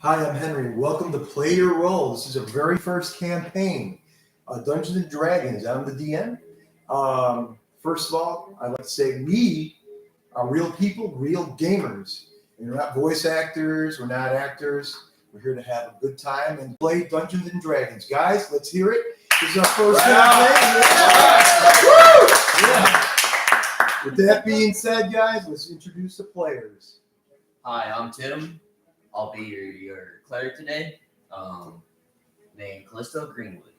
Hi, I'm Henry. Welcome to Playerole. This is our very first campaign, Dungeons and Dragons. I'm the DM. First of all, I'd like to say we are real people, real gamers. And we're not voice actors. We're not actors. We're here to have a good time and play Dungeons and Dragons. Guys, let's hear it. This is our first campaign. Yeah. With that being said, guys, let's introduce the players. Hi, I'm Tim. I'll be your cleric today. Named Callisto Greenwood.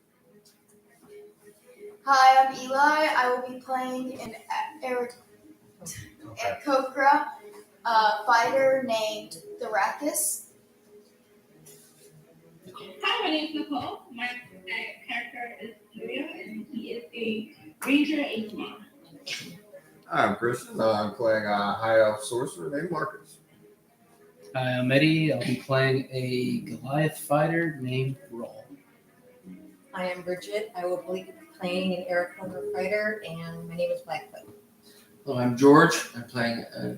Hi, I'm Eli. I will be playing an Kokra fighter named the Rakis. Hi, my name is Nicole. My character is Julia, and he is a ranger and commander. Hi, I'm Christian. I'm playing a high elf sorcerer named Marcus. Hi, I'm Eddie. I'll be playing a Goliath fighter named Roll. I am Bridget. I will be playing an Arakona fighter, and my name is Blackfoot. Hello, I'm George. I'm playing an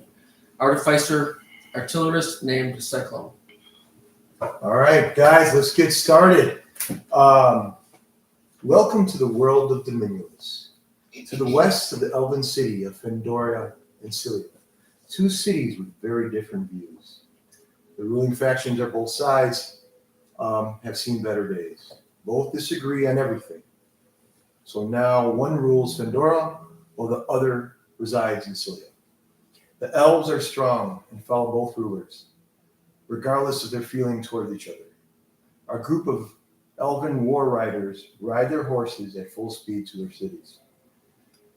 artificer artillerist named Cyclone. All right, guys, let's get started. Welcome to the world of Dominions. To the west of the elven city of Fendora and Cilia, two cities with very different views. The ruling factions on both sides have seen better days. Both disagree on everything. So now one rules Fendora, while the other resides in Cilia. The elves are strong and follow both rulers, regardless of their feeling toward each other. Our group of elven war riders ride their horses at full speed to their cities.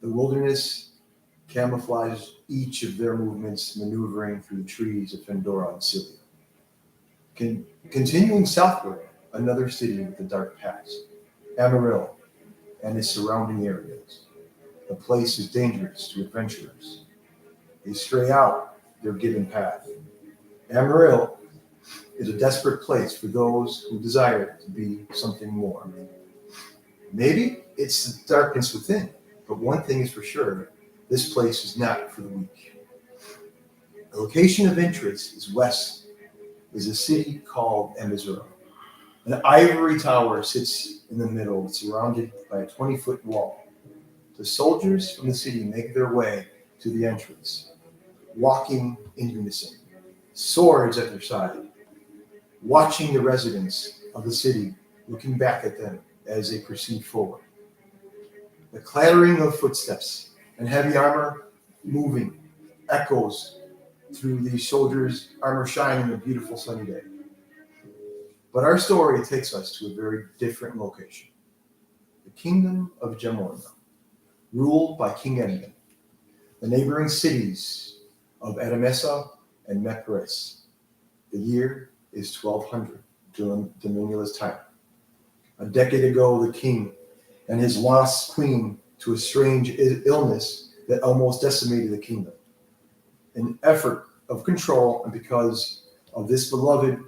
The wilderness camouflages each of their movements, maneuvering through the trees of Fendora and Cilia. Continuing southward, another city with a dark past, Amarillo and its surrounding areas. The place is dangerous to adventurers. They stray out their given path. Amarillo is a desperate place for those who desire to be something more. Maybe it's the darkness within, but one thing is for sure, this place is not for the weak. The location of interest is west, is a city called Emizura. An ivory tower sits in the middle, surrounded by a 20-foot wall. The soldiers from the city make their way to the entrance, walking in unison, swords at their side, watching the residents of the city looking back at them as they proceed forward. The clattering of footsteps and heavy armor moving echoes through these soldiers' armor shining on a beautiful sunny day. But our story takes us to a very different location. The Kingdom of Jamorna, ruled by King Edmond. The neighboring cities of Adamessa and Mepres. The year is 1200, Dominiola's time. A decade ago, the king and his lost queen to a strange illness that almost decimated the kingdom. An effort of control, and because of this beloved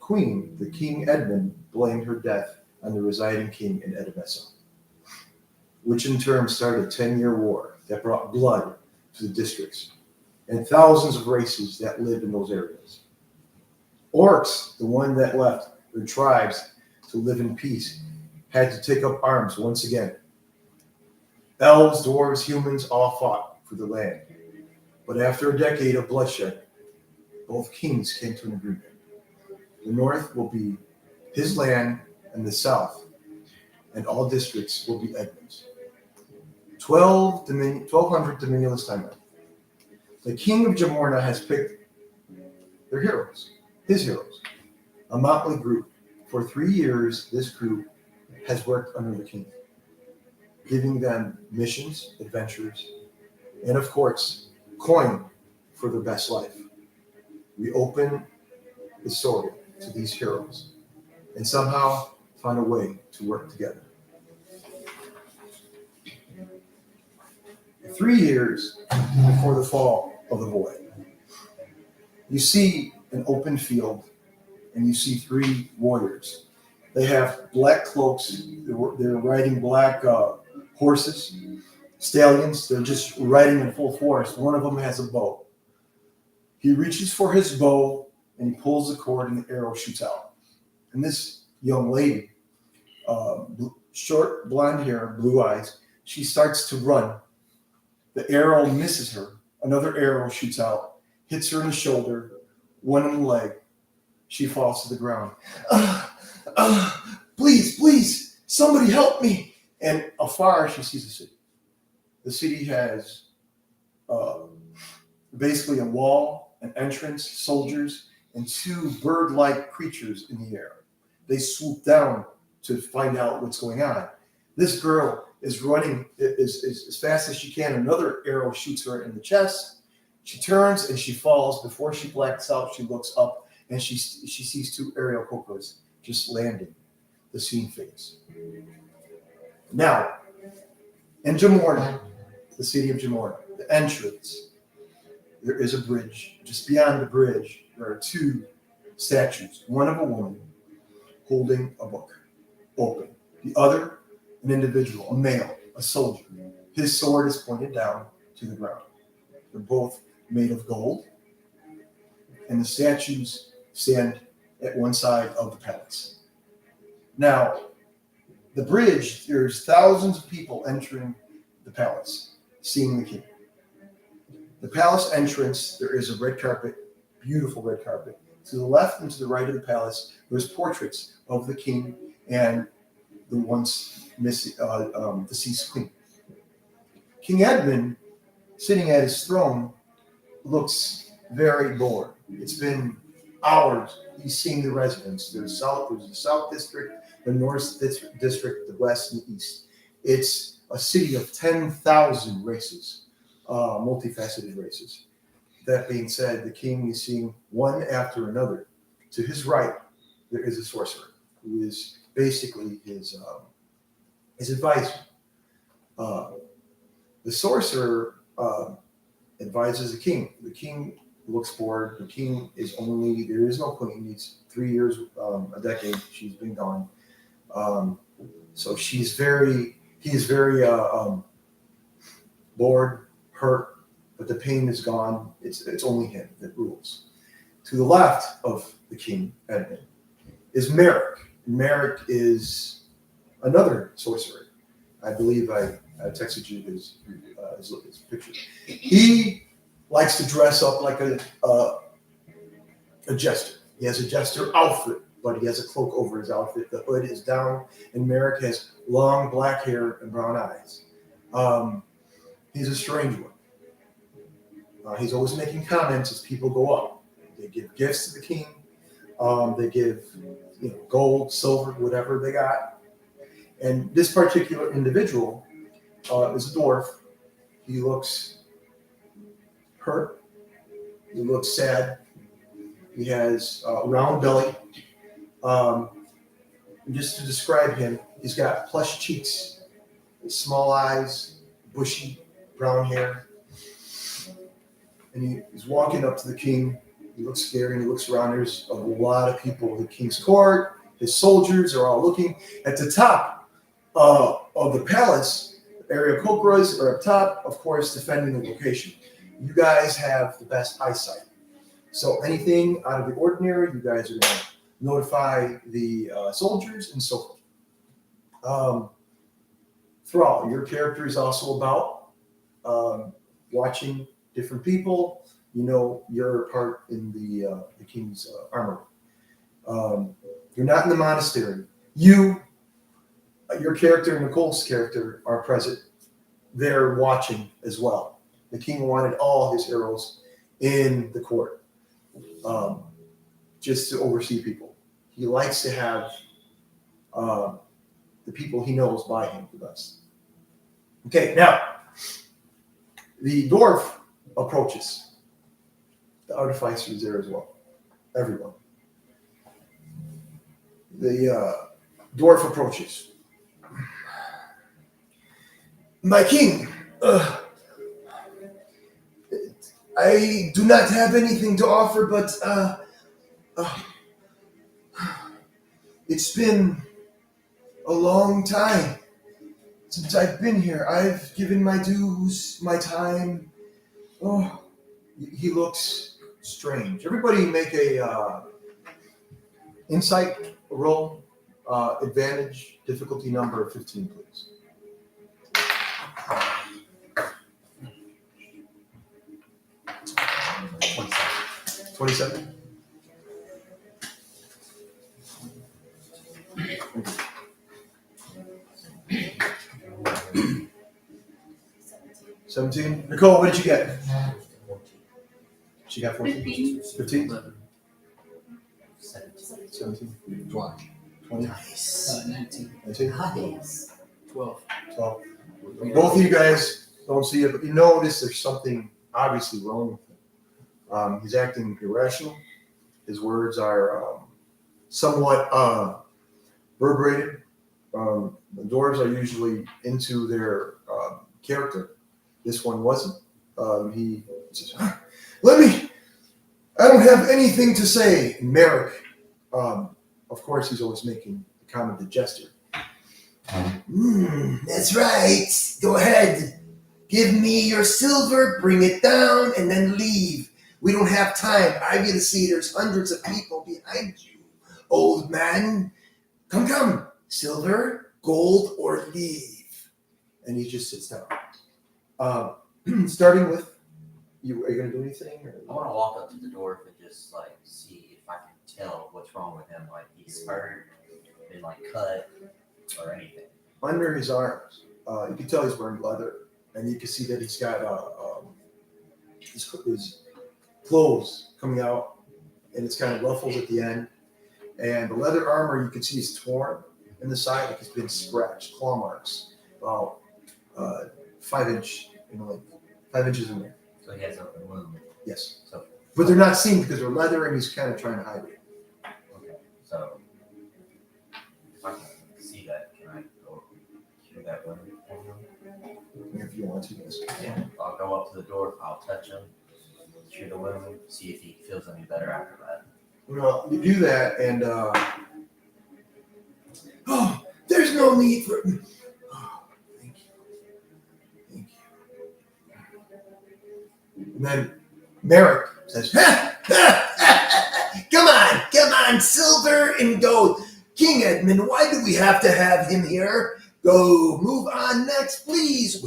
queen, the King Edmond blamed her death on the residing king in Adamessa, which in turn started a 10-year war that brought blood to the districts and thousands of races that lived in those areas. Orcs, the one that left their tribes to live in peace, had to take up arms once again. Elves, dwarves, humans all fought for the land. But after a decade of bloodshed, both kings came to an agreement. The north will be his land and the south, and all districts will be Edmund's. 1200 Dominiola's timeline. The King of Jamorna has picked their heroes, his heroes, a motley group. For 3 years, this group has worked under the king, giving them missions, adventures, and of course, coin for their best life. We open the story to these heroes and somehow find a way to work together. 3 years before the fall of the void, you see an open field and you see 3 warriors. They have black cloaks. They're riding black horses, stallions. They're just riding in full force. One of them has a bow. He reaches for his bow and he pulls the cord and the arrow shoots out. And this young lady, short blonde hair, blue eyes, she starts to run. The arrow misses her. Another arrow shoots out, hits her in the shoulder, one in the leg. She falls to the ground. Please, somebody help me. And afar, she sees the city. The city has basically a wall, an entrance, soldiers, and two bird-like creatures in the air. They swoop down to find out what's going on. This girl is running as fast as she can. Another arrow shoots her in the chest. She turns and she falls. Before she blacks out, she looks up and she sees two aerial cobras just landing. The scene fades. Now, in Jamorna, the city of Jamorna, the entrance, there is a bridge. Just beyond the bridge, there are two statues. One of a woman holding a book, open. The other, an individual, a male, a soldier. His sword is pointed down to the ground. They're both made of gold, and the statues stand at one side of the palace. Now, the bridge, there's thousands of people entering the palace, seeing the king. The palace entrance, there is a red carpet, beautiful red carpet. To the left and to the right of the palace, there's portraits of the king and the once deceased queen. King Edmond, sitting at his throne, looks very bored. It's been hours. He's seeing the residents. There's the South District, the North District, the West, and the East. It's a city of 10,000 races, multifaceted races. That being said, the king is seeing one after another. To his right, there is a sorcerer who is basically his advisor. The sorcerer advises the king. The king looks bored. The king is there is no queen. It's 3 years, a decade. She's been gone. So he is very bored, hurt, but the pain is gone. It's only him that rules. To the left of the king, Edmund, is Merrick. Merrick is another sorcerer. I believe I texted you his picture. He likes to dress up like a jester. He has a jester outfit, but he has a cloak over his outfit. The hood is down, and Merrick has long black hair and brown eyes. He's a strange one. He's always making comments as people go up. They give gifts to the king. They give gold, silver, whatever they got. And this particular individual is a dwarf. He looks hurt. He looks sad. He has a round belly. Just to describe him, he's got plush cheeks, small eyes, bushy brown hair. And he's walking up to the king. He looks scary and he looks around. There's a lot of people in the king's court. His soldiers are all looking. At the top of the palace, area cobras are up top, of course, defending the location. You guys have the best eyesight. So anything out of the ordinary, you guys are going to notify the soldiers and so forth. Thrall, your character is also about watching different people. You know your part in the king's armory. You're not in the monastery. Your character and Nicole's character are present. They're watching as well. The king wanted all his heroes in the court, just to oversee people. He likes to have the people he knows by him the best. Okay, now the dwarf approaches. The artificer is there as well. Everyone. The dwarf approaches. My king, I do not have anything to offer, but it's been a long time since I've been here. I've given my dues, my time. Oh, he looks strange. Everybody make a insight roll, advantage, difficulty number of 15, please. 27. 17. Nicole, what did you get? She got 14. 15. 17. 20. 20. 19. 19. Nice. 12. 12. Both of you guys don't see it, but you notice there's something obviously wrong with him. He's acting irrational. His words are somewhat reverberated. The dwarves are usually into their character. This one wasn't. He says, I don't have anything to say. And Merrick, of course, he's always making the comment, the gesture. That's right. Go ahead. Give me your silver, bring it down, and then leave. We don't have time. I get to see there's hundreds of people behind you. Old man, come. Silver, gold, or leave. And he just sits down. Starting with, are you going to do anything? Or? I want to walk up to the dwarf and just like see if I can tell what's wrong with him. Like he's hurt, been like cut, or anything. Under his arms, you can tell he's wearing leather, and you can see that he's got his clothes coming out, and it's kind of ruffles at the end. And the leather armor, you can see is torn in the side, like it's been scratched, claw marks, about 5 inch, like 5 inches in there. So he has a wound. Yes. So But they're not seen because they're leather, and he's kind of trying to hide it. okay. So if I can see that, can I go through that wound? If you want to, yes. Yeah. I'll go up to the dwarf. I'll touch him, cure the wound, see if he feels any better after that. Well, you do that, and there's no need for. Oh, thank you. And then Merrick says, come on, silver and gold. King Edmond, why do we have to have him here? Go, move on next, please.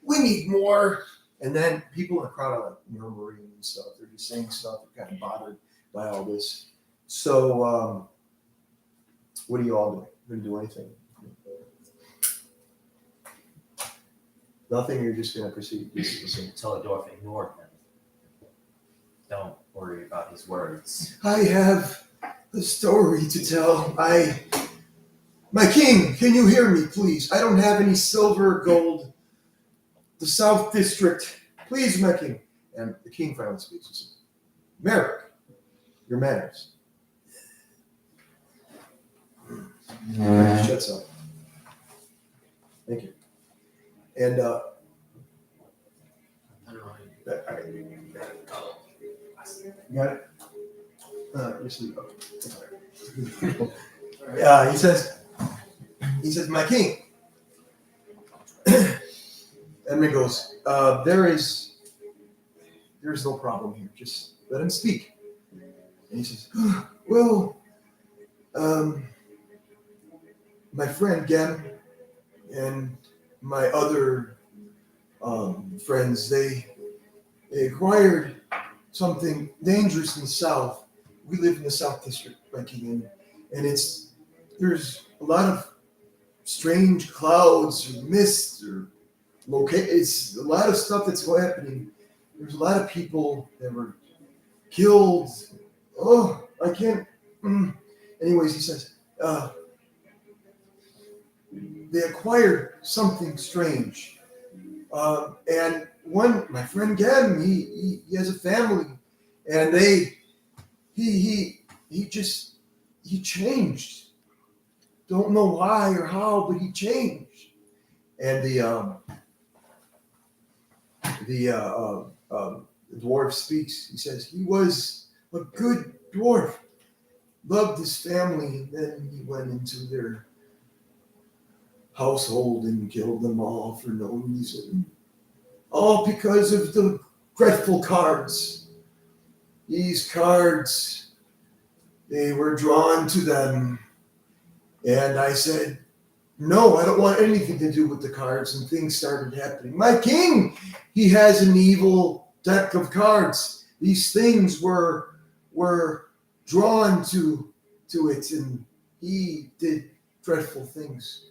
We need more. And then people in the crowd are like murmuring and stuff. They're just saying stuff. They're kind of bothered by all this. So, what are you all doing? Going to do anything? Nothing. You're just going to proceed. Tell the dwarf ignore him. Don't worry about his words. I have a story to tell. My king, can you hear me, please? I don't have any silver or gold. The South District, please, my king. And the king finally speaks. He says, Merrick, your manners. And he shuts up. Thank you. And I don't know. you got it? You're asleep. Okay. He says, my king. Edmund goes, there's no problem here. Just let him speak. And he says, well, my friend Gem and my other friends, they acquired something dangerous in the South. We live in the South District, my king, and there's a lot of strange clouds or mist or it's a lot of stuff that's happening. There's a lot of people that were killed. Oh, I can't. Anyways, he says, they acquired something strange. And my friend Gavin, he has a family, and he changed. Don't know why or how, but he changed. And the dwarf speaks. He says he was a good dwarf, loved his family, and then he went into their household and killed them all for no reason. All because of the dreadful cards. these cards, they were drawn to them. And I said, no, I don't want anything to do with the cards. And things started happening. My king, he has an evil deck of cards. These things were drawn to it, and he did dreadful things.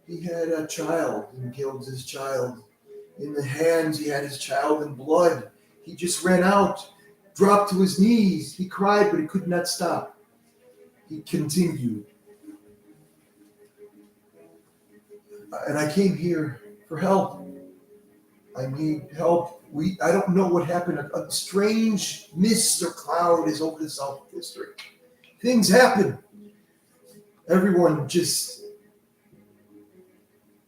He had a child and killed his child. In the hands, he had his child in blood. He just ran out, dropped to his knees. He cried, but he could not stop. He continued. And I came here for help. I need help. I don't know what happened. A strange mist or cloud is over the South District. Things happen. Everyone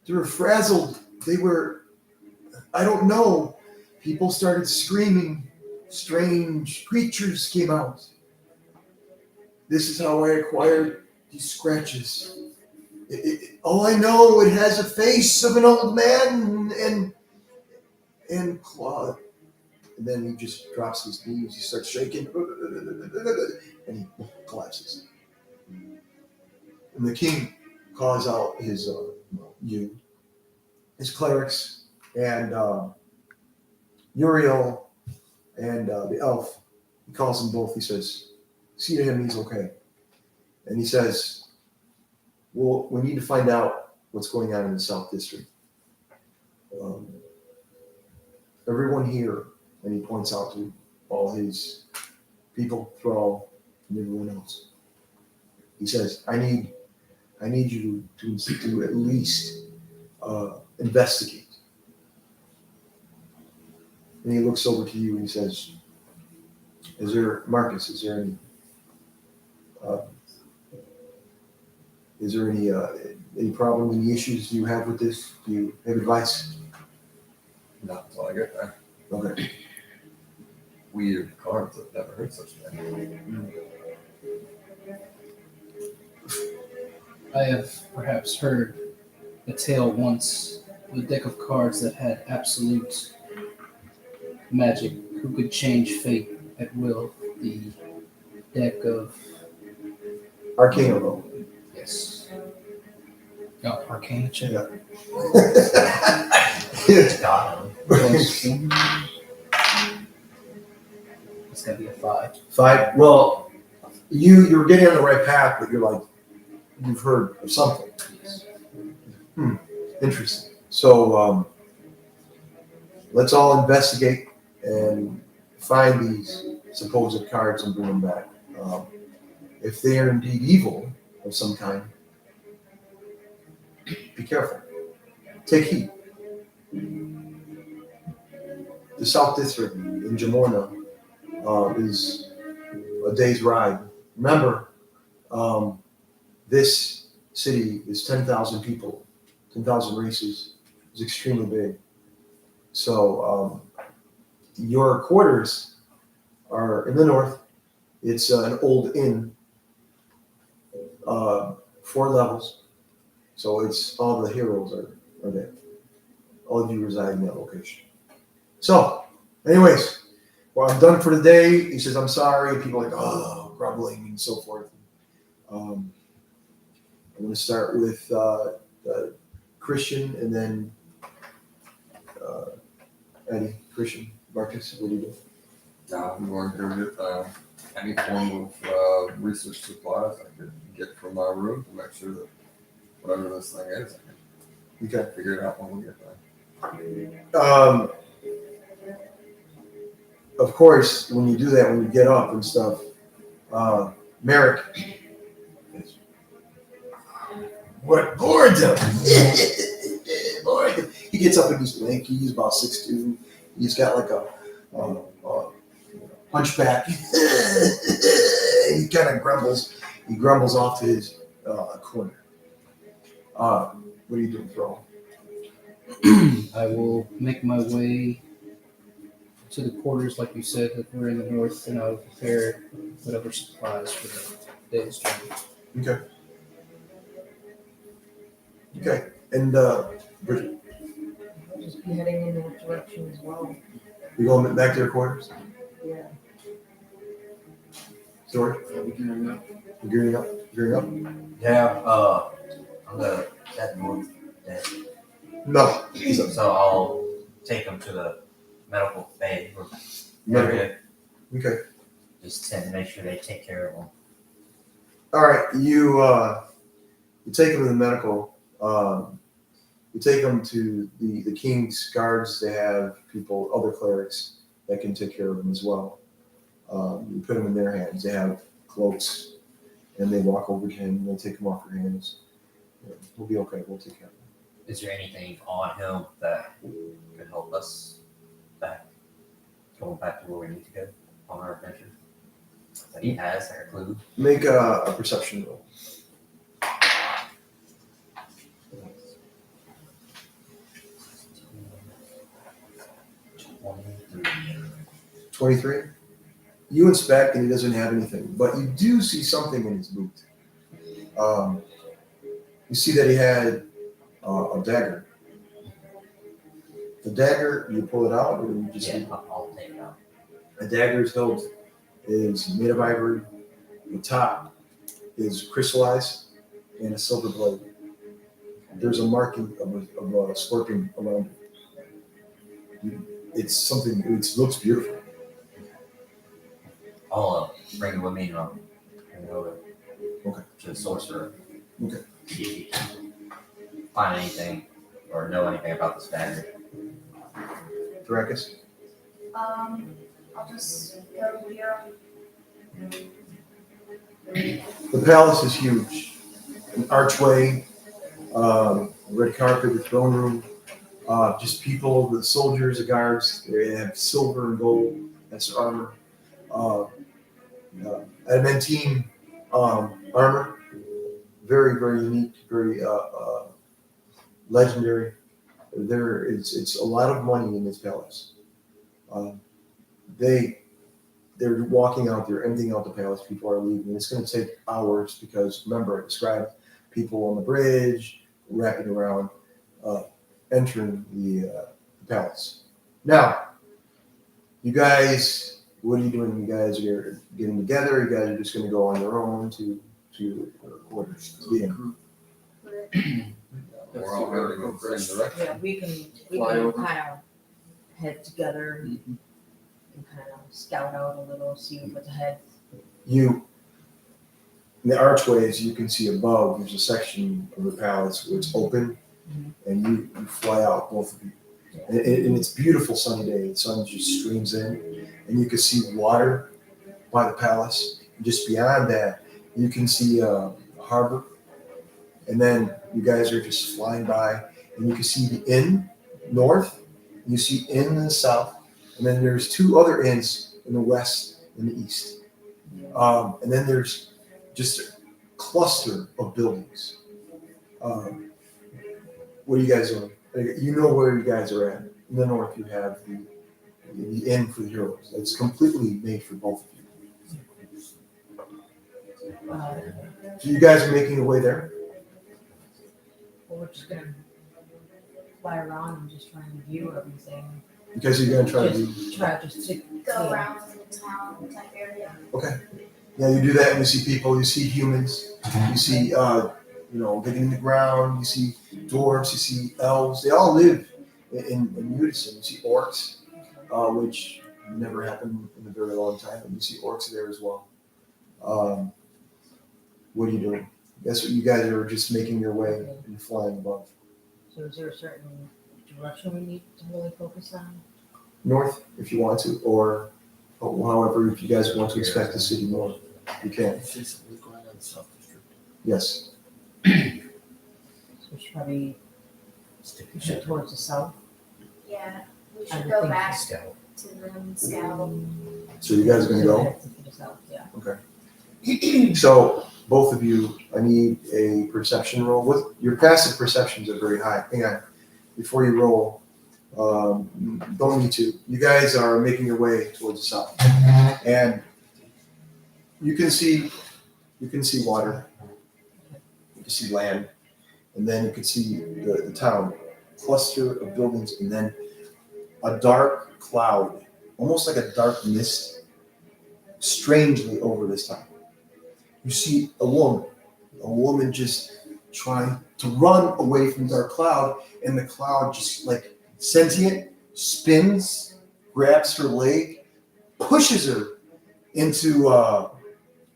they were frazzled. I don't know. People started screaming. Strange creatures came out. This is how I acquired these scratches. All I know, it has a face of an old man and claw. And then he just drops his knees. He starts shaking, and he collapses. And the king calls out his clerics, and Uriel and the elf. He calls them both. He says, "See to him, he's okay." And he says, well, we need to find out what's going on in the South District. Everyone here, and he points out to all his people, Thrall, and everyone else. He says, I need you to at least investigate. And he looks over to you and he says, Marcus, is there any problem, any issues you have with this? Do you have advice? Not until I get there. Okay. Weird cards. I've never heard such a thing. I have perhaps heard a tale once of a deck of cards that had absolute magic, who could change fate at will. The deck of Arcana roll. yes. Oh, Arcana check. Yeah. Got him. Plus one. It's gotta be a 5. 5. Well, you're getting on the right path, but you've heard of something. Yes. Interesting. So let's all investigate and find these supposed cards and bring them back. If they are indeed evil of some kind, be careful. Take heed. The South District in Jamorna is a day's ride. Remember, this city is 10,000 people, 10,000 races. It's extremely big. So your quarters are in the north. It's an old inn, 4 levels. So it's all the heroes are there. All of you reside in that location. So, anyways, well, I'm done for the day. He says, I'm sorry. People are like, oh, grumbling and so forth. I'm going to start with Christian and then Eddie. Christian, Marcus, what do you do? I'm going to get any form of research supplies I could get from my room to make sure that whatever this thing is, I can figure it out when we get there. Of course, when you do that, when you get up and stuff, Merrick, what boredom? Boredom. He gets up and he's lanky. He's about 6'2". He's got like a hunchback. He kind of grumbles. He grumbles off to his corner. What are you doing, Thrall? I will make my way to the quarters, like you said, that we're in the north, and I'll prepare whatever supplies for the day's journey. Okay. And Bridget, I'll just be heading in that direction as well. you going back to your quarters? Yeah. George, Are we gearing up? you gearing up? Gearing up? Yeah, I'm gonna that dwarf dead. No. So I'll take him to the medical bay or area. Okay. Just to make sure they take care of him. All right. You take him to the medical. You take them to the king's guards. They have people, other clerics that can take care of them as well. You put them in their hands. They have cloaks, and they walk over to him. And they take him off your hands. Yeah, we'll be okay. We'll take care of him. Is there anything on him that could help us going back to where we need to go on our adventure? That he has, like a clue. Make a perception roll. 23. You inspect and he doesn't have anything, but you do see something in his boot. You see that he had a dagger. The dagger, you pull it out, or you just I'll take it out. a dagger's hilt is made of ivory. The top is crystallized and a silver blade. There's a marking of a scorpion around it. It's something. It looks beautiful. I'll bring it with me and I'll bring it over to the sorcerer. Okay. See if he can find anything or know anything about this dagger. Drakus? I'll just go here. The palace is huge. An archway, red carpet, the throne room, just people, the soldiers, the guards. They have silver and gold. That's their armor. Adamantine armor. Very, very unique, very legendary. It's a lot of money in this palace. They're walking out there, emptying out the palace. People are leaving. It's going to take hours because, remember, I described people on the bridge, wrapping around, entering the palace. Now, you guys, what are you doing? You guys are getting together. You guys are just going to go on your own to quarters. To the inn. We're all heading in the same direction. Yeah, we Fly can over. kind of head together and kind of scout out a little, see what's ahead. In the archways, you can see above, there's a section of the palace where it's open, and you fly out, both of you. And it's a beautiful sunny day. The sun just streams in, and you can see water by the palace. And just beyond that, you can see a harbor. And then you guys are just flying by, and you can see the inn north, and you see inn in the south, and then there's two other inns in the west and the east. And then there's just a cluster of buildings. What are you guys doing? You know where you guys are at. In the north, you have the inn for the heroes. It's completely made for both of you. So you guys are making your way there? Well, we're just gonna fly around and just try and view everything. Because you're going to try to do. Just to Go around the town type area. Okay. Yeah, you do that, and you see people. You see humans. You see, digging in the ground. You see dwarves. You see elves. They all live in unison. You see orcs, which never happened in a very long time. And you see orcs there as well. What are you doing? That's what you guys are just making your way and flying above. So is there a certain direction we need to really focus on? North, if you want to, or however, if you guys want to inspect the city more, you can. Yes. So we should probably head towards the south. Yeah, we I should would go think back Scout. to them, scout. So you guys are going to go? Head to the south, yeah. So both of you, I need a perception roll. Your passive perceptions are very high. Hang on, before you roll, don't need to. You guys are making your way towards the south, and you can see water, you can see land, and then you can see the town, cluster of buildings, and then a dark cloud, almost like a dark mist, strangely over this time. You see a woman just trying to run away from dark cloud, and the cloud just like sentient spins, grabs her leg, pushes her into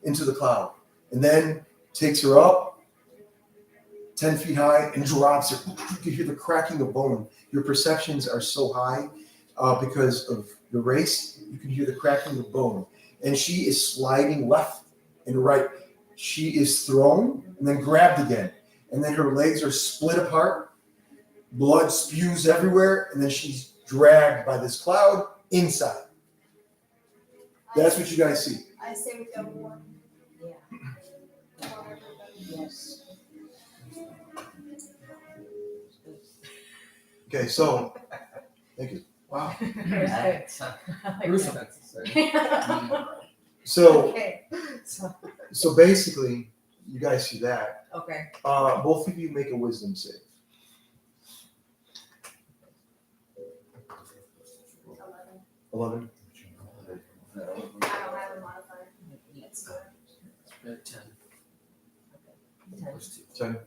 the cloud, and then takes her up 10 feet high and drops her. You can hear the cracking of bone. Your perceptions are so high because of the race. You can hear the cracking of bone, and she is sliding left and right. She is thrown and then grabbed again, and then her legs are split apart. Blood spews everywhere, and then she's dragged by this cloud inside. That's what you guys see. I say we go one. Yeah. Yes. Okay, so thank you. Wow. Respect. Gruesome. That's the same. So Okay. so basically, you guys see that. Okay. Both of you make a wisdom save. 11. I don't have a modifier. It's good. 10. 10.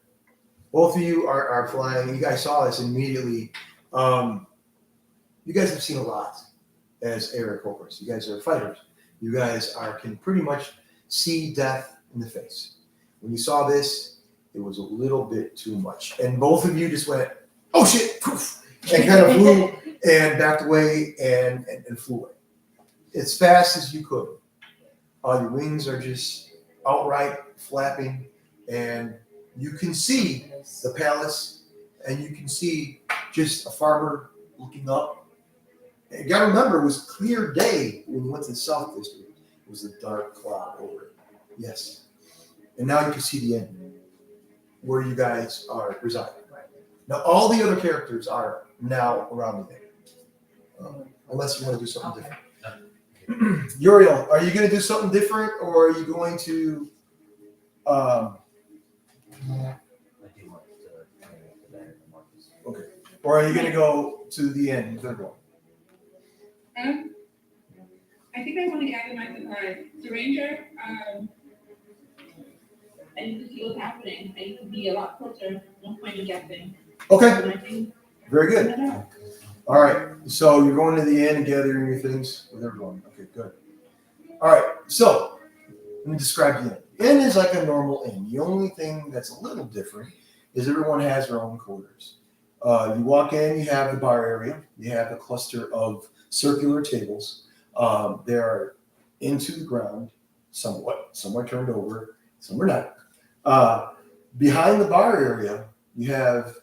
Both of you are flying. You guys saw this immediately. You guys have seen a lot as Eric Hopers. You guys are fighters. You guys can pretty much see death in the face. When you saw this, it was a little bit too much. And both of you just went, oh shit, poof, and kind of flew and backed away and flew away. As fast as you could. Your wings are just outright flapping, and you can see the palace, and you can see just a farmer looking up. And you gotta remember, it was clear day when you went to the South District. It was a dark cloud over it. Yes. And now you can see the end, where you guys are residing. Now, all the other characters are now around the thing. Unless you want to do something different. Uriel, are you going to do something different, or are you going to... I do want to the Marcus. Okay. Or are you going to go to the end, the third one? I think I want to gather my the ranger. I need to see what's happening. I need to be a lot closer. No point in guessing. Okay. Very good. All right. So you're going to the inn and gathering your things with everyone. Okay, good. All right. So let me describe the inn. The inn is like a normal inn. The only thing that's a little different is everyone has their own quarters. You walk in, you have the bar area. You have a cluster of circular tables. They're into the ground somewhat. Some are turned over, some are not. Behind the bar area, you have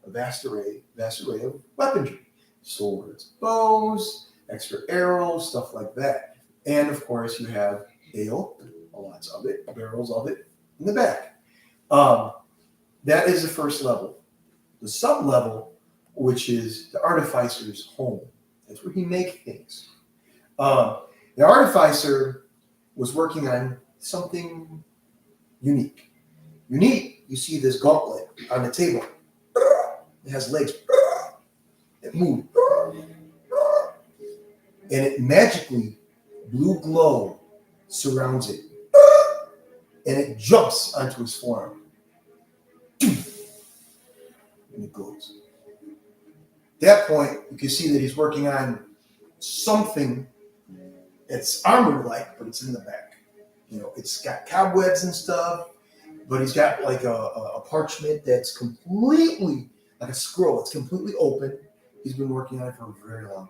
a vast array of weaponry. Swords, bows, extra arrows, stuff like that. And of course, you have ale, lots of it, barrels of it in the back. That is the first level. The sub-level, which is the artificer's home. That's where he makes things. The artificer was working on something unique. You see this gauntlet on the table. It has legs. It moves. And it magically, blue glow surrounds it. And it jumps onto his forearm. And it goes. At that point, you can see that he's working on something that's armor-like, but it's in the back. It's got cobwebs and stuff, but he's got like a parchment that's completely, like a scroll. It's completely open. He's been working on it for a very long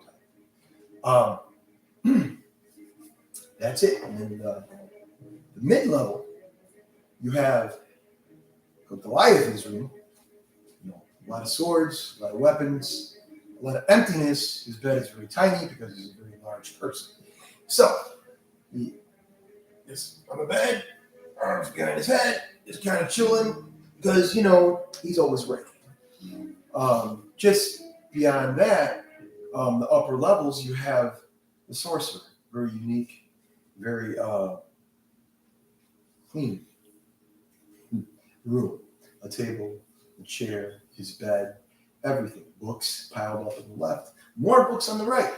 time. That's it. And then the mid-level, you have Goliath's room. A lot of swords, a lot of weapons, a lot of emptiness. His bed is very tiny because he's a very large person. So, he is on the bed, arms behind his head, just kind of chilling because, he's always ready. Just beyond that, the upper levels, you have the Sorcerer. Very unique, very clean room. A table, a chair, his bed, everything. Books piled up on the left, more books on the right.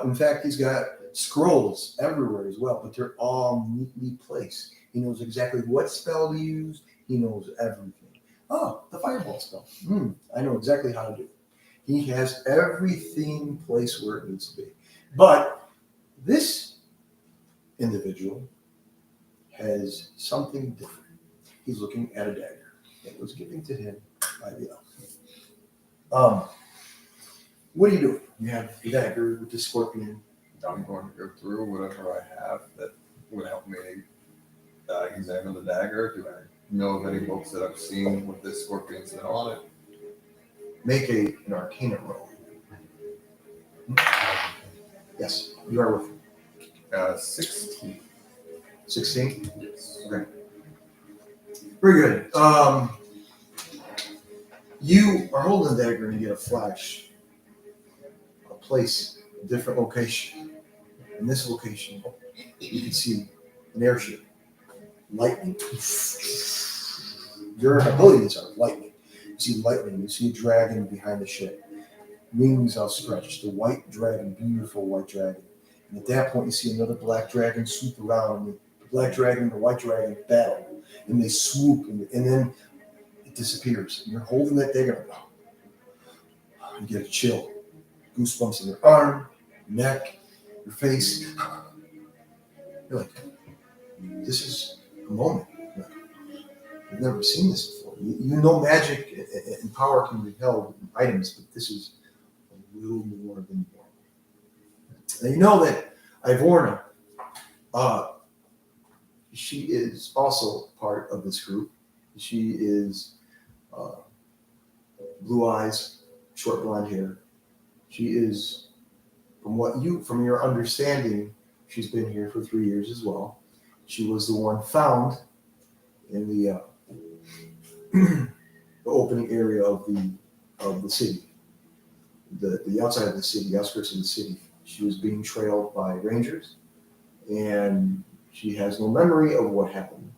In fact, he's got scrolls everywhere as well, but they're all neatly placed. He knows exactly what spell to use. He knows everything. Oh, the fireball spell. I know exactly how to do it. He has everything placed where it needs to be. But this individual has something different. He's looking at a dagger that was given to him by the elf. What are you doing? You have the dagger with the scorpion. I'm going to go through whatever I have that would help me examine the dagger. Do I know of any books that I've seen with this scorpion set on it? Make an arcana roll. Yes, you are with 16. 16. Yes. Okay. Very good. You are holding the dagger and you get a flash, a place, a different location. In this location, you can see an airship, lightning. Your abilities are lightning. You see lightning. You see a dragon behind the ship, wings outstretched. The white dragon, beautiful white dragon. And at that point, you see another black dragon swoop around. And the black dragon and the white dragon battle, and they swoop, and then it disappears. And you're holding that dagger. You get a chill, goosebumps in your arm, neck, your face. You're like, this is a moment. You've never seen this before. You know magic and power can be held in items, but this is a little more than normal. And you know that Ivorna, she is also part of this group. She is blue eyes, short blonde hair. She is, from your understanding, she's been here for 3 years as well. She was the one found in the opening area of the city, the outside of the city, the outskirts of the city. She was being trailed by rangers, and she has no memory of what happened.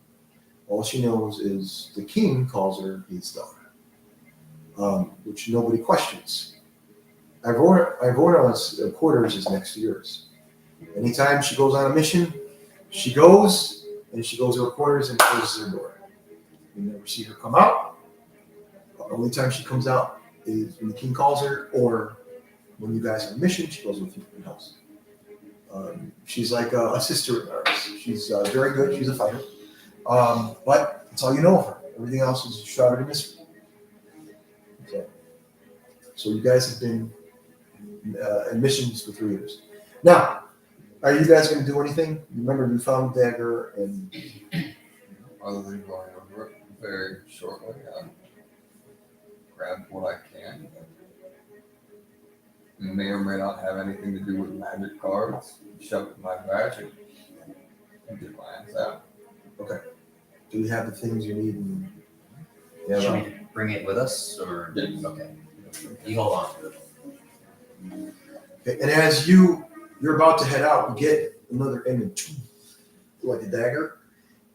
All she knows is the king calls her his daughter, which nobody questions. Ivorna's quarters is next to yours. Anytime she goes on a mission, she goes to her quarters and closes her door. You never see her come out. The only time she comes out is when the king calls her, or when you guys are on a mission, she goes with you in the house. She's like a sister of ours. She's very good. She's a fighter. But that's all you know of her. Everything else is shrouded in mystery. Okay. So you guys have been in missions for 3 years. Now, are you guys going to do anything? Remember, you found dagger and... Other than going over it very shortly, grab what I can. It may or may not have anything to do with magic cards. Shove it in my bag and get my hands out. Okay. Do you have the things you need? Should we bring it with us, or Yes. okay? You hold on to it. Okay. And as you're about to head out, you get another image, like a dagger,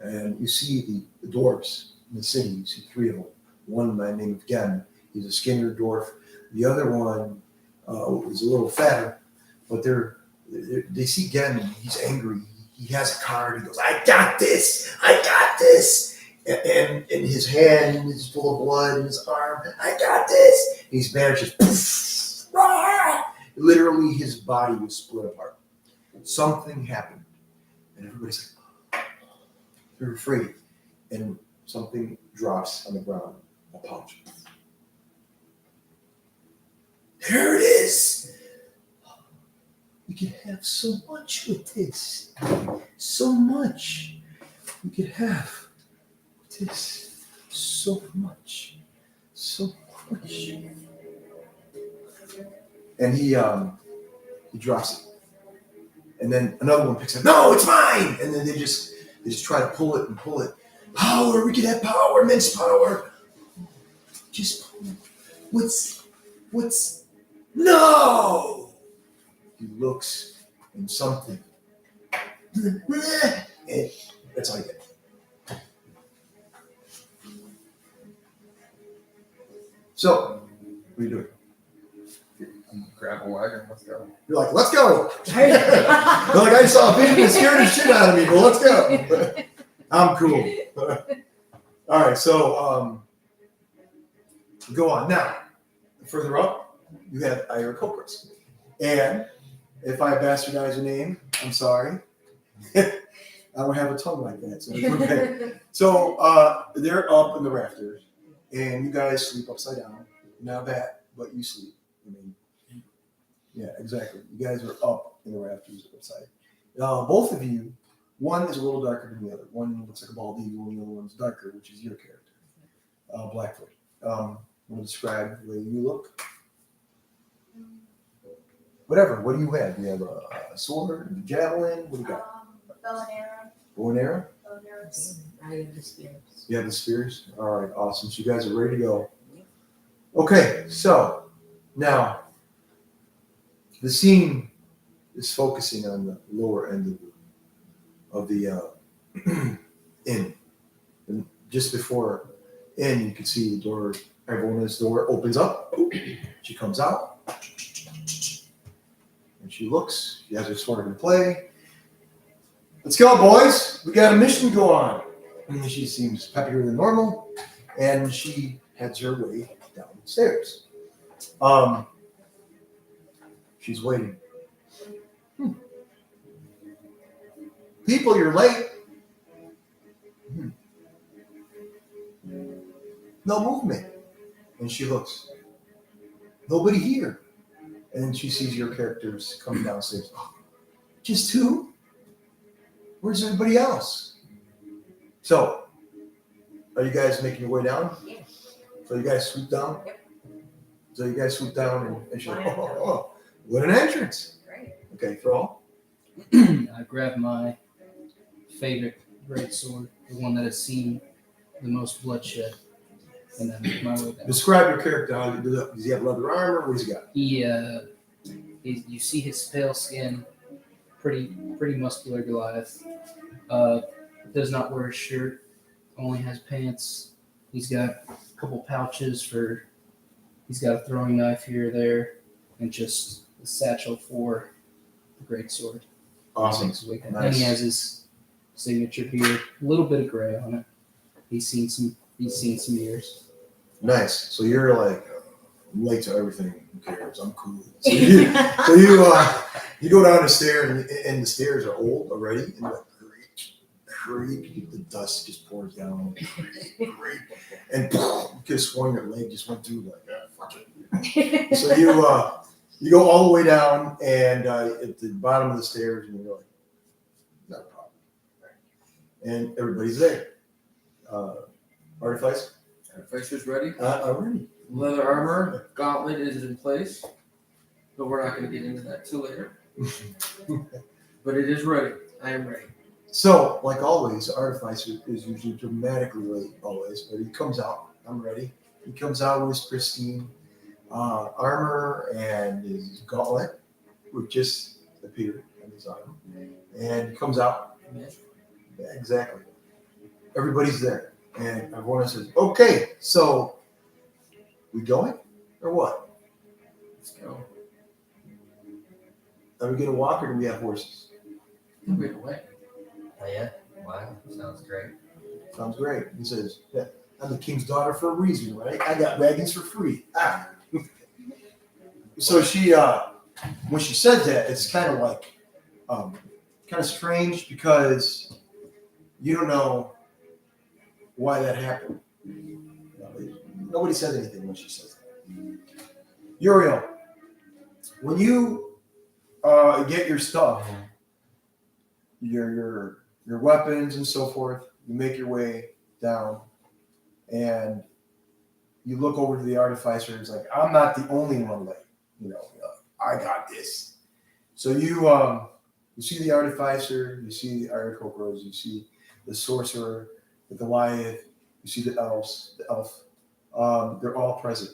and you see the dwarves in the city. You see 3 of them. One by the name of Gen. He's a skinnier dwarf. The other one is a little fatter, but they see Gen. He's angry. He has a card. He goes, "I got this! I got this!" And his hand is full of blood in his arm. "I got this!" And he's bandaged. Poof, ah! Literally, his body was split apart. Something happened, and everybody's like, they're afraid. And something drops on the ground. A pouch. There it is. We could have so much with this. So much. We could have with this. So much. So much. And he drops it. And then another one picks it up. "No, it's mine!" And then they just try to pull it and pull it. "Power, we could have power, immense power." Just pull it. What's no? He looks and something. And that's all you get. So, what are you doing? grab a wagon. Let's go. You're like, let's go. You're like, I saw a baby that scared the shit out of me, but let's go. I'm cool. All right, so go on. Now, further up, you have iheartradio. And if I bastardize your name, I'm sorry. I don't have a tongue like that, so it's okay. So they're up in the rafters, and you guys sleep upside down. Not bad, but you sleep. I mean, yeah, exactly. You guys are up in the rafters upside. Both of you, one is a little darker than the other. One looks like a bald eagle, and the other one's darker, which is your character, Blackfoot. Want to describe the way you look? Whatever. What do you have? Do you have a sword, a javelin? What do you got? Bow and arrow. Bow and arrow? Bow and arrows. I have the spears. You have the spears? All right, awesome. So you guys are ready to go. Okay, so now the scene is focusing on the lower end of the inn. And just before inn, you can see the door, everyone's door opens up. She comes out. And she looks. She has her sword in play. Let's go, boys. We got a mission to go on. And she seems peppier than normal. And she heads her way downstairs. She's waiting. People, you're late. No movement. And she looks. Nobody here. And she sees your characters coming downstairs. Oh, just two? Where's everybody else? So, are you guys making your way down? Yeah. So you guys swoop down? Yep. So you guys swoop down and she's like, oh, what an entrance. Great. Okay, Thrall. I grab my favorite great sword, the one that has seen the most bloodshed, and then make my way down. Describe your character. Does he have leather armor? What does he got? You see his pale skin, pretty muscular Goliath. Does not wear a shirt, only has pants. He's got a couple pouches he's got a throwing knife here or there, and just a satchel for the greatsword. Awesome. And Nice. he has his signature beard, a little bit of gray on it. He's seen some years. Nice. So you're like, I'm late to everything. Who cares? I'm cool. So you go down the stairs, and the stairs are old already, and you're like, great. The dust just pours down. Great. And you could have sworn your leg just went through like, fuck it. So you go all the way down, and at the bottom of the stairs, and you're like, not a problem. And everybody's there. Artifice? Artificer's ready. Already. Leather armor, gauntlet is in place, but we're not going to get into that till later. But it is ready. I am ready. So, like always, Artificer is usually dramatically late, always, but he comes out. I'm ready. He comes out with his pristine armor and his gauntlet, which just appeared on his arm. And he comes out. Yeah, exactly. Everybody's there. And everyone says, okay, so we going or what? Let's go. Are we going to walk or do we have horses? Wait away. Oh, yeah? Wow, sounds great. Sounds great. He says, yeah, I'm the king's daughter for a reason, right? I got wagons for free. Ah. So she, when she said that, it's kind of like, kind of strange because you don't know why that happened. Nobody says anything when she says that. Uriel, when you get your stuff, your weapons and so forth, you make your way down, and you look over to the artificer. And it's like, I'm not the only one late. I got this. So you see the artificer, you see the iheartradio, you see the sorcerer, the Goliath, you see the elf. They're all present.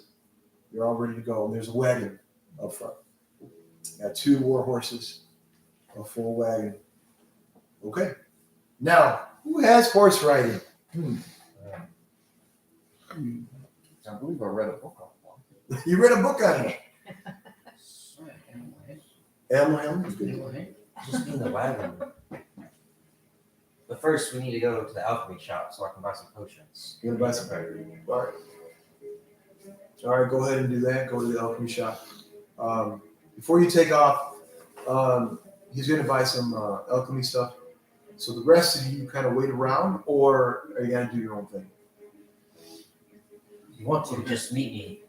They're all ready to go. And there's a wagon up front. Got 2 war horses, a full wagon. Okay. Now, who has horse riding? I believe I read a book on one. You read a book on it. Animal handling is good. Anyway, Just need the wagon. But first, we need to go to the alchemy shop so I can buy some potions. You're gonna buy some paper. All right. All right, go ahead and do that. Go to the alchemy shop. Before you take off, he's gonna buy some alchemy stuff. So the rest of you kind of wait around, or are you gonna do your own thing? If you want to, just meet me.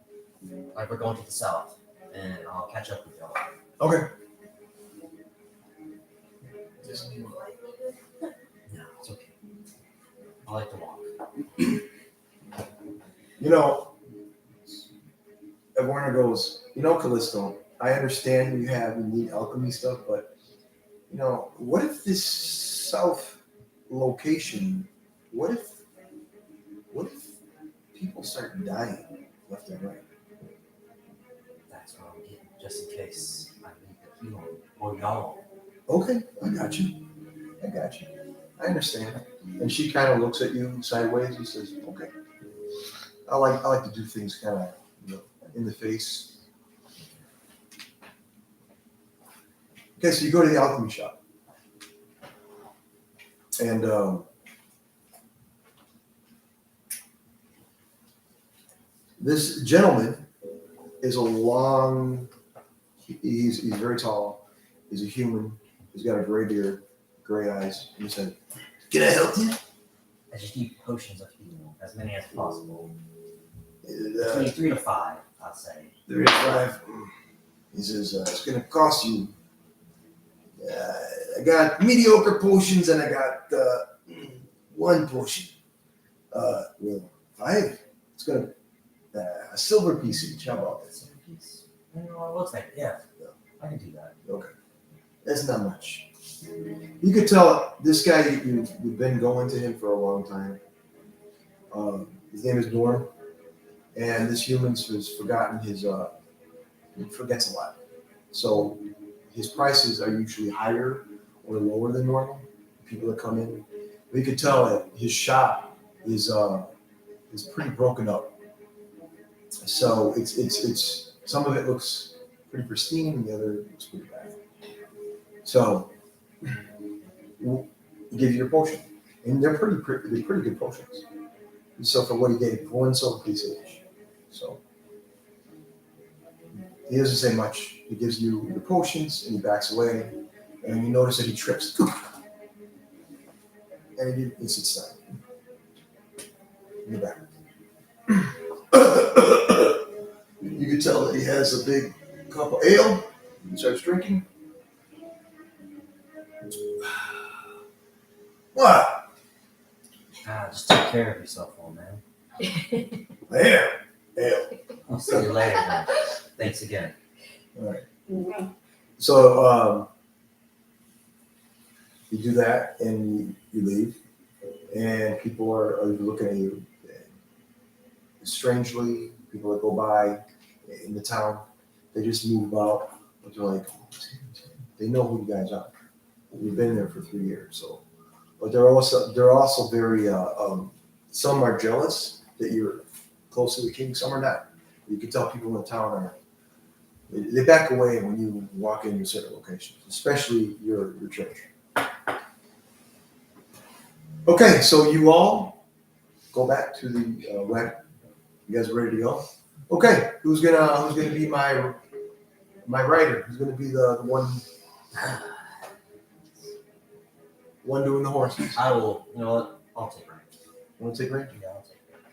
Like we're going to the south, and I'll catch up with y'all. Okay. No, it's okay. I like to walk. You know, Warner goes, you know, Callisto, I understand you need alchemy stuff, but, you know, what if this south location, what if people start dying left and right? That's what I'm getting, just in case I need the healing or y'all. Okay, I got you. I understand. And she kind of looks at you sideways and says, okay. I like to do things kind of, you know, in the face. Okay, so you go to the alchemy shop. And this gentleman is he's very tall. He's a human. He's got a gray beard, gray eyes. And he said, can I help you? I just need potions of healing, as many as possible. Uh, Between 3 to 5, I'd say. 3 to 5. He says, it's going to cost you. I got mediocre potions and I got one potion. Well, 5. It's going to a silver piece each. How about that? Silver piece. You know, it looks like, yeah, I can do that. Okay. That's not much. You could tell this guy, you've been going to him for a long time. His name is Norm. And this human has forgotten he forgets a lot. So his prices are usually higher or lower than normal. People that come in. But you could tell that his shop is pretty broken up. So it's some of it looks pretty pristine and the other looks pretty bad. So we'll give you your potion. And they're pretty good potions. So for what he gave, 1 silver piece each. So he doesn't say much. He gives you the potions and he backs away. And you notice that he trips. And he sits down in the back. You can tell that he has a big cup of ale. He starts drinking. What? Just take care of yourself, old man. There. Ale. I'll see you later, man. Thanks again. All right. So you do that and you leave, and people are looking at you strangely. People that go by in the town, they just move about, but they're like, they know who you guys are. We've been there for 3 years, so. But they're also very. Some are jealous that you're close to the king. Some are not. You can tell people in the town they back away when you walk into certain locations, especially your church. Okay, so you all go back to the wagon. You guys ready to go? Okay, who's gonna be my rider? Who's gonna be the one doing the horses? I will, you know what? I'll take rank. You want to take rank? Yeah, I'll take rank.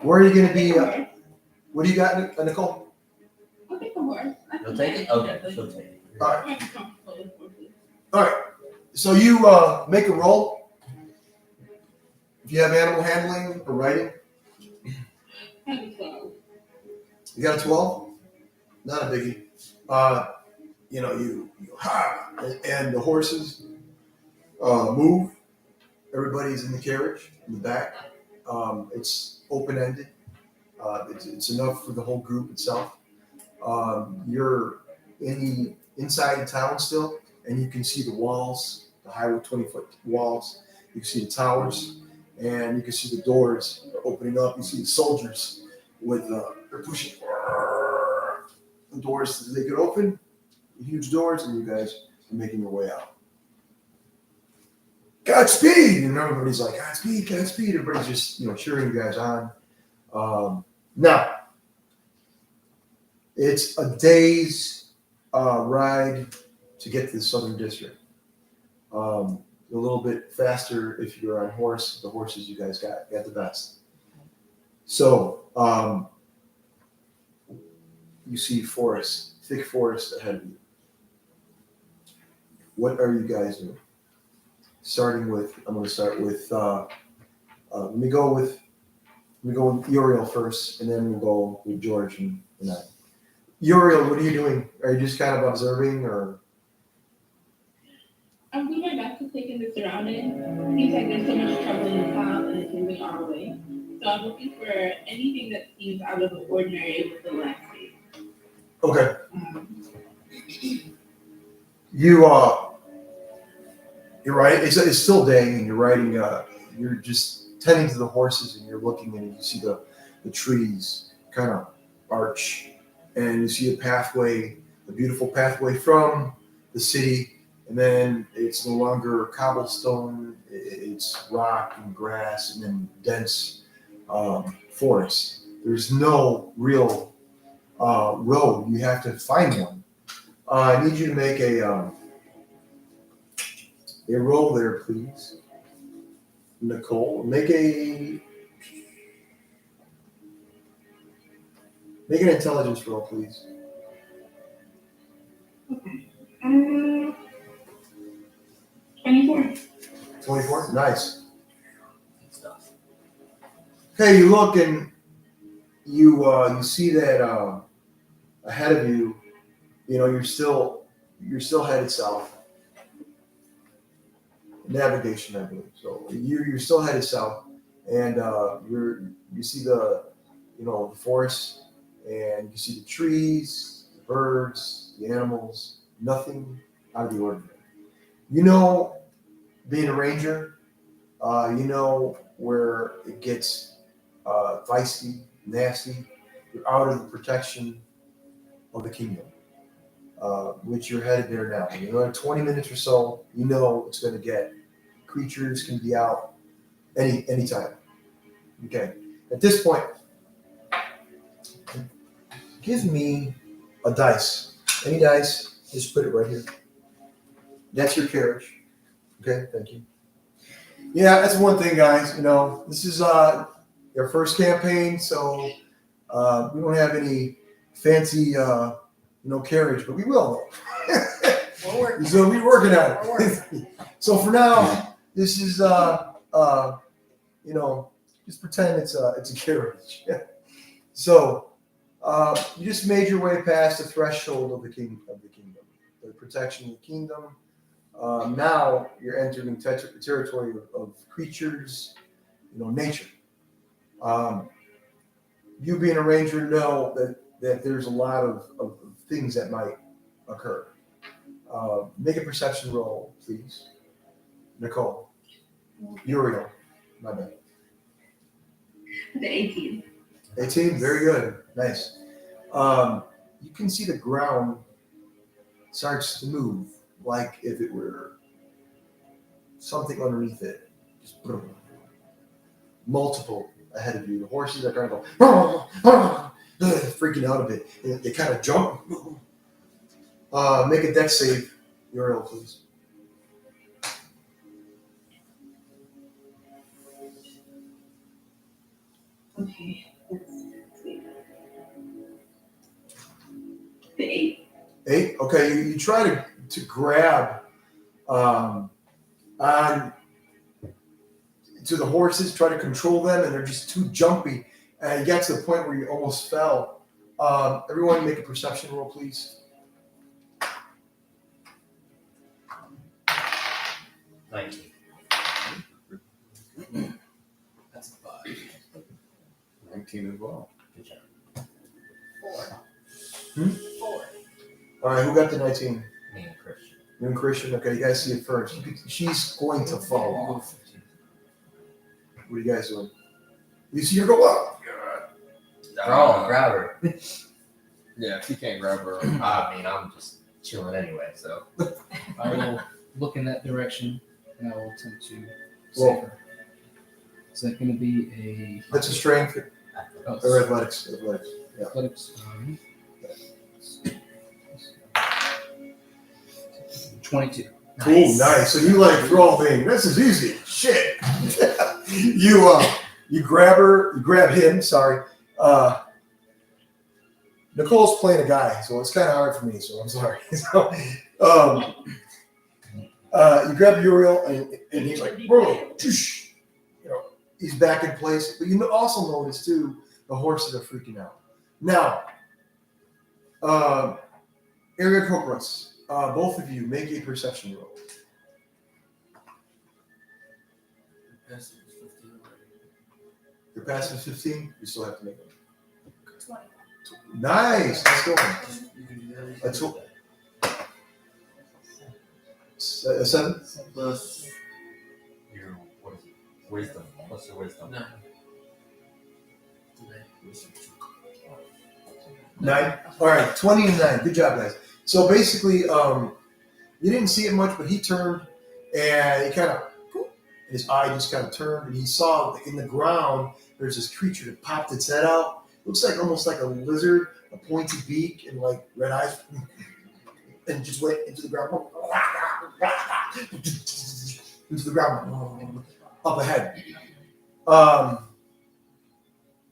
Where are you gonna be? What do you got, Nicole? I'll take the horse. You'll take it? Okay, she'll take it. All right. I'm comfortable with horses. All right. So you make a roll. If you have animal handling or riding, So, you got a 12. Not a biggie. You ha, and the horses move. Everybody's in the carriage in the back. It's open-ended. It's enough for the whole group itself. You're inside the town still, and you can see the walls, the highway 20-foot walls. You can see the towers, and you can see the doors opening up. You see the soldiers with they're pushing the doors so they could open. huge doors, and you guys are making your way out. Godspeed! And everybody's like, Godspeed, Godspeed. Everybody's just, cheering you guys on. Now, it's a day's ride to get to the Southern District. A little bit faster if you're on horse. The horses you guys got the best. So, you see forest, thick forest ahead of you. What are you guys doing? I'm going to start with, let me go with Uriel first, and then we'll go with George and I. Uriel, what are you doing? Are you just kind of observing, or? I'm doing my best to take in the surroundings. It seems like there's so much trouble in the town and it's moving our way. So I'm looking for anything that seems out of the ordinary with the landscape. Okay. You're right. It's still day, and you're riding. You're just tending to the horses, and you're looking, and you see the trees kind of arch, and you see a beautiful pathway from the city, and then it's no longer cobblestone. It's rock and grass, and then dense forest. There's no real road. You have to find one. I need you to make a roll there, please. Nicole, make an intelligence roll, please. Okay. 24. 24? Nice. Good stuff. Okay, you look and you see that ahead of you, you're still headed south. Navigation, I believe. So you're still headed south, and you see the forest, and you see the trees, the birds, the animals. Nothing out of the ordinary. Being a ranger, where it gets feisty, nasty. You're out of the protection of the kingdom, which you're headed there now. In 20 minutes or so, it's going to get. Creatures can be out anytime. Okay. At this point, give me a dice. Any dice, just put it right here. That's your carriage. Okay, thank you. Yeah, that's one thing, guys. This is your first campaign, so we don't have any fancy carriage, but we will. We're working. So we're working on We're it. So for now, this is just pretend it's a carriage. So you just made your way past the threshold of the kingdom, the protection of the kingdom. Now you're entering territory of creatures, nature. You being a ranger know that there's a lot of things that might occur. Make a perception roll, please. Nicole. Uriel. My bad. The 18. 18, very good. Nice. You can see the ground starts to move like if it were something underneath it. Just boom. Multiple ahead of you. The horses are kind of go, freaking out a bit. They kind of jump. Make a dex save, Uriel, please. Okay. Let's see. The 8. 8. Okay, you try to grab on to the horses, try to control them, and they're just too jumpy. And you get to the point where you almost fell. Everyone, make a perception roll, please. 19. That's a 5. 19 as well. Good job. 4. 4. All right, who got the 19? Me and Christian. You and Christian. Okay, you guys see it first. She's going to fall off. What are you guys doing? You see her go up. Oh, grab her. Yeah, if you can't grab her. I mean, I'm just chilling anyway. So I will look in that direction and I will attempt to Well- save her. Is that going to be That's a strength a or athletics. Athletics. Yeah. athletics? 22. Cool, nice. So you like throw thing. This is easy. Shit. You grab her, you grab him, sorry. Nicole's playing a guy, so it's kind of hard for me, so I'm sorry. So, you grab Uriel and he's like, whoa, toosh. You know, he's back in place. But you also notice too, the horses are freaking out. Now, Area Corporus, both of you make a perception roll. Passive is 15 already. Your passive is 15, you still have to make it. 20. Nice, let's go. You can do that. That's what. A 7? Plus your what is it? Wisdom. What's your wisdom? 9. 9. All right, 20 and 9. Good job, guys. So basically, you didn't see it much, but he turned and he kind of, his eye just kind of turned and he saw in the ground there's this creature that popped its head out. Looks like almost like a lizard, a pointy beak and like red eyes, and just went into the ground, into the ground, up ahead.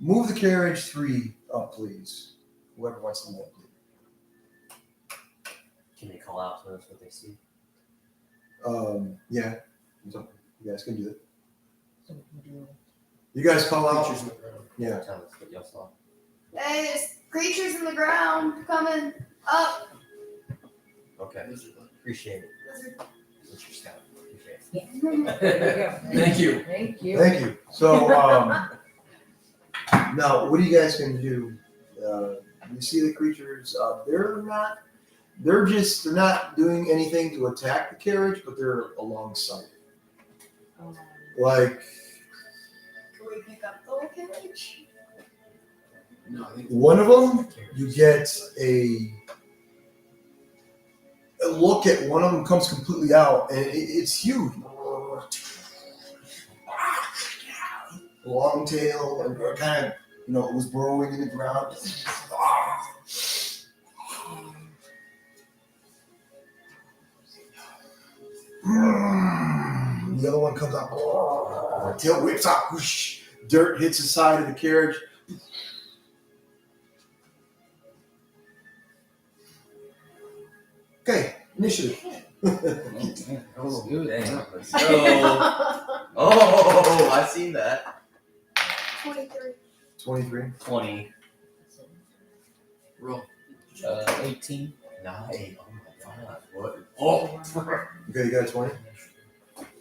Move the carriage 3 up, please. Whoever wants to move up, please. Can they call out to us what they see? Yeah. So you guys can do that. You guys call out. Creatures in the ground. Yeah. Tell us what y'all saw. Hey, there's creatures in the ground coming up. Okay. Lizard like. Appreciate it. Lizard. What's your scout? Appreciate it. Thank you. Thank you. Thank you. So now, what are you guys going to do? You see the creatures? They're not doing anything to attack the carriage, but they're alongside it. Like Can we pick up the whole carriage? No, I think one of them, you get a look at one of them comes completely out, and it's huge. Long tail, and kind of, it was burrowing in the ground. The other one comes out. Tail whips out. Whoosh. Dirt hits the side of the carriage. Okay, initiative. Oh, good. Dang, let's go. Oh, I've seen that. 23. 23. 20. roll. 18. 9. Oh my god. What? Oh. Okay, you got a 20.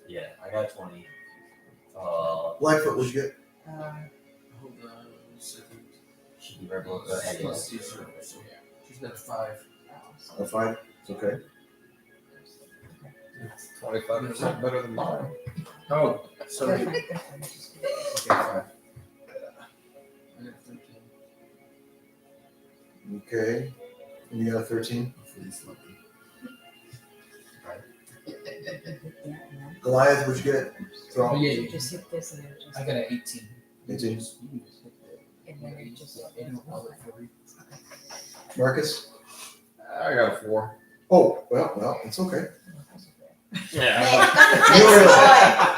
Yeah, I got 20. Blackfoot, what'd you get? Hold on a second. Should be right below the Plus anyway. two, so she's got a 5. A 5. It's okay. It's 25% better than mine. Oh, sorry. Sorry. Okay, 5. I got 13. Okay. And you got a 13. Hopefully it's lucky. Goliath, what'd you get? Oh, Throw. yeah. Just hit this and then just. I got an 18. 18. And then you just. Marcus? I got a 4. Oh, well, it's okay. Yeah.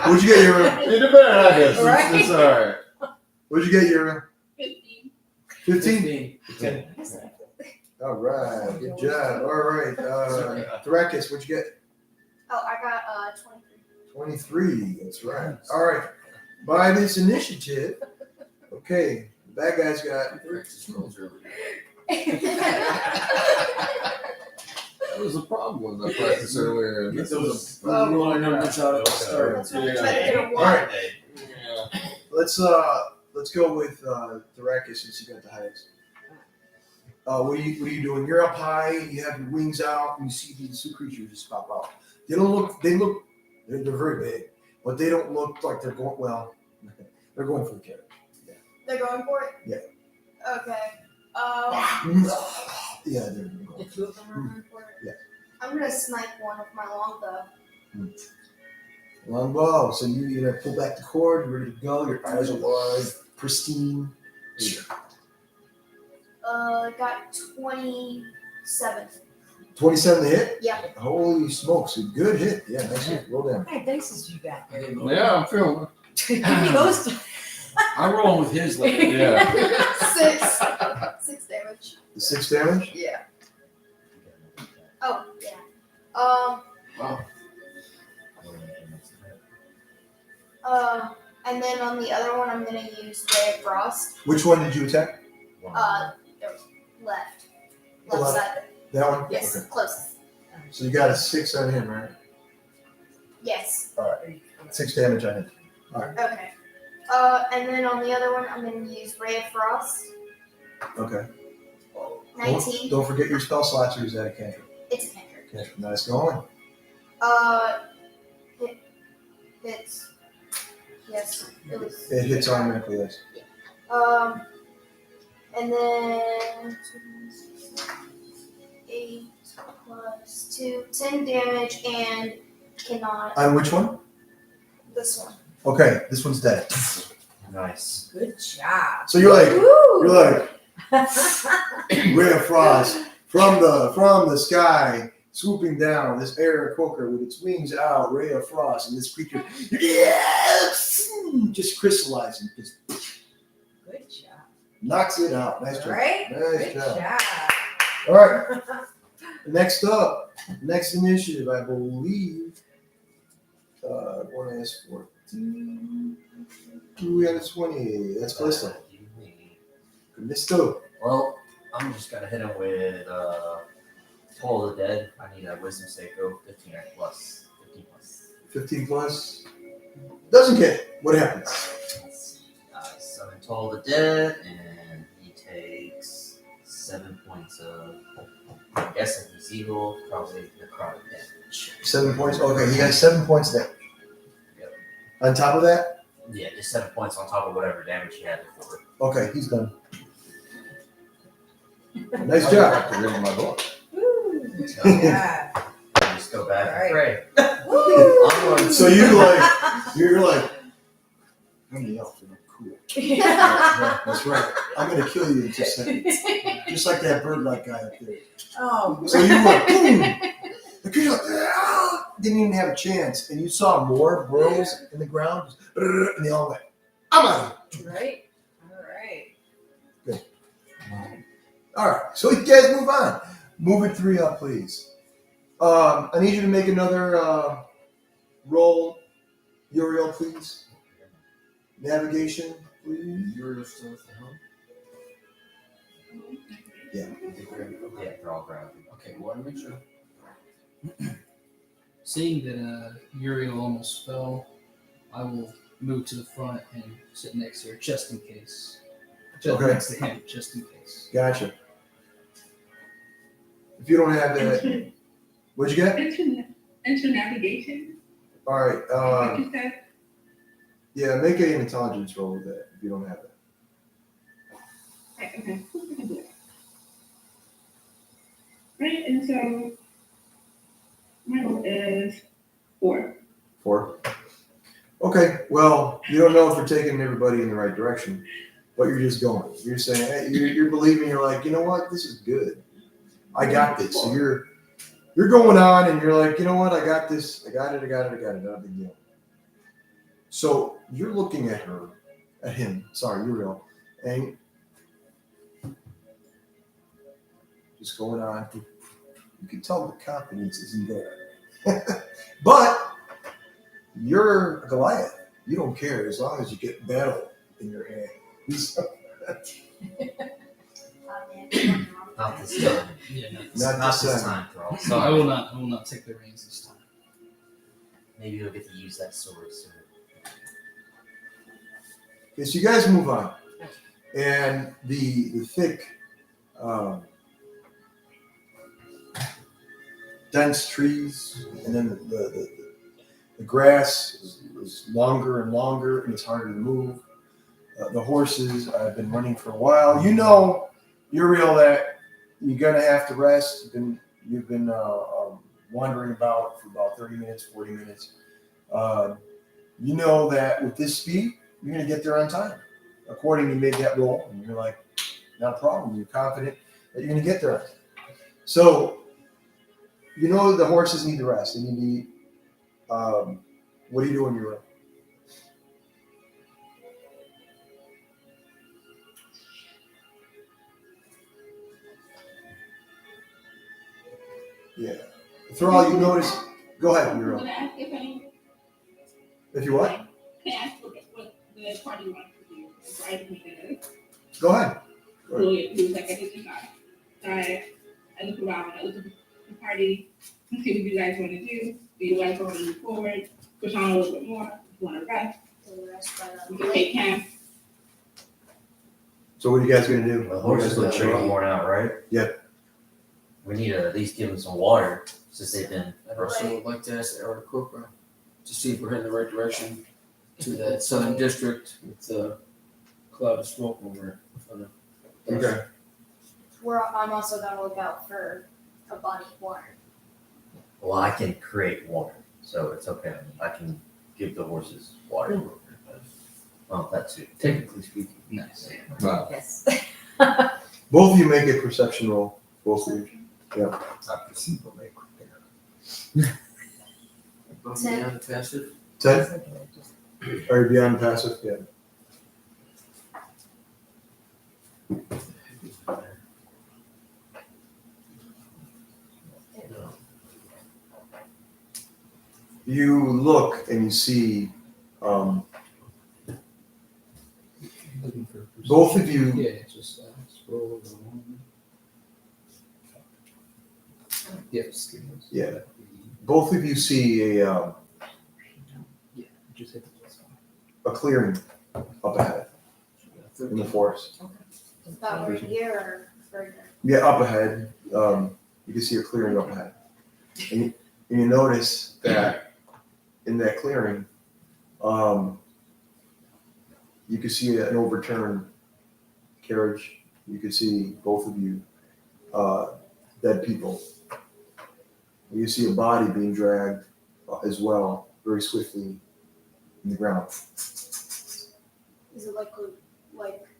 What'd you get, Uriel? You did better, I guess. Right. It's alright. What'd you get, Uriel? 15. 15? 15. All right, good job. All right, Thrakis, what'd you get? Oh, I got 23. 23, that's right. All right, by this initiative, okay, the bad guys got. Practice rolls early. That was the problem with that practice earlier. Get This was those lower numbers out at the start. Try to get a All 1. right, Yeah. let's go with Thrakis since you got the highest. What are you doing? You're up high. You have your wings out, and you see these 2 creatures just pop out. They don't look. They're very big, but they don't look like they're going. Well, they're going for the carriage. They're going for it? Yeah. Okay. Yeah, there you go. The two of them are on for it? I'm gonna snipe one with my longbow. Longbow. So you know, pull back the cord, you're ready to go. Your eyes are wide, pristine. Got 27. 27 to hit. Yeah. Holy smokes, a good hit. Yeah, nice hit. Roll down. What kind of dice you got I there? didn't know. Yeah, I'm feeling it. Give me those two. I'm rolling with his later. Yeah. 6 damage. The 6 damage. Yeah. Oh, yeah. Wow. And then on the other one, I'm gonna use Ray of Frost. Which one did you attack? Left Left. side. That one? Yes, Okay. closest. So you got a 6 on him, right? Yes. 6 damage on him. Okay. And then on the other one, I'm gonna use Ray of Frost. Okay. 19. Don't forget your spell slots, or is that a cantrip? It's a cantrip. Cantrip. Nice going. It's yes. It hits automatically, yes. And then 8 plus 2, 10 damage, and cannot. On which one? This one. Okay, this one's dead. Nice. Good job. So you're like, Woo! Ray of Frost from the sky, swooping down, this air coker with its wings out, Ray of Frost, and this creature, yes, just crystallizing, just Good job. knocks it out. Nice job. Right? Nice Good job. job. All right. Next up, next initiative, I believe. One is 14. We have a 20. That's Callisto. Callisto. Well, I'm just gonna hit him with Toll of the Dead. I need a wisdom save go 15 plus. 15 plus. 15 plus. Doesn't get. What happens? Let's see. I summon Toll of the Dead, and he takes 7 points of. I'm guessing he's evil, probably necrotic damage. 7 points. Okay, he has 7 points damage. Yep. On top of that, Yeah, just 7 points on top of whatever damage he had before. okay, he's done. Nice job. I have to read my book. Woo. Good So, job. just go back All and right. pray. Woo. Onward. So you're like, I'm the elf and I'm cool. That's right. I'm gonna kill you in just a second. Just like that bird-like guy up there. Oh. So you went boom. The creature like, "Ah!" Didn't even have a chance, and you saw more burrows in the ground, just, and they all went, I'm out. Right. All right. All right, so you guys move on. Move it 3 up, please. I need you to make another roll. Uriel, please. Navigation, please. You're still with the helm? Yeah, they're all grounded. Okay, want to make sure. Seeing that Uriel almost fell, I will move to the front and sit next to her just in case. Just Okay. next to him, just in case. Gotcha. If you don't have that, what'd you get? Enter navigation. All right. Like you said. Yeah, make an intelligence roll with that if you don't have that. Okay. Right, and so my roll is 4. 4. Okay, well, you don't know if you're taking everybody in the right direction, but you're just going. You're saying, hey, you're believing. You're like, you know what? This is good. I got this. So you're going on, and you're like, you know what? I got this. I got it. Not a big deal. So you're looking at him. Sorry, Uriel, and just going on. You can tell the confidence isn't there, but you're Goliath. You don't care as long as you get battle in your hand. Not this time. Yeah, Not This time, Thrall. I Sorry. will not take the reins this time. Maybe you'll get to use that sword soon. Okay, so you guys move on, and the thick, dense trees, and then the grass is longer and longer, and it's harder to move. The horses have been running for a while. You know, Uriel, that you're gonna have to rest. You've been wandering about for about 30 minutes, 40 minutes. You know that with this speed, you're gonna get there on time. According, you made that roll, and you're like, not a problem. You're confident that you're gonna get there. So, you know the horses need to rest. They need to eat. What do you do when you're Yeah. Thrall, you notice. Go ahead, you're Can up. I ask If you what? Can I ask what the party wants to do before I make it? Go ahead. So it was like I did this. I look around. I look at the party. See what you guys want to do. Do you guys want to move forward? Push on a little bit more. You want to rest? We can make camp. So what are you guys gonna do? The horses look pretty worn out, right? Yep. We need to at least give them some water since they've been. I'd also like to ask Aarakocra to see if we're heading the right direction to that southern district with the cloud of smoke over it. Okay. I'm also gonna look out for a body of water. Well, I can create water, so it's okay. I can give the horses water. Well, that's it. Technically speaking. Nice. Wow. Yes. Both of you make a perception roll. Both of you. I perceive what they prepare. Above and beyond the passive. 10? Are you beyond passive? Yeah. You look and you see Looking for both of you. Yeah, just scroll over one. Yes. Yeah. Both of you see Yeah, just hit the plus one. a clearing up ahead in the forest. About right here or further? Yeah, up ahead. You can see a clearing up ahead, and you notice that in that clearing, you can see an overturned carriage. You can see both of you dead people. You see a body being dragged as well, very swiftly in the ground. Is it like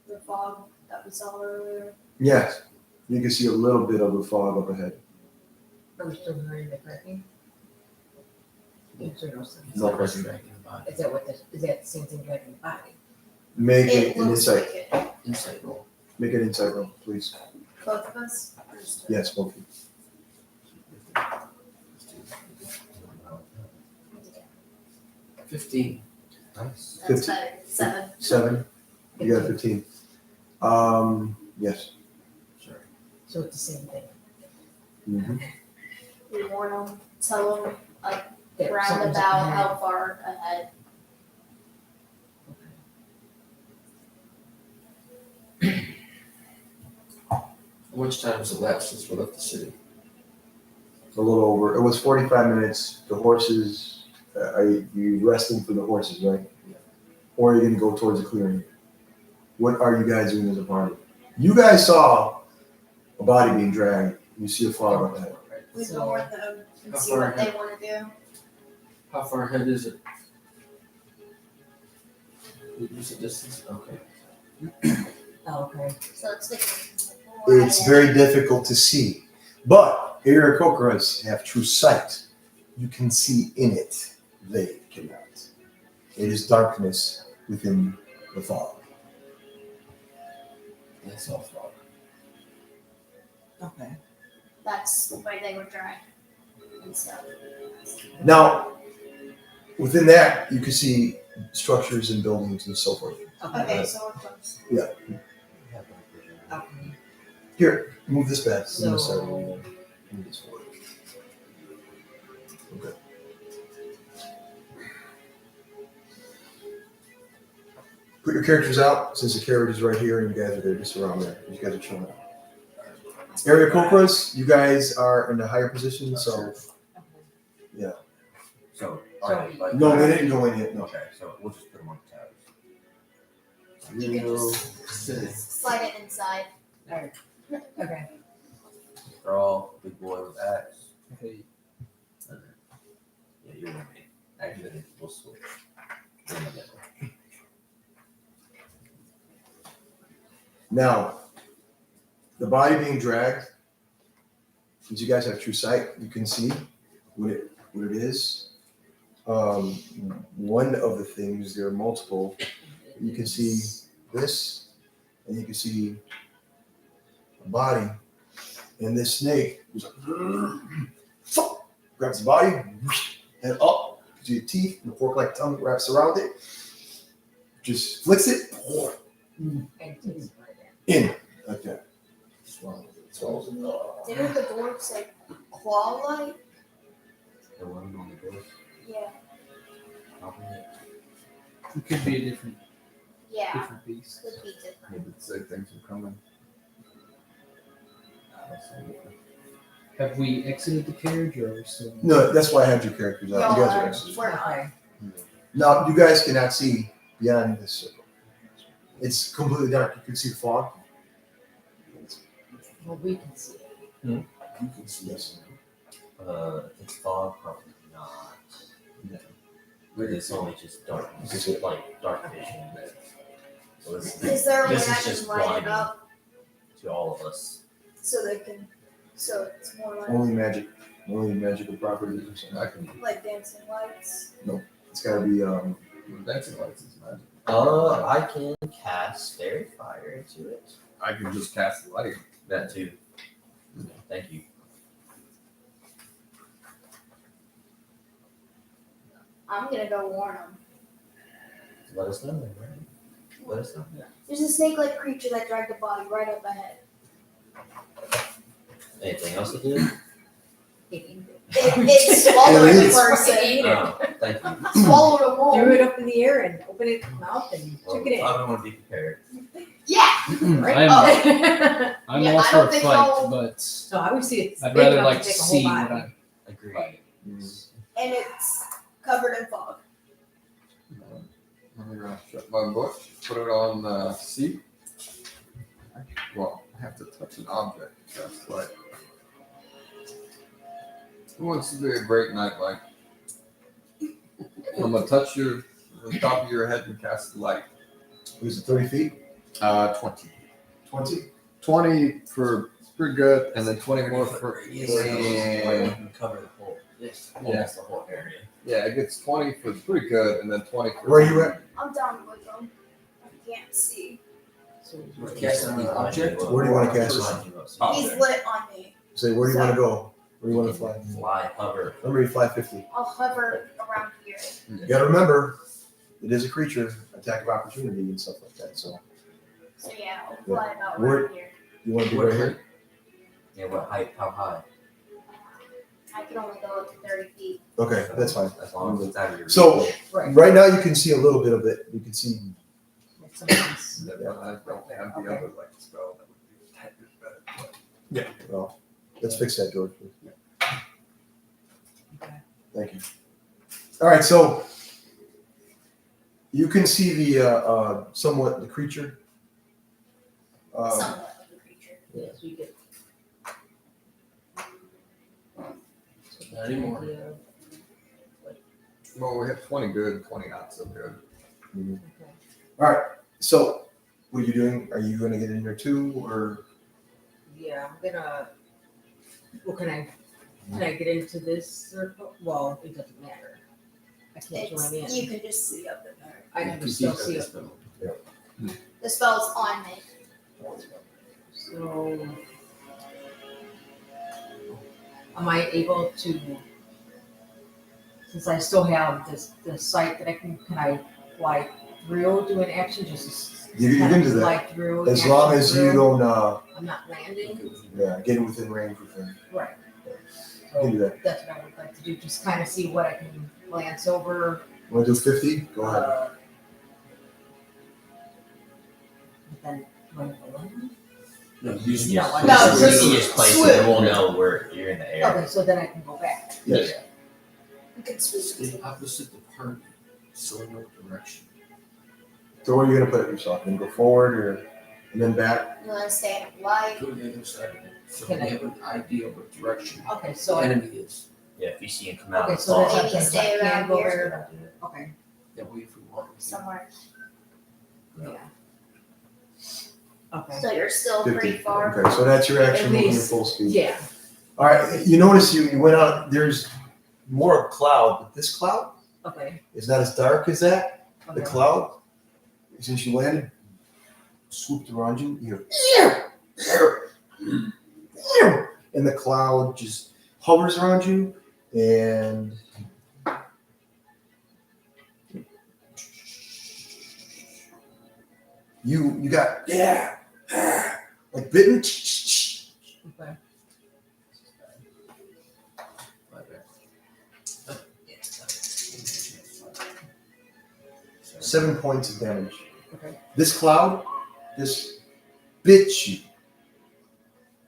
the fog that we saw earlier? Yes, you can see a little bit of the fog up ahead. Are we still hearing the cracking? No Dragging question. the body. Is that the same thing dragging the body? Make It an looks insight. like it. Insight roll. Make an insight roll, please. Both of us? Or just- Yes, both of you. 15. Nice. That's better. 7. 7. You got 15. Yes. Sorry. So it's the same thing. Mm-hmm. We warn them, tell them That round something's about ahead. how far ahead. How much time has elapsed since we left the city? A little over. It was 45 minutes. The horses, are you resting for the horses, right? Yeah. Or are you going to go towards the clearing? What are you guys doing as a party? You guys saw a body being dragged. You see a fog up ahead. We So- go with them and How see far what they ahead? want to do. How far ahead is it? What's the distance? Okay. Oh, okay. So it's like It's very difficult to see. But Aarakocras have true sight. You can see in it. They cannot. It is darkness within the fog. That's all fog. Okay. That's why they were dry and stuff. Now, within that, you can see structures and buildings and so forth. Okay, so we're close. Okay. Here, move this back. So- Move this forward. Okay. Put your characters out, since the carriage is right here and you guys are there, just around there. You guys are chilling out. Area Cocras, you guys are in a higher position, so So, are they like? no, they didn't go in yet. No. Okay, so we'll just put them on tabs. You can just slide it inside. Alright. Okay. thrall, big boy with axe. Hey, And then, yeah, you're with me. Actually, we'll switch. You're in the middle. Now, the body being dragged, since you guys have true sight, you can see what it is. One of the things, there are multiple. You can see this, and you can see a body, and this snake was like, grabs the body, and up, you see the teeth, and the fork-like tongue wraps around it, just flicks it, And takes it right in, like that. Didn't the dwarves like claw-like? The one on the door. Yeah. Probably. it could be a different Yeah. beast. Could be different. Maybe say things are coming. Have we exited the carriage, or are we still? No, that's why I had your characters out. You guys are actually. We're not. Okay. Now, you guys cannot see beyond this circle. It's completely dark. You can see the fog. Well, we can see it. You can see this. It's fog, probably not. It's only just darkness, like dark vision. So Is there a way This I is just can light it blinding. up to all of us. so they can, so it's more like Only magical properties or something. I can. like dancing lights? It's gotta be Dancing lights is magic. I can cast fairy fire into it. I can just cast the light. That too. Thank you. I'm gonna go warn them. Let us know, right? Let us know. There's a snake-like creature that dragged a body right up ahead. Anything else to do? It swallowed It a is. person. Oh, thank you. Swallowed a wolf. Threw it up in the air and opened its mouth and Well, took it in. I don't want to be prepared. Yeah. Right? I'm Yeah, all I for don't a think fight, I'll- but So I would see it's I'd big rather enough like to take a see whole what body. I'm. Agreed. And it's covered in fog. I'm gonna shut my book, put it on the seat. Well, I have to touch an object. That's like. Who wants to be a great night light? I'm gonna touch the top of your head and cast the light. was it 30 feet? 20. 20? 20 for pretty good, and then 20 more for. You can cover the whole, almost the whole area. Yeah, it gets 20 for pretty good, and then 20 for. Where are you at? I'm down with them. I can't see. Casting the object. Where do you want to cast it? He's lit on me. Say, where do you want to go? Where do you want to fly? Fly, hover. Remember, you fly 50. I'll hover around here. You gotta remember, it is a creature, attack of opportunity and stuff like that. So So yeah, I'll fly about Where- right here. you want to be right here? Yeah, what height? How high? I can only go up to 30 feet. Okay, that's fine. As long as it's out of your So- reach. Right. Right now, you can see a little bit of it. You can see. Like somebody's- I don't have the other like spell that would be a tad bit better. Well, let's fix that, George. Please. Okay. Thank you. All right, so you can see the somewhat the creature. Somewhat of a creature. Yes, we get. Not anymore. Well, we have 20 good, 20 not so good. Mhm. Okay. All right. So, what are you doing? Are you going to get in there too, or Yeah, I'm gonna. Well, can I get into this circle? Well, it doesn't matter. I can't join in. You can just see up in there. I can still see it. The spell's on me. So, am I able to? Since I still have the site that can I fly through, do an action just to you can do that fly through? as an long action as you through? don't I'm not landing. get within range with him. Right. You can do that. That's what I would like to do. Just kind of see what I can glance over. Want to do 50? Go ahead. Then do I go in? No, You use can No, just, I- you No, can just just place swim. it and we'll know where you're in the air. Okay, so then I can go back. Yes. You can sweep. Stay opposite the party, so in no direction. So where are you going to put it yourself? Going to go forward or? and then back. You want to stay in light? Go to the other side of it. So Can we I- have an idea of what direction Okay, the so I, enemy is. Yeah, if you see him come out okay, of the so that's fall, Maybe okay. stay So I around can't go here. there. Okay, That way if we want to. Somewhere. yeah. Okay. So you're still 50. pretty far. Okay, so that's your action At moving at least, full speed. Yeah. All right, you notice you went out, there's more of cloud, but this cloud Okay. is not as dark as that. The Okay. cloud, since you landed, swooped around you, you hear, and the cloud just hovers around you, and you got, like bitten. Okay. My bad. 7 points of damage. Okay. This cloud just bit you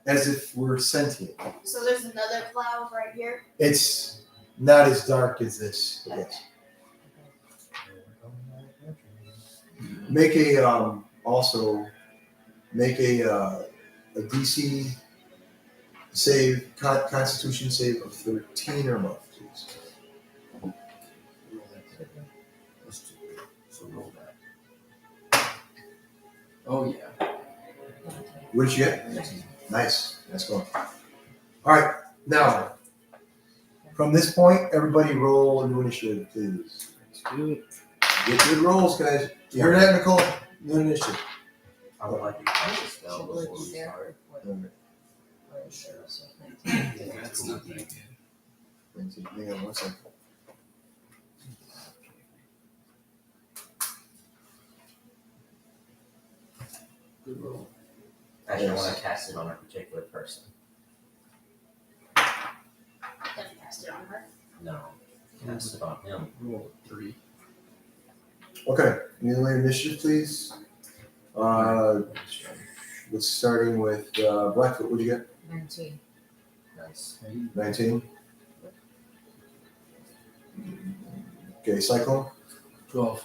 as if we're sentient. So there's another cloud right here. It's not as dark as this. But yes. Make a also make a DC save, Constitution save of 13 or above, please. Let's do it. So roll that. Oh yeah. What did you get? Nice. That's going. All right. Now, from this point, everybody roll a new initiative, please. Let's do it. Get good rolls, guys. You heard that, Nicole? New initiative. I would like to cast a spell Should before we we be there? start. That's not very good. Hang on 1 second. Good roll. Actually, I want to cast it on a particular person. Don't cast it on her. No, cast it on him. Roll a 3. Okay. New initiative, please. Let's starting with Blackfoot. What'd you get? 19. Nice. 19. Okay, Cyclone. 12.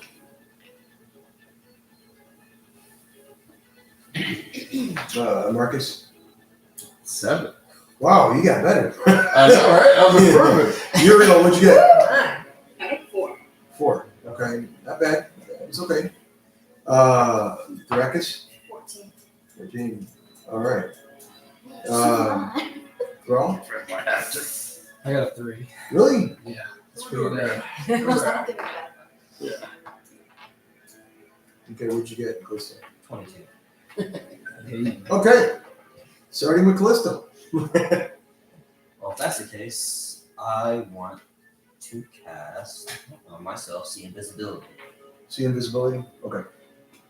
Marcus. 7. Wow, you got better. I know, right? That was perfect. Uriel, what'd you get? Ah, I got 4. 4. Okay, not bad. It's okay. Marcus. 14. 14. All right. Thrall. I got a 3. Really? Yeah, it's pretty bad. Okay, what'd you get, Callisto? 22. Hey, Okay, starting with Callisto. Well, if that's the case, I want to cast on myself see invisibility. See invisibility? Okay.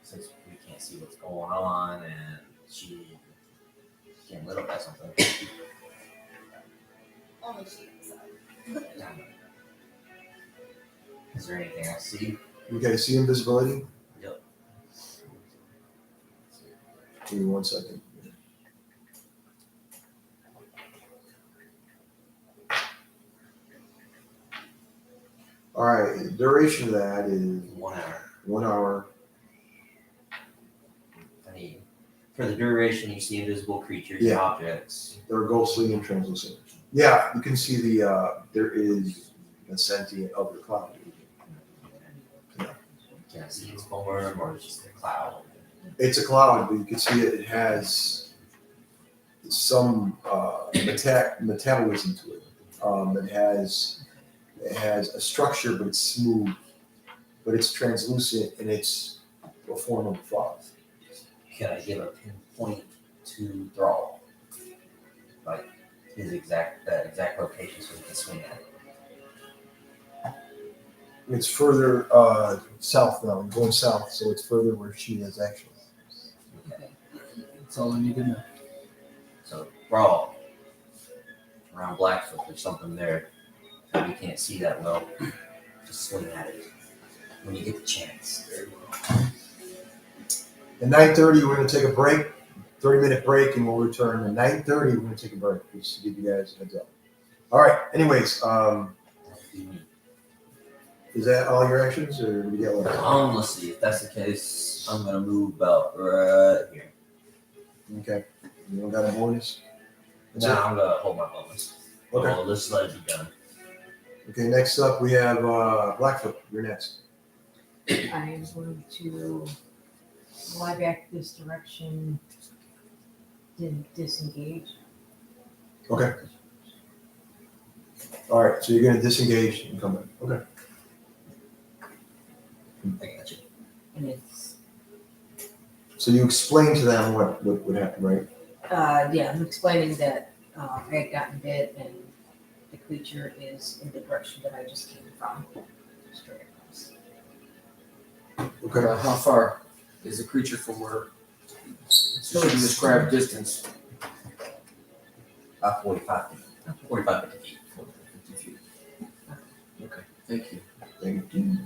Since we can't see what's going on and she getting lit up by something. Only she can decide. Damn it. Is there anything I see? Okay, see invisibility? Yep. Give me 1 second. All right, the duration of that is 1 hour. 1 hour. I mean, for the duration, you see invisible creatures Yeah. and objects. They're ghostly and translucent. Yeah, you can see there is a sentient of the cloud. Can I see its form or it's just a cloud? It's a cloud, but you can see it has some metabolism to it. It has a structure, but it's smooth, but it's translucent, and it's a form of fog. Can I give a pinpoint to Thrall? Like his exact location so we can swing at it. It's further south now, going south, so it's further where she is actually. Okay. that's all I need to know. So Thrall, around Blackfoot, there's something there that we can't see that well. Just swing at it when you get the chance. At 9:30, we're going to take a break, 30-minute break, and we'll return. At 9:30, we're going to take a break, just to give you guys a heads up. All right. Anyways, is that all your actions, or do we get one? Let's see. If that's the case, I'm gonna move about right here. Okay. You don't got a bonus? That's Nah, I'm gonna hold my bonus. Okay. Well, let's let it be done. Okay, next up we have Blackfoot. You're next. I am going to fly back this direction, disengage. Okay. All right, so you're going to disengage and come back. Okay. I got you. And it's, So you explain to them what happened, right? yeah, I'm explaining that I had gotten bit and the creature is in the direction that I just came from. Straight across. Okay. How far is the creature from where? So you describe distance. About 45 feet. 45, 50 feet. 50 feet. Okay, thank you. Thank you.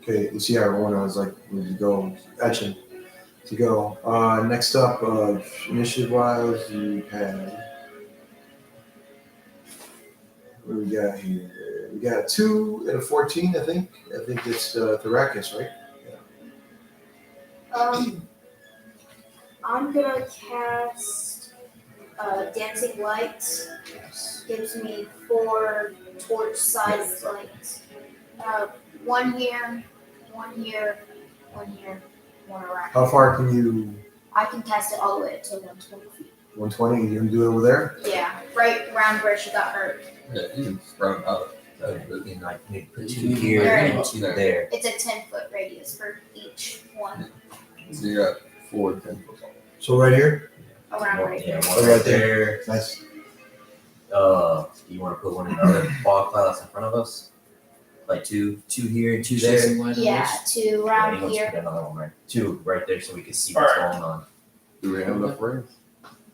Okay, you see how everyone was like, where to go? Action to go. Next up, initiative-wise, you have. What do we got here? We got a 2 and a 14, I think. I think it's Thrakus, right? I'm gonna cast Dancing Lights. Gives me 4 torch-sized lights. One here, one here, one here, one around. How far can you? I can cast it all the way to 120 feet. 120. You can do it over there. Yeah, right around where she got hurt. Yeah, you can spread them out. You can like maybe put You 2 can here Right. and 2 there. It's a 10-foot radius for each one So you got 4 10-foot. So right here. around right Yeah, here. one Right right there. Nice. Do you want to put one in the other fog clouds in front of us? Like 2 here and 2 Shed there. some light on Yeah, this. 2 around Yeah, let's here. put another one right. 2 right there so we can see what's going on. Do we have enough rings?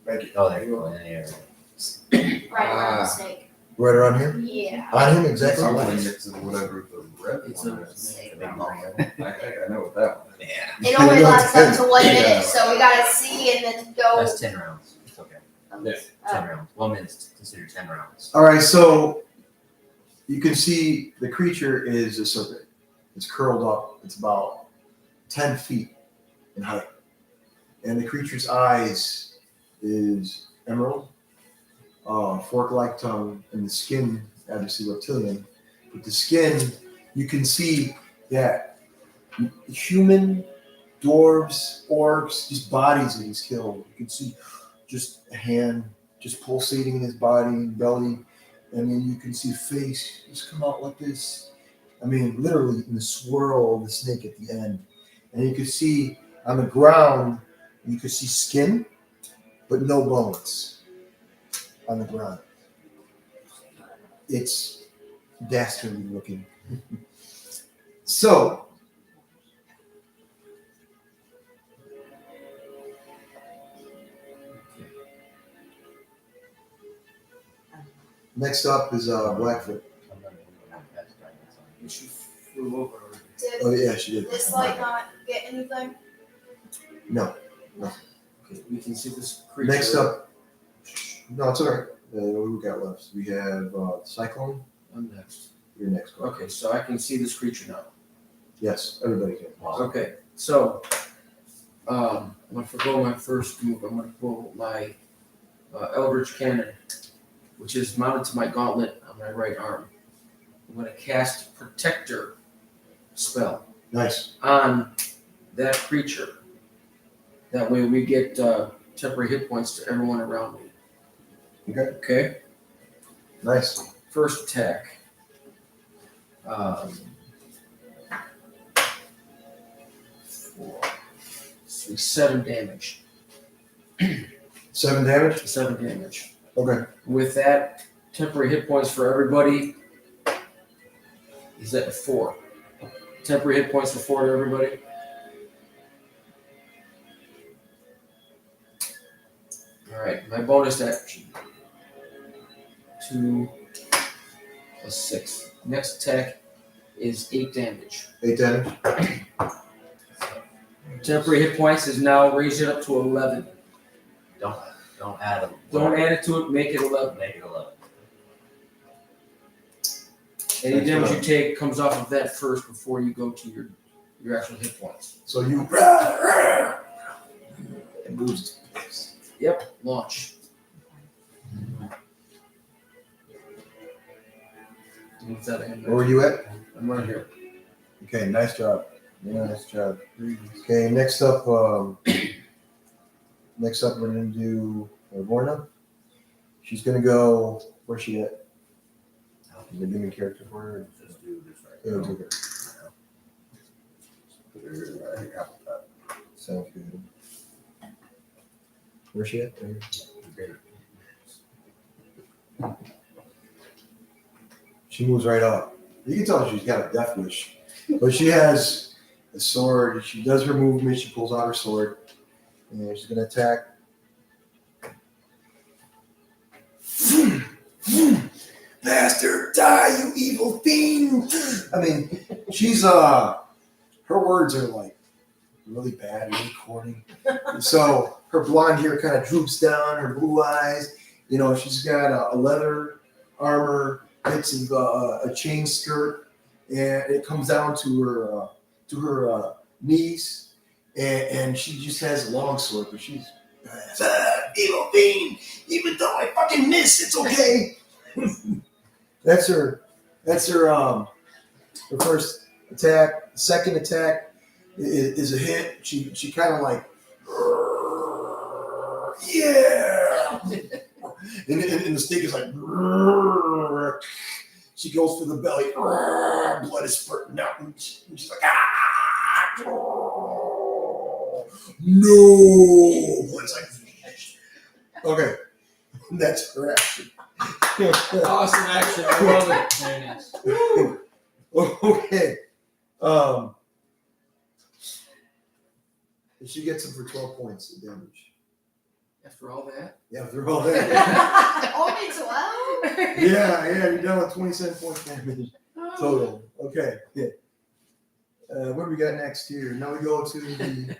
Thank you. Oh, there you go. Yeah. Right around the snake. Right around here. Yeah. On him exactly. I'm gonna get to whatever the red It's one a- is. The big long one. I think I know what that one is. Yeah. It only You know lasts it's up to 1 Yeah. minute, so we gotta see and then go. That's 10 rounds. It's okay. Yeah. 10 rounds. 1 minute's considered 10 rounds. All right, so you can see the creature is a serpent. It's curled up. It's about 10 feet in height. And the creature's eyes is emerald, fork-like tongue, and the skin, obviously reptilian. But the skin, you can see that human, dwarves, orcs, just bodies that he's killed. You can see just a hand just pulsating in his body and belly. And then you can see face just come out like this. I mean, literally in the swirl of the snake at the end. And you can see on the ground, you can see skin, but no bones on the ground. It's dastardly looking. So, next up is Blackfoot. She flew over. Did Oh yeah, she did. this light not get anything? No. Okay, we can see this creature. Next up, no, it's all right. What we got left? We have Cyclone. I'm next. You're next. Go. Okay, so I can see this creature now. Yes, everybody can. Okay, so I'm gonna forgo my first move. I'm gonna pull my Eldritch Cannon, which is mounted to my gauntlet on my right arm. I'm gonna cast Protector spell Nice. on that creature. That way we get temporary hit points to everyone around me. Okay. Okay. Nice. First attack. 4, 6, 7 damage. 7 damage. 7 damage. Okay. With that, temporary hit points for everybody is at 4. Temporary hit points for 4 to everybody. Alright, my bonus action. 2 plus 6. Next attack is 8 damage. 8 damage. Temporary hit points is now raised it up to 11. Don't add them. Don't add it to it, make it 11. Make it 11. Any damage you take comes off of that first before you go to your actual hit points. So you moves its pace. Yep, launch. What's that in Where were you at? I'm right here. Okay, nice job. Yeah, nice job. Okay, next up, we're gonna do Vorna. She's gonna go. Where's she at? You gonna give me a character for her? Just do this right Yeah, now. do her. Put her right here. Sounds good. Where's she at? There. Okay. She moves right up. You can tell she's got a death wish, but she has a sword. She does her movement. She pulls out her sword, and she's gonna attack. Bastard, die, you evil fiend! I mean, she's her words are like really bad, really corny. So her blonde hair kind of droops down, her blue eyes. You know, she's got a leather armor, bits of a chain skirt, and it comes down to her knees, and she just has a long sword, but she's evil fiend. Even though I fucking miss, it's okay. That's her first attack. The second attack is a hit. She kind of like, yeah. and the stick is like, she goes for the belly. Blood is spurting out. And she's like, ah. No. Blood's like, okay. That's her action. Awesome action. I love it. Very nice. Okay. She gets him for 12 points of damage. After all that? Yeah, they're all there. Only 12? yeah, you're down with 27 points damage total. Okay. Yeah. What do we got next here? Now we go to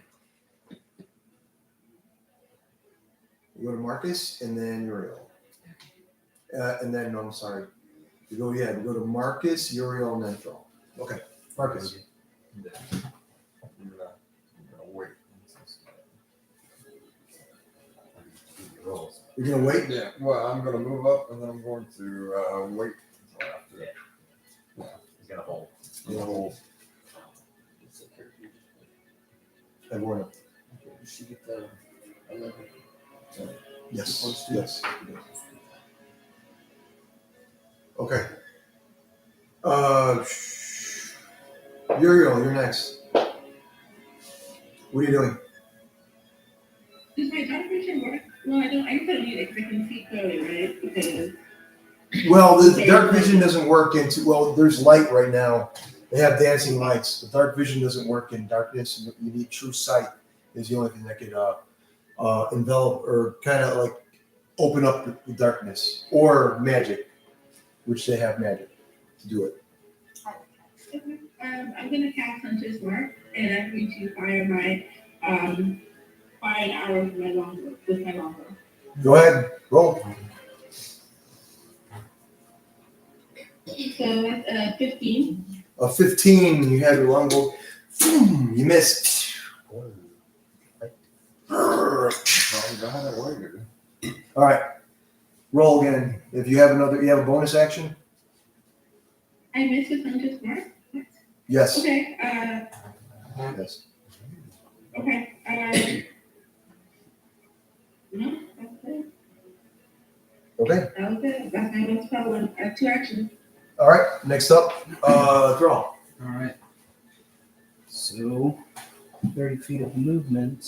Marcus and then Uriel. And then, no, I'm sorry. We go to Marcus, Uriel, and then Phil. Okay, Marcus. I'm gonna wait. You're gonna wait? Yeah, well, I'm gonna move up and then I'm going to wait until after. Yeah. He's gonna hold. You know, Everyone. Did she get the 11? Yes. Okay. Uriel, you're next. What are you doing? Does my dark vision work? Well, I couldn't need it because I can see clearly, right? Because Well, the dark vision doesn't work there's light right now. They have dancing lights. The dark vision doesn't work in darkness. You need true sight is the only thing that could envelop or kind of like open up the darkness, or magic, which they have magic to do it. I'm gonna cast Hunter's Mark, and I'm going to fire my fire an arrow with my longbow. Go ahead, roll. So that's 15. A 15, you have your longbow. You missed. All right, roll again. If you have you have a bonus action. I missed with Hunter's Mark. Yes. Okay. Yes. Okay. No, that's it. Okay. That was it. That's my most problem. I have 2 actions. All right. Next up, Thrall. All right. So, 30 feet of movement.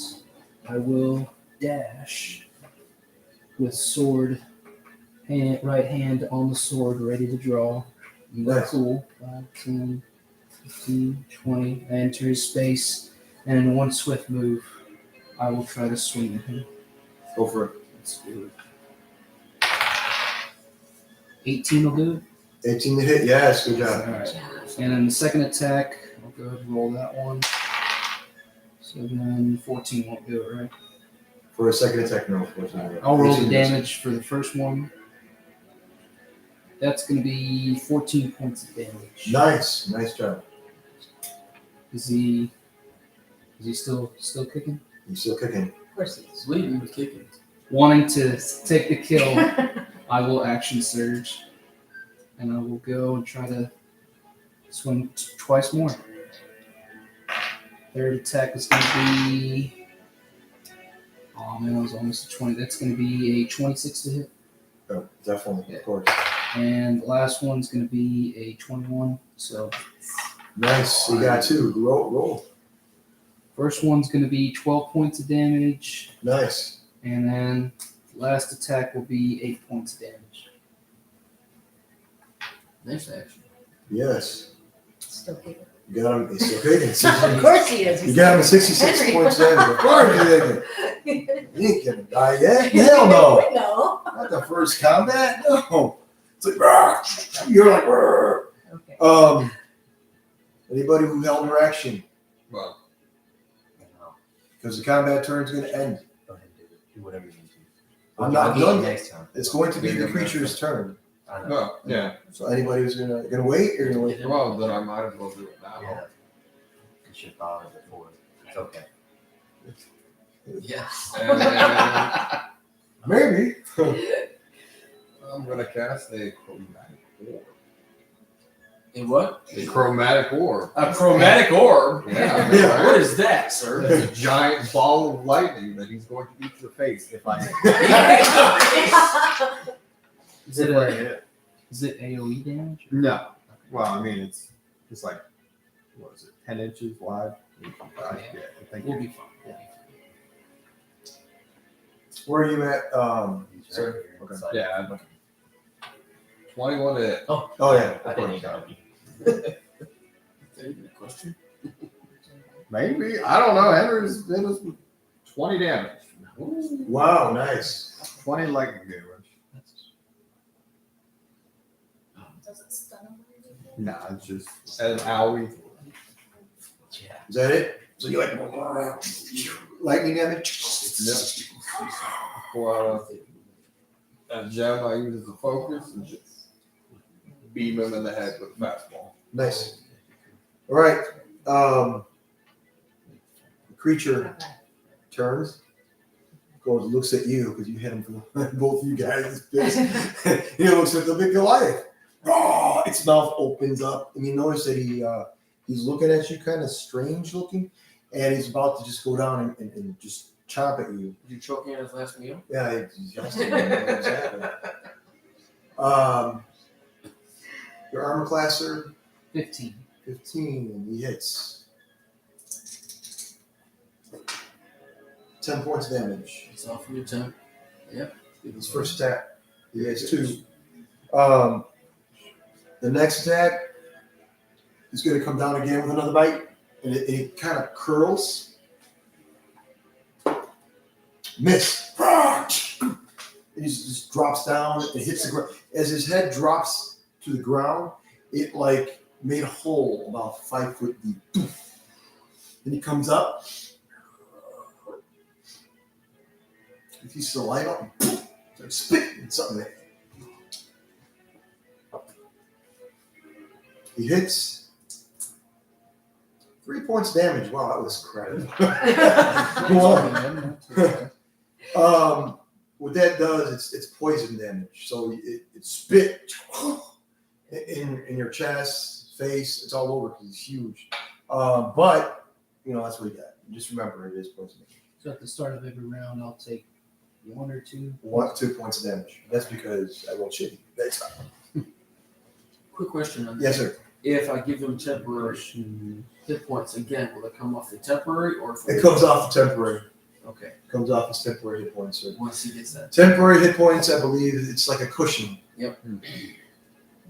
I will dash with sword, right hand on the sword, ready to draw. Nice. Cool. 5, 10, 15, 20. I enter his space, and in one swift move, I will try to swing at him. Go for it. Let's do it. 18 will do it. 18 to hit. Yes. Good job. All right. And then the second attack, I'll go ahead and roll that one. So then 14 won't do it, right? For a second attack, no, of course not. I'll roll 18 the misses. damage for the first one. That's going to be 14 points of damage. Nice job. Is he still kicking? He's still kicking. course he is. He's leading with kicking. Wanting to take the kill, I will action surge, and I will go and try to swing twice more. Third attack is going to be. Oh man, that was almost a 20. That's going to be a 26 to hit. Oh, definitely, of course. And the last one's going to be a 21. So Nice. You got two. Roll. first one's going to be 12 points of damage. Nice. And then last attack will be 8 points of damage. Nice action. Yes. Still kicking. You got him. He's still kicking. Of course he is. You got him at 66 Henry. points damage. Of course you're thinking, he ain't gonna die yet. Hell no. No. Not the first combat. No. It's like, "Rah." You're like, "Rah." Okay. Anybody who held their action, Well, because the combat turn's going to end. Go ahead and do it. Do whatever you need to. I'm not I'll get you done. next time. It's going to be the creature's turn. I know. no, yeah. So anybody who's gonna wait, you're gonna wait. Well, then I might as well do it now. Yeah. You should have thought of it before. It's okay. Yeah. And Maybe. I'm gonna cast a chromatic orb. A what? A chromatic orb. A chromatic orb? Yeah. Yeah. What is that, sir? It's a giant ball of lightning that he's going to eat your face if I. Is it AoE damage? No. Well, I mean, it's like, what is it, 10 inches wide? Yeah, I think We'll be fine. Where are you at? He's Sorry. right here. Okay. It's like- Yeah. 21 to hit. Oh yeah. I didn't even know. Question? Maybe. I don't know. Henry's it was 20 damage. Wow, nice. 20 lightning damage. Does it stun him or anything? Nah, it's just an owie. Yeah. Is that it? So you like lightning damage? Yep. For a gem I use as a focus and just beam him in the head with a fastball. Nice. All right. The creature turns, goes, looks at you because you hit him for both of you guys. He looks at the big Goliath. Oh, its mouth opens up, and you notice that he's looking at you, kind of strange looking, and he's about to just go down and just chomp at you. Did you choke me on his last meal? Yeah, he's just exactly. Your armor class, sir? 15. 15. He hits. 10 points of damage. It's off from your 10. Yep. His first attack. He has 2. The next attack is going to come down again with another bite, and it kind of curls. Miss. And he just drops down. It hits the ground. As his head drops to the ground, it like made a hole about 5 foot deep. Then he comes up. If he's still alive, like spit something there. He hits 3 points damage. Wow, that was crap. What that does, it's poison damage. So it spit in your chest, face. It's all over because it's huge. But that's what you got. Just remember, it is poison damage. So at the start of every round, I'll take 1 or 2. 2 points of damage. That's because I rolled shitty. That's fine. Quick question on that. Yes, sir. If I give him temporary hit points again, will it come off the temporary or? It comes off the temporary. Okay. Comes off as temporary hit points, sir. Once he gets that. Temporary hit points, I believe, it's like a cushion. Yep.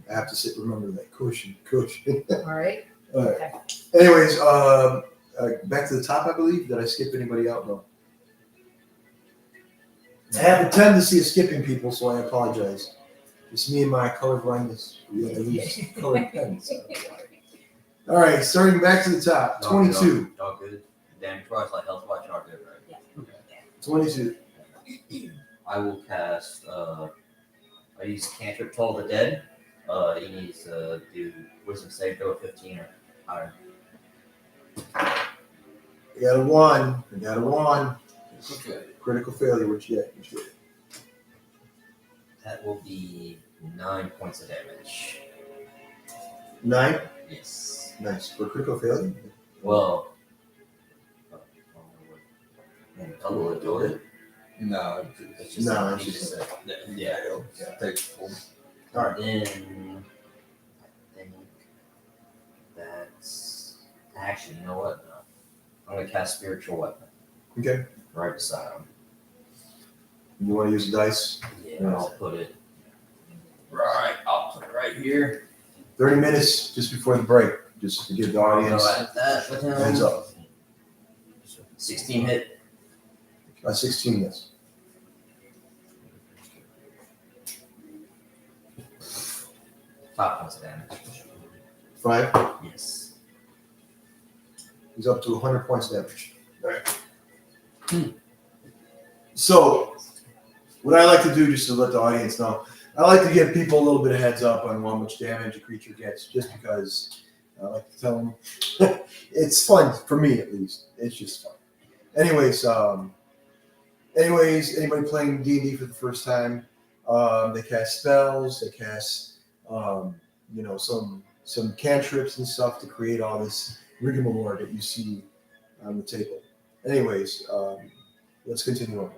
I have to remember that cushion. All right. All right. Anyways, back to the top, I believe. Did I skip anybody out? No. I have a tendency of skipping people, so I apologize. It's me and my color blindness. Yeah, I use colored pens. All right, starting back to the top. 22. All good. Damage wise, like health wise, all good, right? Yeah. 22. I will cast. I use Cantrip Toll the Dead. He needs to do Wisdom save throw 15 or higher. I got a 1. Okay. Critical failure, which you get. That will be 9 points of damage. 9? Yes. Nice. For critical failure? Well, double it, do it. No, It's just No, he it's just just- said, yeah. take full. Alright. Then I think that's actually, you know what? No. I'm gonna cast spiritual weapon Okay. right beside him. You want to use the dice? Yeah, I'll put it right here. 30 minutes just before the break, just to give the audience Go at that with him. heads up. 16 hit. 16 minutes. Five points of damage. 5. Yes. He's up to 100 points of damage. All right. So, what I like to do, just to let the audience know, I like to give people a little bit of heads up on how much damage a creature gets, just because I like to tell them. It's fun, for me at least. It's just fun. Anyways, anybody playing D&D for the first time, they cast spells, they cast, some cantrips and stuff to create all this rigmarole that you see on the table. Anyways, let's continue on.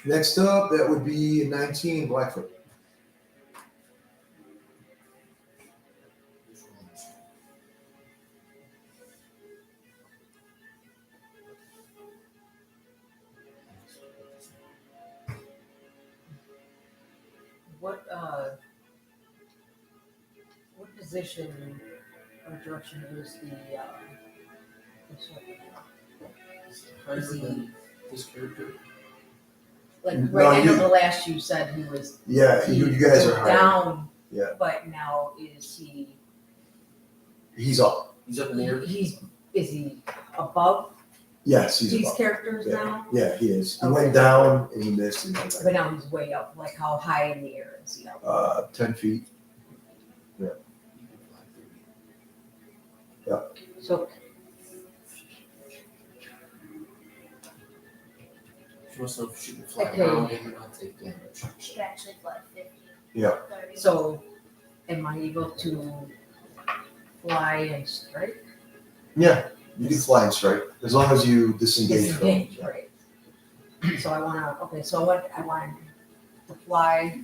Next up, that would be 19, Blackfoot. What position or direction is the this one? Higher than this character. Like No, right, I know you- the last you said he was Yeah, you guys are higher. down. Yeah. But now is he? He's up. He's up in the air. Is he above Yes, he's these above. characters Yeah. now? Yeah, he is. He Okay. went down and he missed. And went But back. now he's way up. Like how high in the air is he up? 10 feet. So She must have she can fly Okay. around and not take damage. She can actually fly 50. Yeah. 30. so am I able to fly and strike? Yeah, you can fly and strike as long as you disengage from him. Disengage, right? So I want to fly.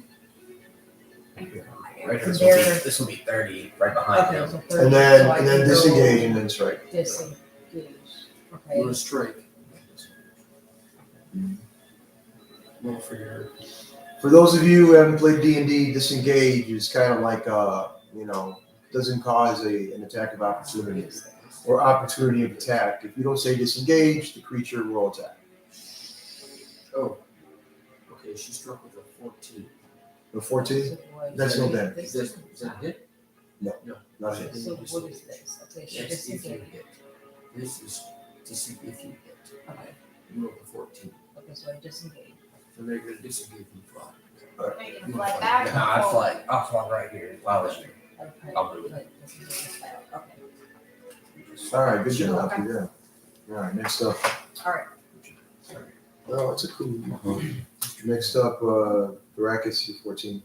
Right, From this there, will be 30 right behind okay, him. so 30, And then so I and then can go disengage and then strike. Disengage. You Okay. want to strike. Roll for your. For those of you who haven't played D&D, disengage is kind of like doesn't cause an attack of opportunity or opportunity of attack. If you don't say disengage, the creature will attack. Oh. Okay, she struck with a 14. The 14, that's no damage. Is that a hit? Not a hit. So what is this? Okay, so Yes, if you disengage. hit. This is to see if you hit. Okay, You rolled a 14. okay, so I disengage. So they're going to disengage and fly. Are you gonna fly back? No, or forward? I'll fly right here. Fly this way. Okay. I'll move it. Like, disengage and fly out. Okay. All right, good job. Okay. Good job. All right, next up. All right. Oh, it's a cool. Next up, Baracus, you're 14.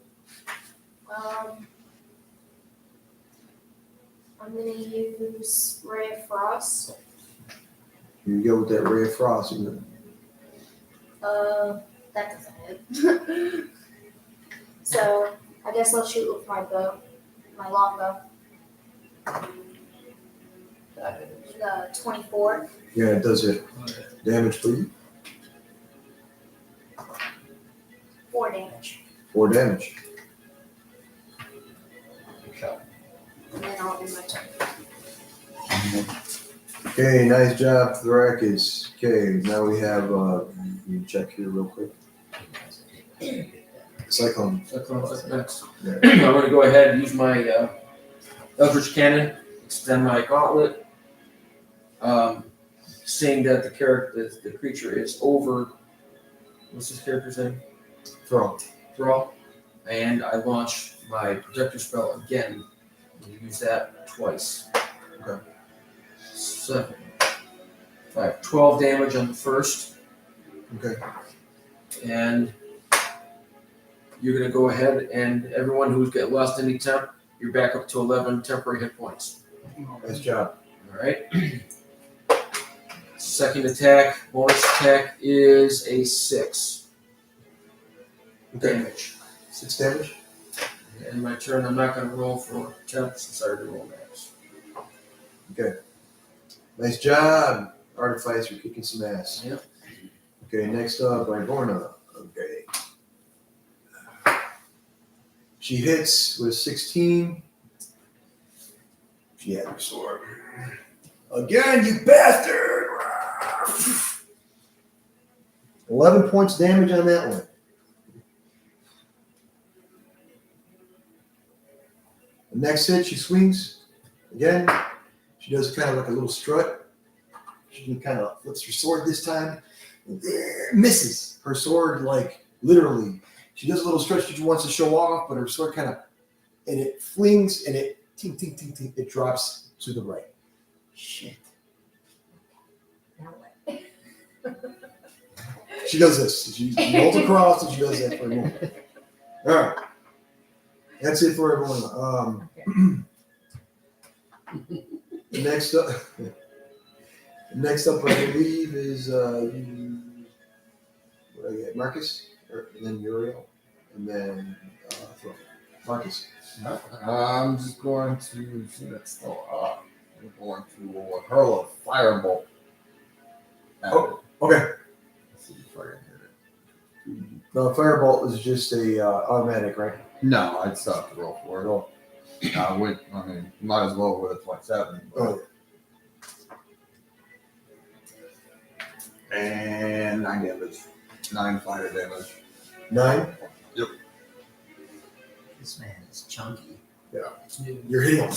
I'm gonna use Ray of Frost. You go with that ray of frost. Isn't That doesn't hit. So I guess I'll shoot with my bow, my longbow. The 24. it? Yeah, it does hit. Damage, please. 4 damage. 4 damage. And then I'll do my turn. Okay, nice job, Baracus. Okay, now we have. Let me check here real quick. Cyclone. Cyclone's up next. Yeah. I'm going to go ahead and use my Eldritch Cannon, extend my gauntlet, seeing that the creature is over. What's this character's name? Throw. Throw. And I launch my Protector spell again. You use that twice. Okay. 7. I have 12 damage on the first, Okay. and you're going to go ahead and everyone who's got lost any temp, you're back up to 11 temporary hit points. Nice job. All right. Second attack, bonus attack is a 6 Okay. damage. 6 damage. And my turn, I'm not going to roll for temp since I already rolled max. Okay. Nice job, Artifice. You're kicking some ass. Yep. Okay, next up, Jamorna. Okay. She hits with 16. She had her sword. Again, you bastard! 11 points damage on that one. The next hit, she swings. Again, she does kind of like a little strut. She kind of flips her sword this time. Misses. Her sword, like, literally. She does a little stretch that she wants to show off, but her sword kind of, and it flings, and it, ting, ting, ting, ting, it drops to the right. Shit. Now what? She does this. She rolls across, and she does that for a moment. All right. That's it for everyone. Next up, I believe, is what do I get? Marcus, and then Uriel, and then Marcus. I'm just going to see that's still up. I'm going to hurl a firebolt. Oh, okay. Let's see if I can hit it. No, Firebolt is just a automatic, right? No, I'd still have to roll for it. Roll. Might as well with a 27. But... Oh. And 9 damage. 9 fire damage. 9. This man is chunky. You're hitting him.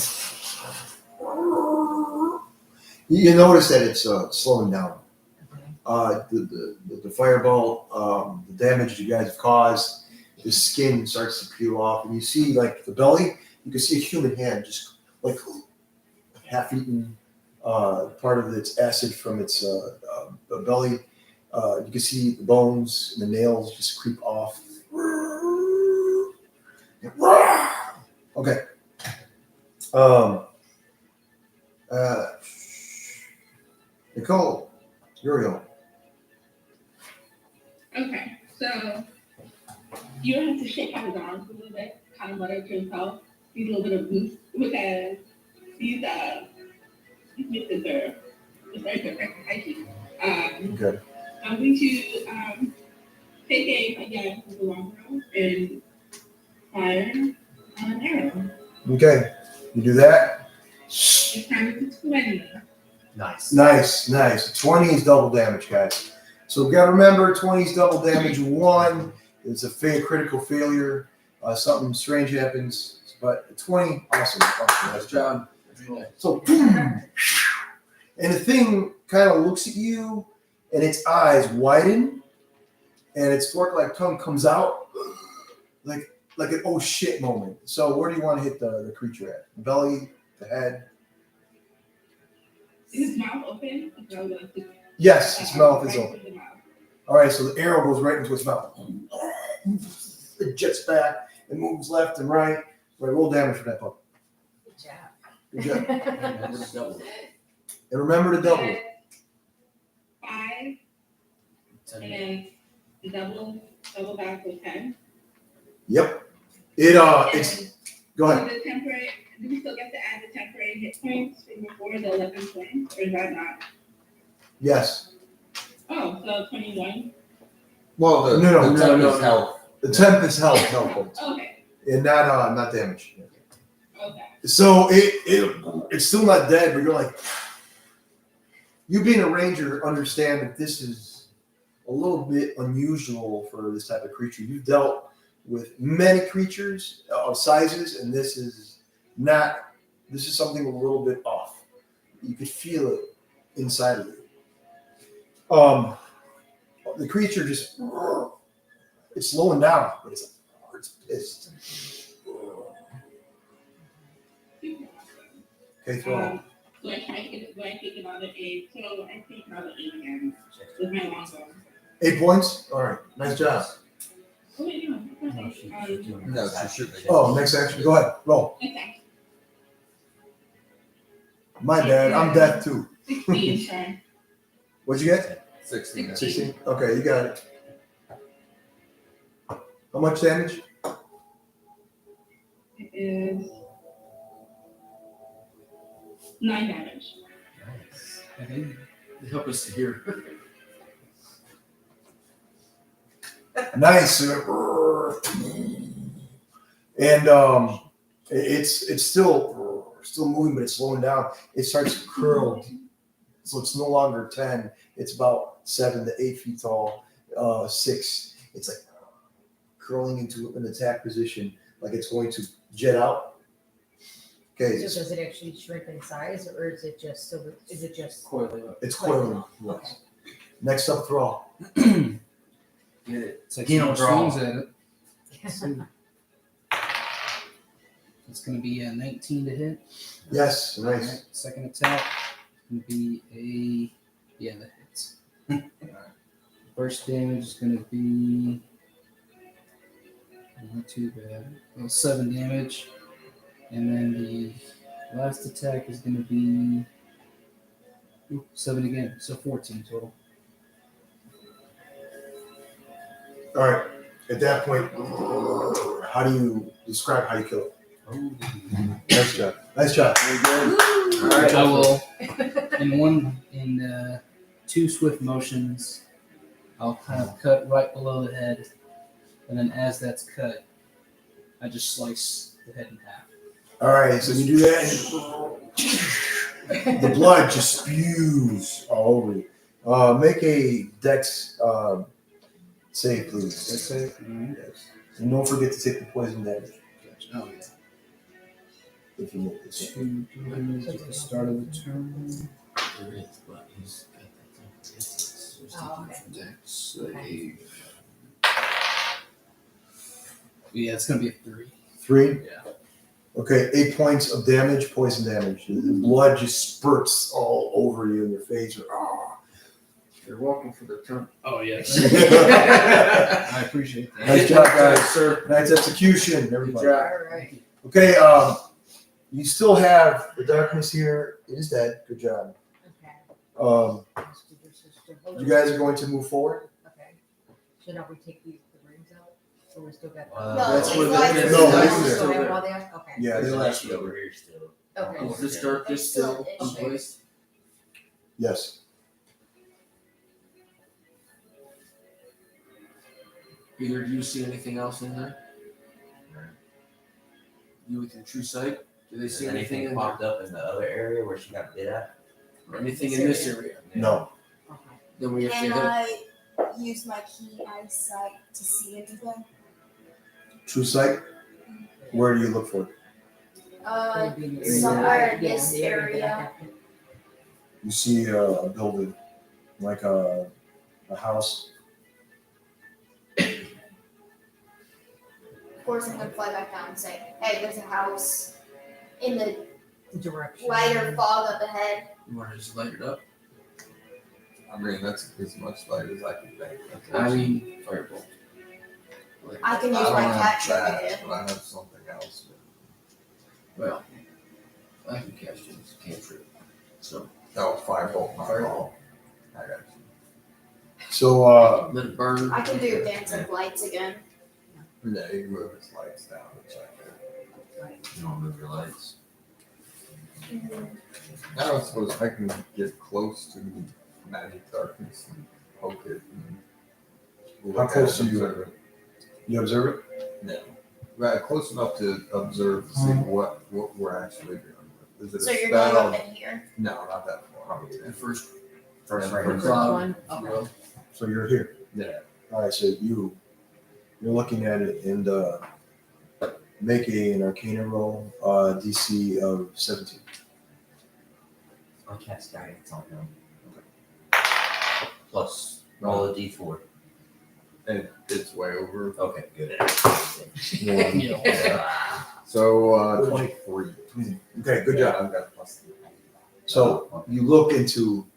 You notice that it's slowing down. The fireball, the damage you guys have caused, the skin starts to peel off, and you see like the belly. You can see a human hand just like half-eaten part of its acid from its belly. You can see the bones and the nails just creep off. Okay. Nicole, Uriel. Okay, so you have to shake out his arms a little bit, kind of mutter to himself. He's a little bit of boost because these misses are very perfect. Okay. I'm going to take aim again with the long arrow and fire an arrow. Okay. You do that. This time it's 20. Nice. Nice. 20 is double damage, guys. So we got to remember 20 is double damage. 1 is a critical failure. Something strange happens. But 20, awesome. Nice job. So, boom. And the thing kind of looks at you, and its eyes widen, and its fork-like tongue comes out, like an oh shit moment. So where do you want to hit the creature at? The belly, the head? Is his mouth open? Yes, its mouth is Right open. into the mouth. All right, so the arrow goes right into its mouth. It jets back, it moves left and right. Right, roll damage for that pup. Good job. Good job. Remember to double it. And remember to double it. 5, 10 and then double back with 10. Yep. It's go ahead. The temporary, do we still get to add the temporary hit points from before the 11 points, or is that not? Yes. Oh, so 21. Well, the No. temp is health. The temp is health points. Okay. And not damage. Okay. So it's still not dead, but you're like, you being a ranger understand that this is a little bit unusual for this type of creature. You've dealt with many creatures of sizes, and this is something a little bit off. You could feel it inside of you. The creature just, it's slowing down, but it's pissed. Okay, throw. So Do I take another 8? So I take another 8 again with my longbow. 8 points. All right. Nice job. Oh, wait, no. No, she's doing No, that. she should be. Oh, next action. Go ahead. Roll. Okay. My bad. I'm deaf too. 16 turn. What'd you get? 16. 16. Okay, you got it. How much damage? It is 9 damage. Nice. Okay. They help us to hear. Nice. And it's still moving, but it's slowing down. It starts to curl, so it's no longer 10. It's about 7 to 8 feet tall. 6. It's like curling into an attack position, like it's going to jet out. Okay, So does it actually shrink in size, or is it just so? Is it just? Coiling up. it's coiling. Yes. Next up, Thrall. Get it. It's like Get no him, draw. swings at it. So it's going to be a 19 to hit. Yes, nice. Alright, second attack going to be that hits. First damage is going to be not too bad. Well, 7 damage, and then the last attack is going to be 7 again, so 14 total. All right. At that point, how do you describe how you kill it? Nice job. Nice job. All right. I will in 2 swift motions. I'll kind of cut right below the head, and then as that's cut, I just slice the head in half. All right. So you do that, and the blood just spews all over you. Make a dex save, please. Dex save? Alright. Yes. And don't forget to take the poison damage Gotcha. Oh, yeah. if you make this. 2 damage at the start of the turn. There is, but he's got that thing. Oh, okay. Dex save. Yeah, it's going to be a 3. 3. Yeah. Okay. 8 points of damage, poison damage. The blood just spurts all over you in your face. You're welcome for the turn. Oh, yes. I appreciate that. Nice job, guys. sir. Nice execution, Good everybody. job. All right. Okay. You still have the darkness here. It is dead. Good job. Okay. You guys are going to move forward. Okay. So now we take the rings out, so we still got. No, That's it's where the like- dead No, guys it's are there. still have there. all that? Okay. Yeah. There's they an last issue over here still. Okay. Is this darkness still in Okay. place? Yes. Either do you see anything else in there? You with your true sight? Do they Has see anything anything in popped up in the other area where she got bit at? there? Or anything in this area? No. Okay. Then we have to Can hit. I use my key eyesight to see anything? True sight. Where do you look for it? It'd be in the somewhere in Yeah, this the area that I area. have to- You see a building, like a house. Of course, I'm gonna fly back down and say, "Hey, there's a house in the Direction. lighter fog up ahead." You want to just light it up? I mean, that's as much light as I can make. I mean, firebolt. Like, I can I use don't my have catch that, again. but I have something else. well, I can cast it as a cantrip. So No, firebolt, not all. I got you. So let it burn. I can do dance of lights again. Yeah, you can move his lights down and check it. You don't move your lights. I don't suppose I can get close to magic darkness and poke it. And How close at it, are you? observe it. you observe it. No. Right, close enough to observe to see what we're actually doing. Is it So a you're going spell? up in here. No, not that far. The first First Right. ring. cloud. one? if you Okay. will. So you're here. Yeah. All right. So you're looking at it and make an Arcana roll, DC of 17. I'll cast guidance on him. Plus, roll a d4. And it's way over. Okay, good. One. Ah, So 23. Okay. Good Yeah, job. I've got plus 3. So you look into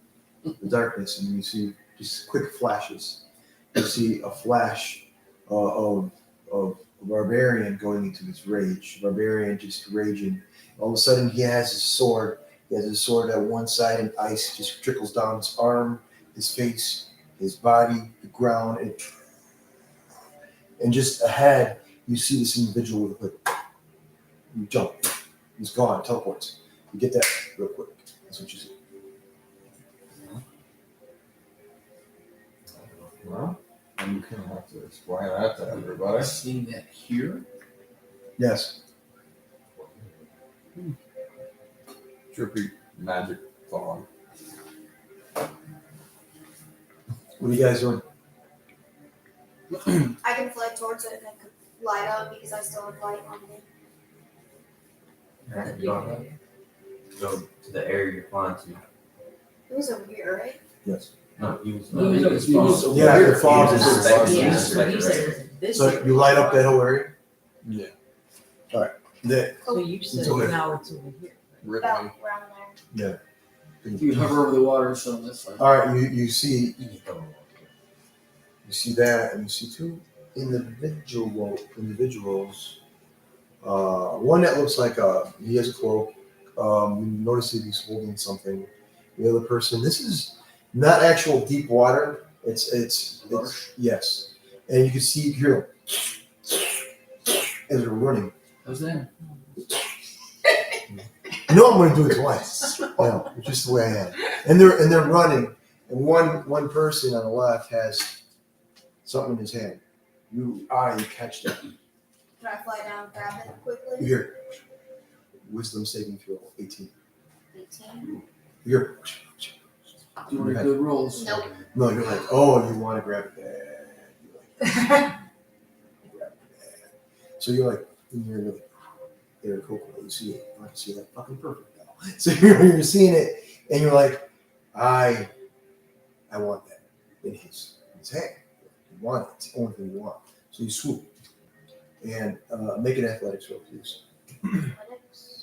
the darkness and you see just quick flashes. You see a flash of a barbarian going into his rage. Barbarian just raging. All of a sudden, he has his sword. He has his sword at one side, and ice just trickles down his arm, his face, his body, the ground, and just ahead, you see this individual with a hood. You jump. He's gone. Teleports. You get that real quick. That's what you see. Well, I'm gonna have to explain that to everybody. Seeing that here? Yes. Trippy magic thong. What are you guys doing? I can fly towards it and it could light up because I still have light on me. You don't have to go to the area you're flying to. It was over here, right? Yes. No, you was Yeah, the fog is Yeah, Spectre. he said this. So you light up that whole area? Yeah. The, So you said It's over here. now it's over here. Really? About around there. You hover over the water, so on this side. all right, you see that, and you see two individuals. One that looks like he has a cloak. You notice that he's holding something. The other person, this is not actual deep water. It's yes, and you can see you hear them as they're running. How's that? You know I'm going to do it twice. Yeah, it's just the way I am. And they're running, and one person on the left has something in his hand. You catch that. Can I fly down and grab it You quickly? hear wisdom saving throw 18. 18. You hear Doing good rolls. Nope. no, you're like, oh, you want to grab it bad. You're like, grab it bad. So you're like, you're really there, cool. You see it. I can see that fucking perfect now. So you're seeing it, and you're like, I want that in his hand. You want it. It's the only thing you want. So you swoop and make an athletics roll, please. Athletics.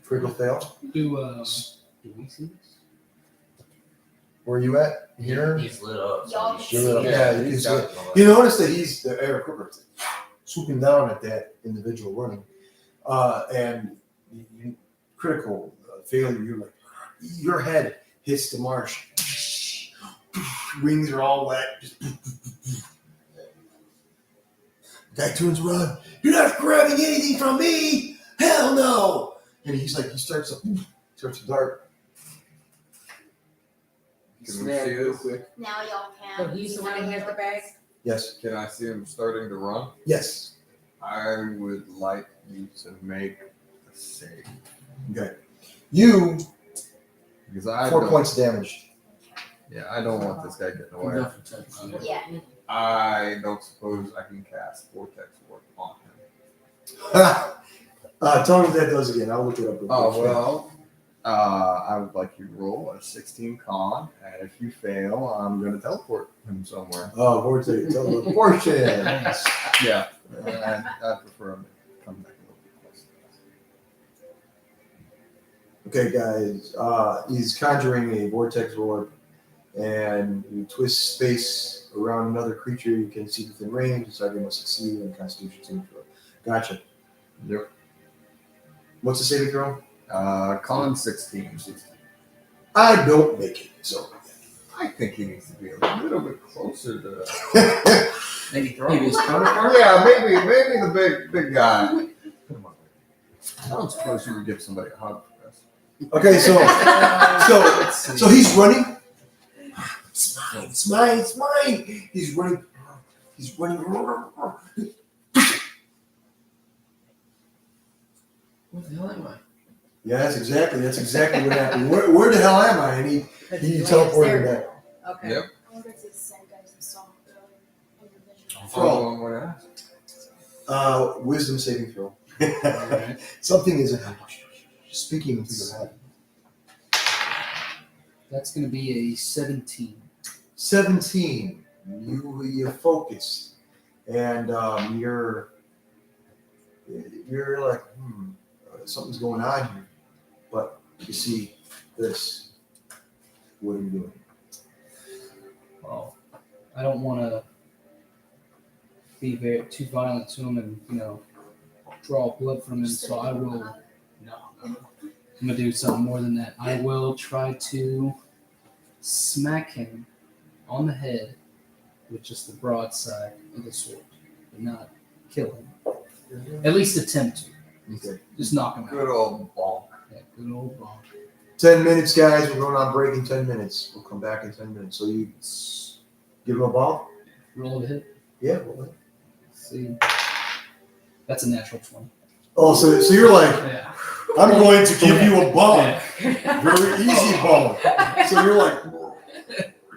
Critical fail. Do we see this? Where are you at? Here. He's lit up. Y'all So can you see should- it. Yeah, you can see it. You notice that he's the air equipment swooping down at that individual running, and critical failure. You're like, your head hits the marsh. Wings are all wet. Guy turns around. You're not grabbing anything from me. Hell no! And he starts to dart. Can we snap see real this? quick. Now y'all can. So he's the one that has the bag? Yes. Can I see him starting to run? Yes. I would like you to make a save. Okay. You Because I 4 don't- points of damage. Yeah, I don't want this guy getting away. Enough for 10. Yeah. I don't suppose I can cast Vortex Warp on him. Tell me what that does again. I'll look it up. real Oh, quick. well, I would like you to roll a 16 con, and if you fail, I'm going to teleport him somewhere. Oh, vortex teleportation. Nice. Yeah, I prefer him to come back a little bit closer. Okay, guys. He's conjuring a vortex orb, and you twist space around another creature you can see within range. The target must succeed in Constitution saving throw. Gotcha. Yep. What's the saving throw? Con 16. I don't make it. So. I think he needs to be a little bit closer to. Maybe his counterpart? Yeah, maybe the big guy. Come on. I don't suppose you would give somebody a hug for this. Okay, so he's running. It's mine. He's running. What the hell am I? Yeah, that's exactly what happened. Where the hell am I? And he teleported back. Okay. Yep. I wonder if it's the same guys who saw the individual. Follow on what I asked. Wisdom saving throw. Alright. Something is speaking through the head. That's going to be a 17. 17. You're focused, and You're like, something's going on here. But you see this. What are you doing? Well, I don't want to be too violent to him and, draw blood from him, so I will. No. I'm going to do something more than that. I will try to smack him on the head with just the broadside of the sword, but not kill him. At least attempt to. Okay. Just knock him out. Good old bonk. Yeah, good old bonk. 10 minutes, guys. We're going on break in 10 minutes. We'll come back in 10 minutes. So you give him a ball? Roll a hit. Yeah. Well, See. That's a natural 20. oh, so you're like, Yeah. I'm going to give you a ball. Yeah. Very easy ball. So you're like,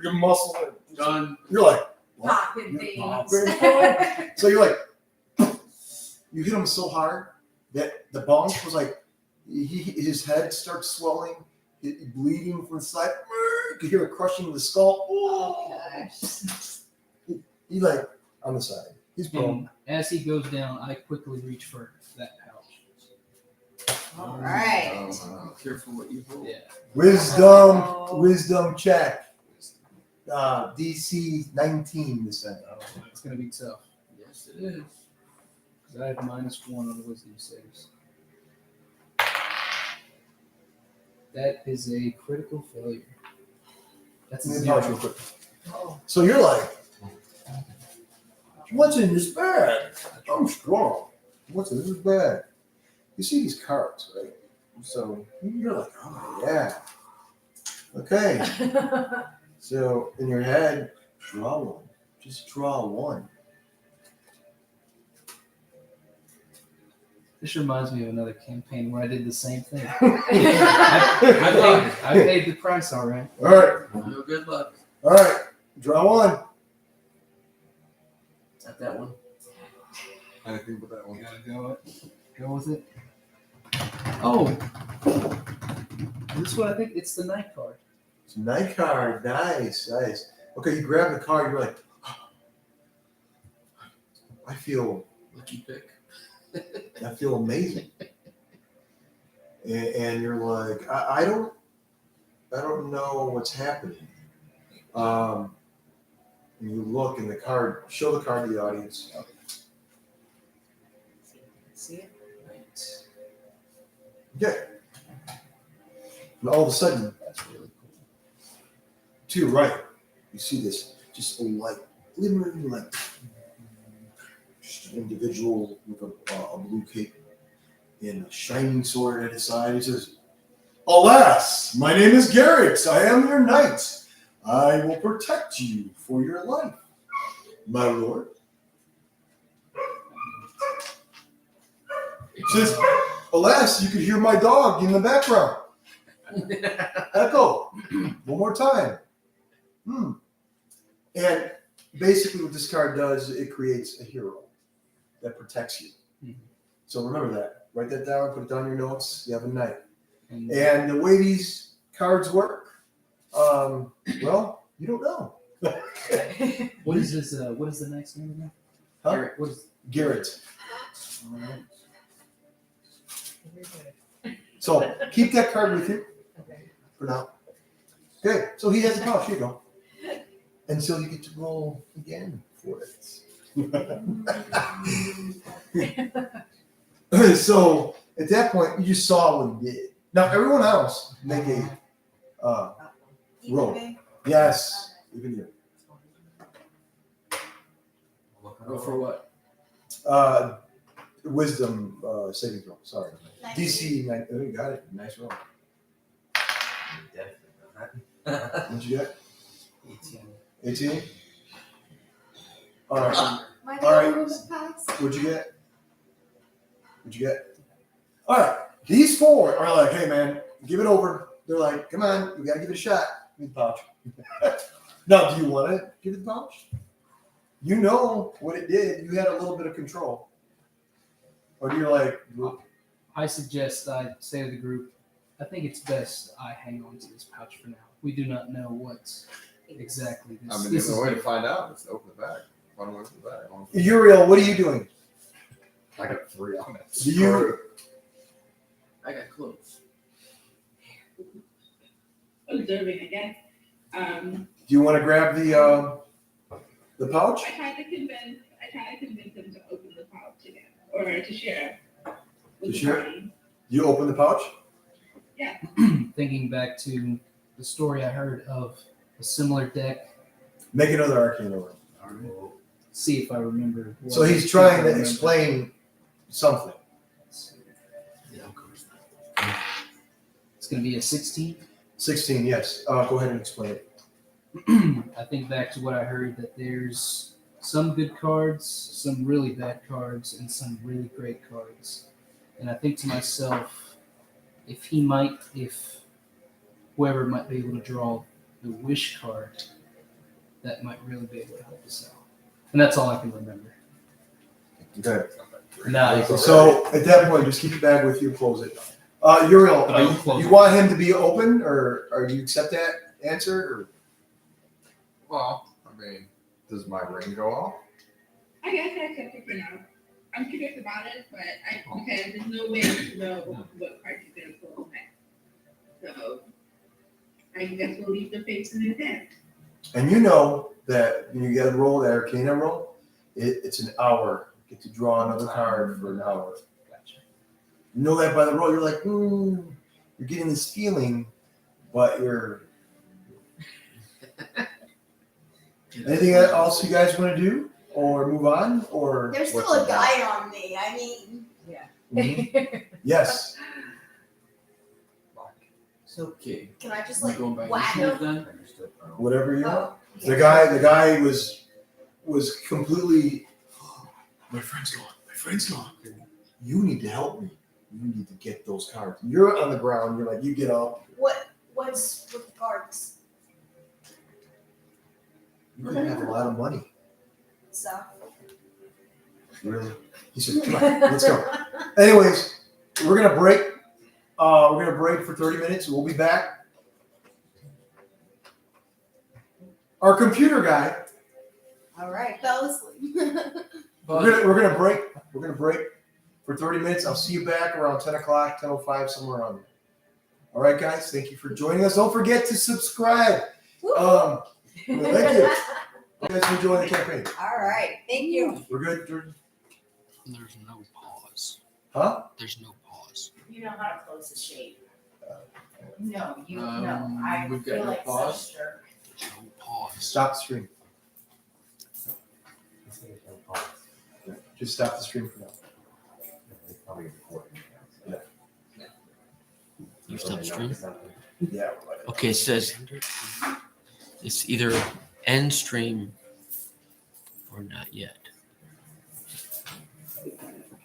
your muscle. Done. You're like, Popping Pop. things. so you're like, you hit him so hard that the bonk was like, his head starts swelling, bleeding from the side. You could hear it crushing the skull. Oh, gosh. He like on the side. He's prone. And as he goes down, I quickly reach for that pouch. All right. Careful what you hold. Yeah. Wisdom check. DC 19 this time. It's going to be tough. Yes, it is. Because I have -1 on the wisdom saves. That is a critical failure. That's a Let me 0. pause real quick. Oh. So you're like, what's in this bag? I'm strong. What's in this bag? You see these cards, right? So you're like, oh yeah. Okay. So in your head, draw one. Just draw one. This reminds me of another campaign where I did the same thing. I paid the price, all right. All right. No good luck. All right. Draw one. At that one. Anything but that one. Gotta go with it. Oh. This one, I think it's the night card. It's a night card. Nice. Okay, you grab the card. You're like, I feel Lucky pick. amazing. And you're like, I don't know what's happening. And you look in the card, show the card to the audience. See it? Right. Okay. And all of a sudden, That's really cool. to your right, you see this just a light, glimmering light. Just an individual with a blue cape and a shining sword at his side. He says, "Alas, my name is Garrett. I am your knight. I will protect you for your life, my lord." He says, "Alas, you could hear my dog in the background. Echo, one more time." And basically what this card does, it creates a hero that protects you. So remember that. Write that down, put it down in your notes. You have a knight. And And the way these cards work, well, you don't know. what is this? What is the next name again? Huh? Garrett, what is? Garrett. All right. So keep that card with you Okay. for now. Okay, so he has a pouch. Here you go. Until you get to roll again for it. So at that point, you just saw what he did. Now everyone else make a roll. Yes, even you. Go for what? Wisdom saving throw. Sorry. Nice. DC 9. Oh, you got it. Nice roll. What'd you get? 18. All right. My All right. little pass. What'd you get? All right. These four are like, hey man, give it over. They're like, come on, we gotta give it a shot. Give me the pouch. Now, do you want to give it the pouch? You know what it did. You had a little bit of control. Or you're like, I suggest I say to the group, I think it's best I hang on to this pouch for now. We do not know what exactly this, I mean, this there's is. a way to find out. Just open the bag. Find a way to the bag. Uriel, what are you doing? I got 3 on it. Do you? I got close. Observing again. Do you want to grab the pouch? I tried to convince him to open the pouch again, or to share. With To the share? party. You open the pouch. Thinking back to the story I heard of a similar deck. Make another arcana roll. See if I remember. So he's trying to explain something. It's going to be a 16. 16, yes. Go ahead and explain it. I think back to what I heard that there's some good cards, some really bad cards, and some really great cards. And I think to myself, if whoever might be able to draw the wish card, that might really be able to help us out. And that's all I can remember. Okay. Nice. So at that point, just keep the bag with you, close it. Uriel, But I will close you it. want him to be open, or do you accept that answer? Or? Well, I mean, does my ring go off? I guess I accept it for now. I'm curious about it, but because there's no way to know what card he's gonna pull next. So I guess we'll leave the face in his hand. And you know that when you get a roll, that arcana roll, it's an hour. You get to draw another card for an hour. Gotcha. You know that by the roll, you're like, you're getting this feeling, but you're. Anything else you guys want to do, or move on, or? There's still what's a guide on me. I mean, Mhm. Yes. It's okay. can I just We like going by whack initiative him? then? Whatever you want. Oh, The guy was completely. My friend's gone. My friend's gone. You need to help me. You need to get those cards. You're on the ground. You're like, you get up. What's with the cards? You could have a lot of money. So. Really? He said, come on, let's go. Anyways, we're gonna break. We're gonna break for 30 minutes. We'll be back. Our computer guy. All right, fell asleep. We're gonna break. We're gonna break for 30 minutes. I'll see you back around 10 o'clock, 10:05, somewhere around there. All right, guys. Thank you for joining us. Don't forget to subscribe. Thank you. You guys are enjoying the campaign. All right, thank you. We're good, Jordan? There's no pause. Huh? There's no pause. You know how to close the shade. No, you no. I we've got feel no like pause. such a jerk. There's no pause. Stop the stream. Yeah, just stop the stream for now. You stop stream? Yeah. Okay, it says it's either end stream or not yet.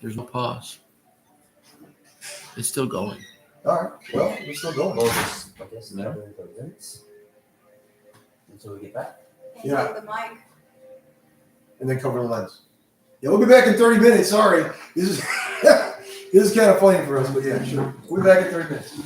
There's no pause. It's still going. All right. Well, we're still going. I guess another 30 minutes until we get back. Yeah. The mic. And then cover the lens. Yeah, we'll be back in 30 minutes. Sorry. This is this is kind of funny for us, but yeah, sure. We'll be back in 30 minutes.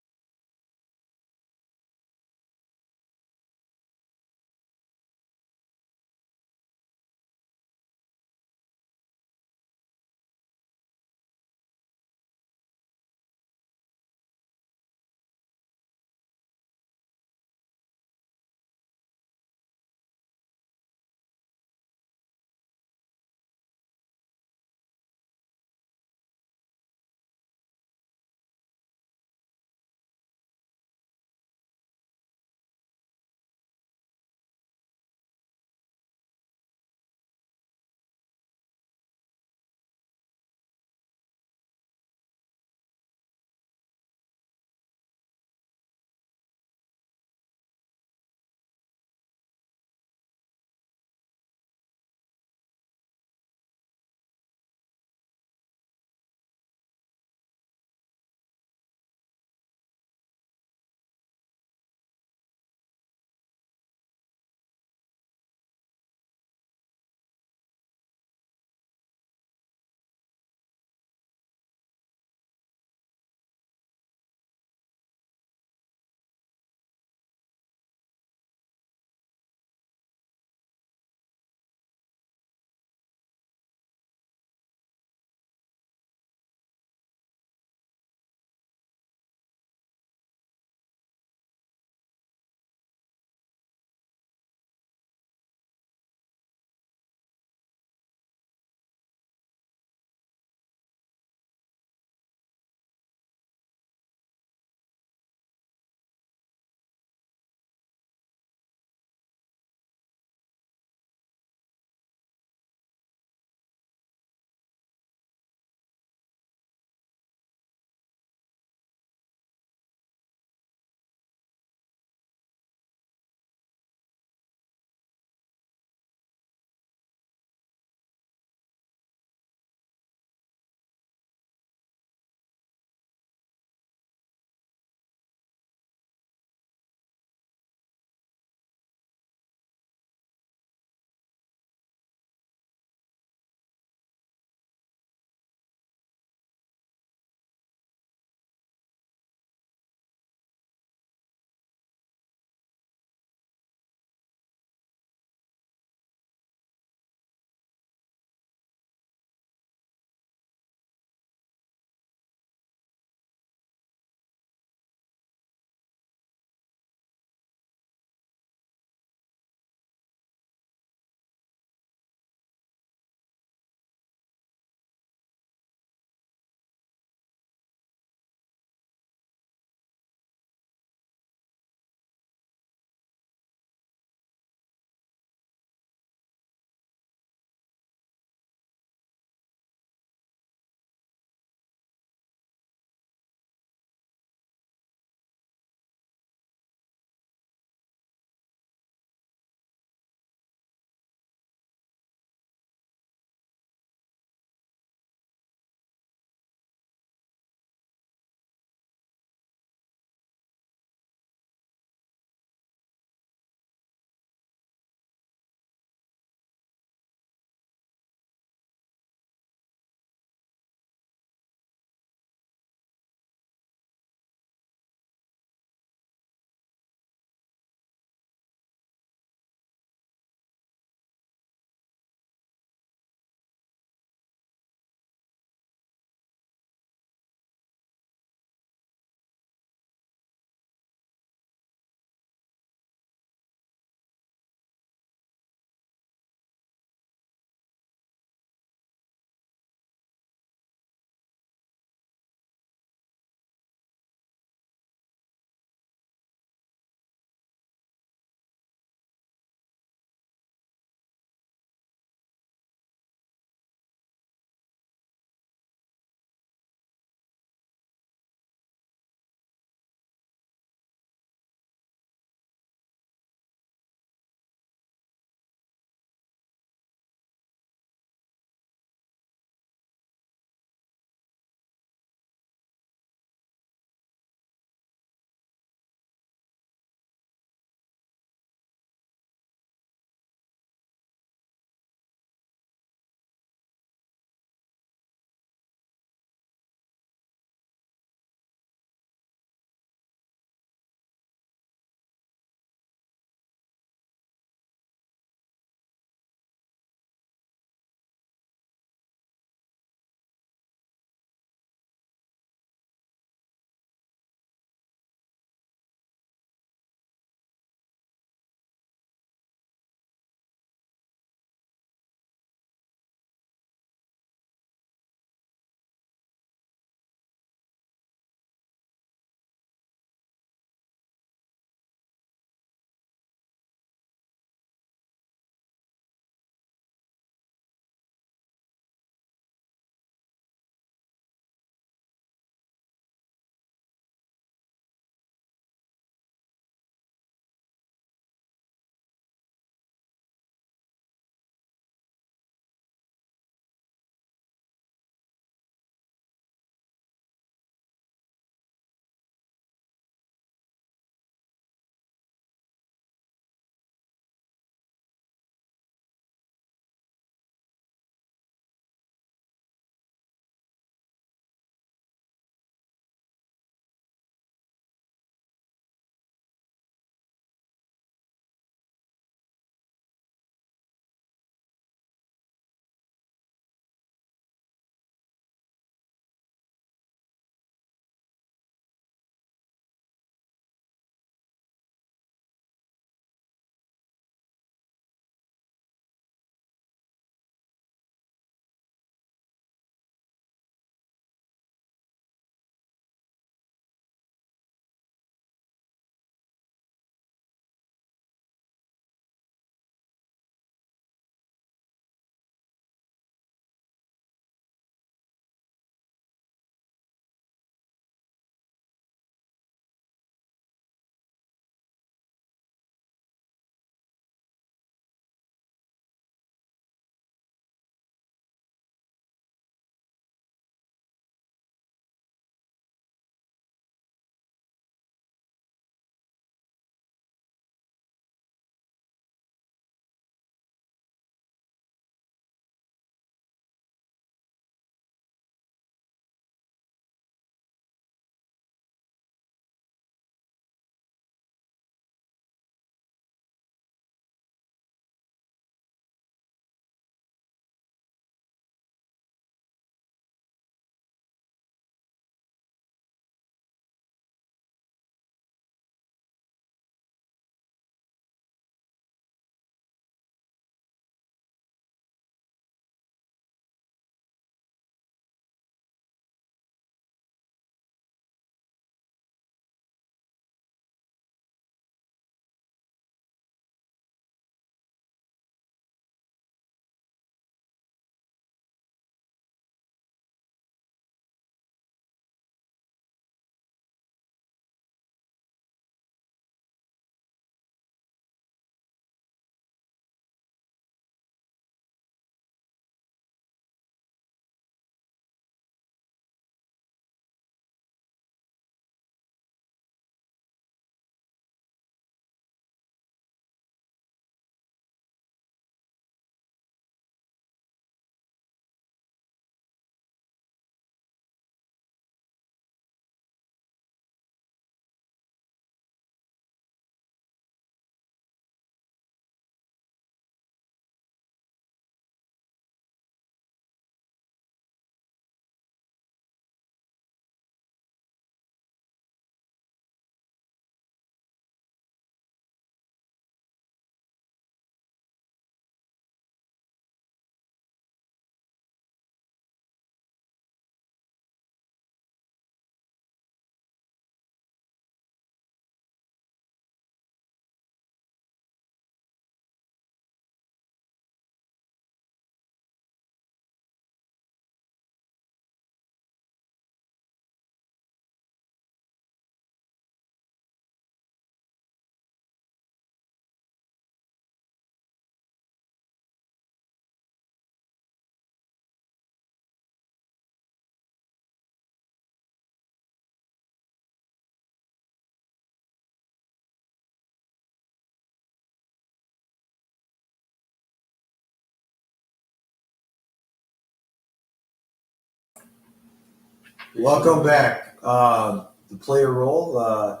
Welcome back. The player role.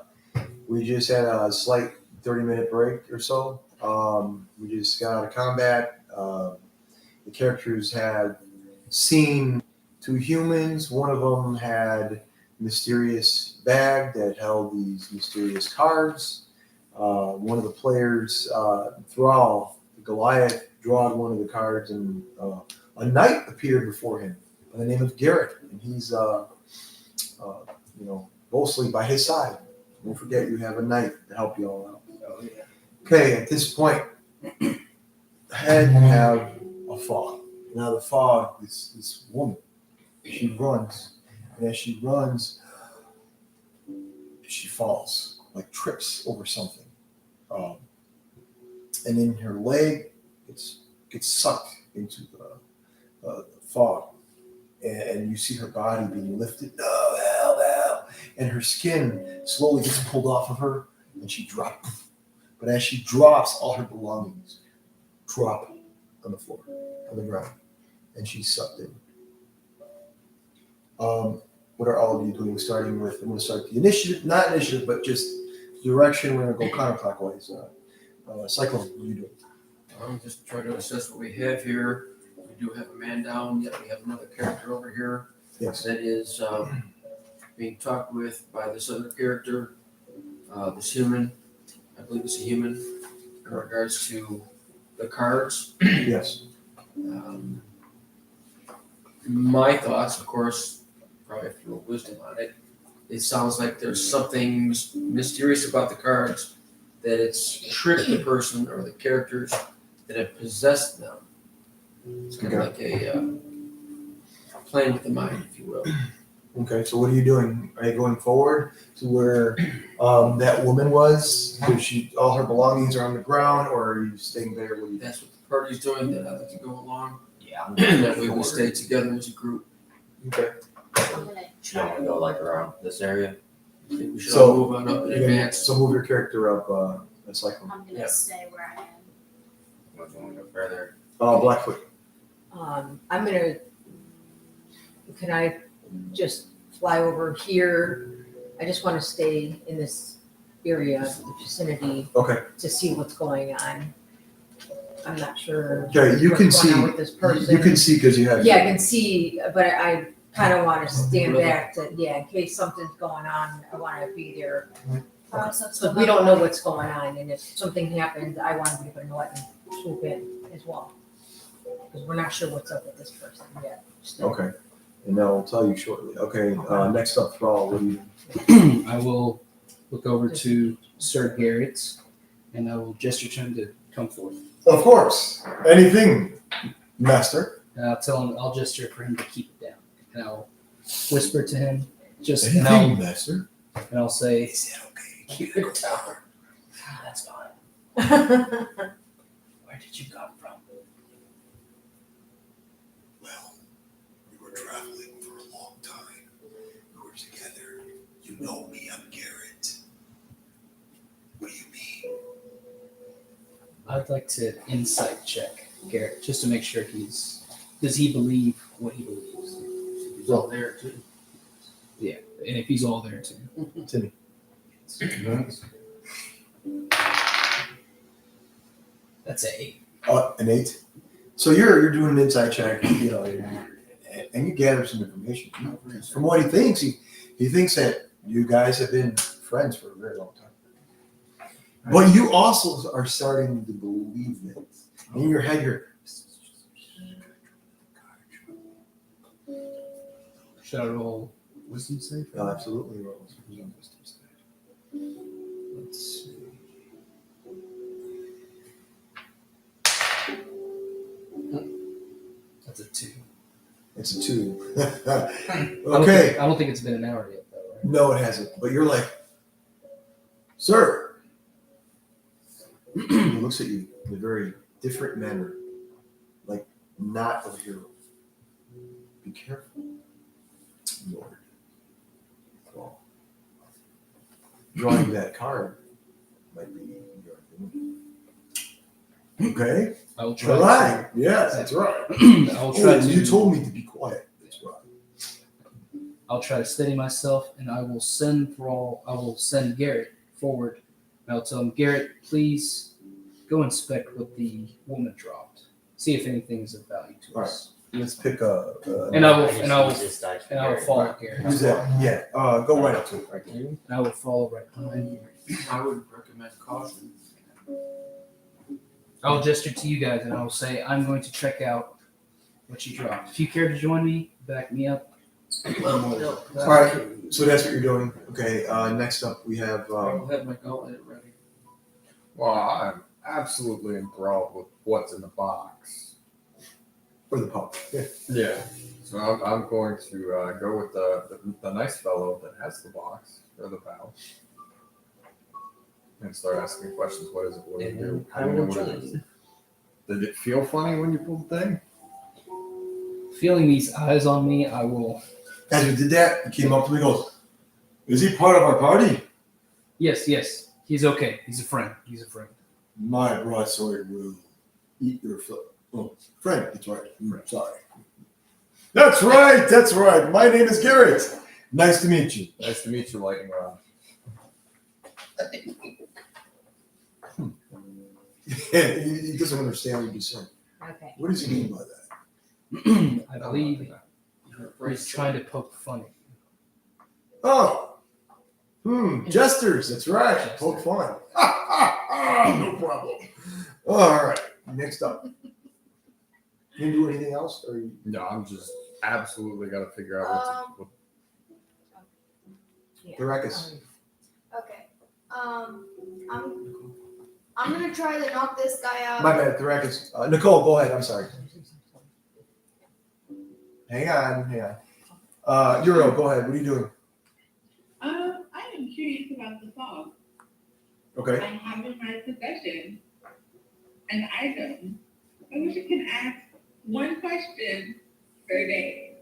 We just had a slight 30-minute break or so. We just got out of combat. The characters had seen two humans. One of them had a mysterious bag that held these mysterious cards. One of the players, Thrall, Goliath, drawed one of the cards, and a knight appeared before him by the name of Garrett, and he's, mostly by his side. Don't forget, you have a knight to help you all out. Oh, yeah. Okay, at this point, ahead you have a fog. Now the fog, this woman, she runs, and as she runs, she falls, like trips over something, and then her leg gets sucked into the fog, and you see her body being lifted. No, help! And her skin slowly gets pulled off of her, and she drops. But as she drops, all her belongings drop on the floor, on the ground, and she's sucked in. What are all of you doing? Starting with, I'm going to start the initiative, not initiative, but just direction. We're going to go counterclockwise. Cyclone, what are you doing? I'm just trying to assess what we have here. We do have a man down, yet we have another character over here Yes. that is being talked with by this other character, this human. I believe it's a human in regards to the cards. Yes. My thoughts, of course, probably have to throw wisdom on it. It sounds like there's something mysterious about the cards, that it's tricked the person or the characters that have possessed them. It's kind of like a playing with the mind, if you will. Okay, so what are you doing? Are you going forward to where that woman was? All her belongings are on the ground, or are you staying there? What do you That's what the party's doing, that I'd like to go along. Yeah. That way we stay together as a group. Okay. I'm gonna You don't want to go like around this area. I think we should So, all move on up in advance. So move your character up a cycle. I'm gonna Yeah. stay where I am. If you want to go further. Blackfoot. Can I just fly over here? I just want to stay in this area, the vicinity, Okay. to see what's going on. I'm not sure. Okay, you can what's going on see. with this person. You can see because you have. Yeah, I can see, but I kind of want to stand back to, in case something's going on, I want to be there. So we don't know what's going on, and if something happens, I want to be able to know it and swoop in as well. Because we're not sure what's up with this person yet. Okay. And I'll tell you shortly. Okay. Next up, Thrall. What do you? I will look over to Sir Garrett, and I will gesture to him to come forth. Of course. Anything, Master. And I'll tell him, I'll gesture for him to keep it down, and I'll whisper to him, Anything, Master. and I'll say, Is it okay? Keep it down. "That's fine. Where did you come from?" Well, we were traveling for a long time. We were together. You know me. I'm Garrett. What do you mean? I'd like to insight check Garrett just to make sure does he believe what he believes? He's all there too. Yeah, and if he's all there too. Timmy. That's an 8. An 8. So you're doing an inside check, and you gather some information. From what he thinks, he thinks that you guys have been friends for a very long time. But you also are starting to believe it. In your head, you're. Should I roll wisdom save? Oh, absolutely. Roll. Let's see. That's a 2. It's a 2. Okay. I don't think it's been an hour yet, though, right? No, it hasn't. But you're like, sir. He looks at you in a very different manner, like not a hero. Be careful, Lord. Well, drawing that card might be your doing. Okay? I will try. All right. Yes, that's right. I'll try Oh, to. you told me to be quiet. That's right. I'll try to steady myself, and I will send Garrett forward. And I'll tell him, Garrett, please go inspect what the woman dropped. See if anything is of value to us. Let's pick And I will just use this die for and I will Garrett. follow Garrett. use that. Yeah. Go right up to it. Right. And I will follow right behind you. I would recommend caution. I'll gesture to you guys, and I will say, I'm going to check out what you dropped. If you care to join me, back me up. All right. So that's what you're doing. Okay. Next up, we have. I will have my gauntlet ready. Well, I'm absolutely enthralled with what's in the box. For the pub. Yeah. So I'm going to go with the nice fellow that has the box or the pouch and start asking questions. What is it? What do you do? I How do you know will what it join is? you. Did it feel funny when you pulled the thing? Feeling these eyes on me, I will. As we did that, he came up to me and goes, "Is he part of our party?" Yes. He's okay. He's a friend. My broadsword will eat your foot. Oh, friend, that's right. Sorry. That's right. My name is Garrett. Nice to meet you. Nice to meet you, Lightning Rod. He doesn't understand what you're saying. Okay. What does he mean by that? I believe he's trying to poke fun at you. Oh, jesters. That's right. Poke fun. No problem. All right. Next up. You do anything else, or you? No, I'm just absolutely got to figure out what. Baracus. Okay. I'm gonna try to knock this guy out. My bad, Baracus. Nicole, go ahead. I'm sorry. Hang on. Euro, go ahead. What are you doing? I am curious about the fog. Okay. I have in my possession an item. I wish I could ask one question per day.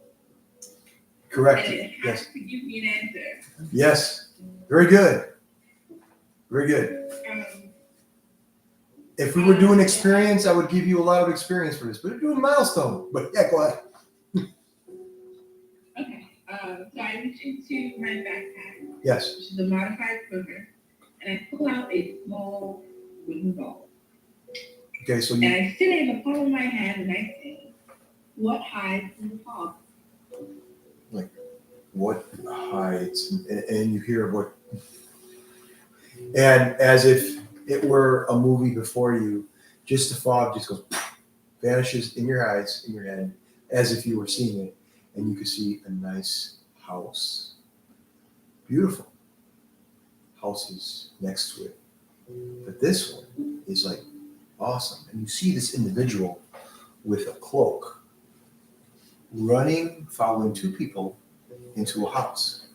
Correct. And it has Yes. to give me an answer. Yes. Very good. If we were doing experience, I would give you a lot of experience for this. But we're doing milestone. But yeah, go ahead. Okay. So I reach into my backpack, Yes. which is a modified quiver, and I pull out a small wooden ball. Okay, so And you I sit in the palm of my hand and I say, "What hides in the fog?" what hides and you hear what, and as if it were a movie before you, just the fog just goes vanishes in your eyes, in your head, as if you were seeing it, and you could see a nice house, beautiful houses next to it, but this one is like awesome, and you see this individual with a cloak running, following two people into a house.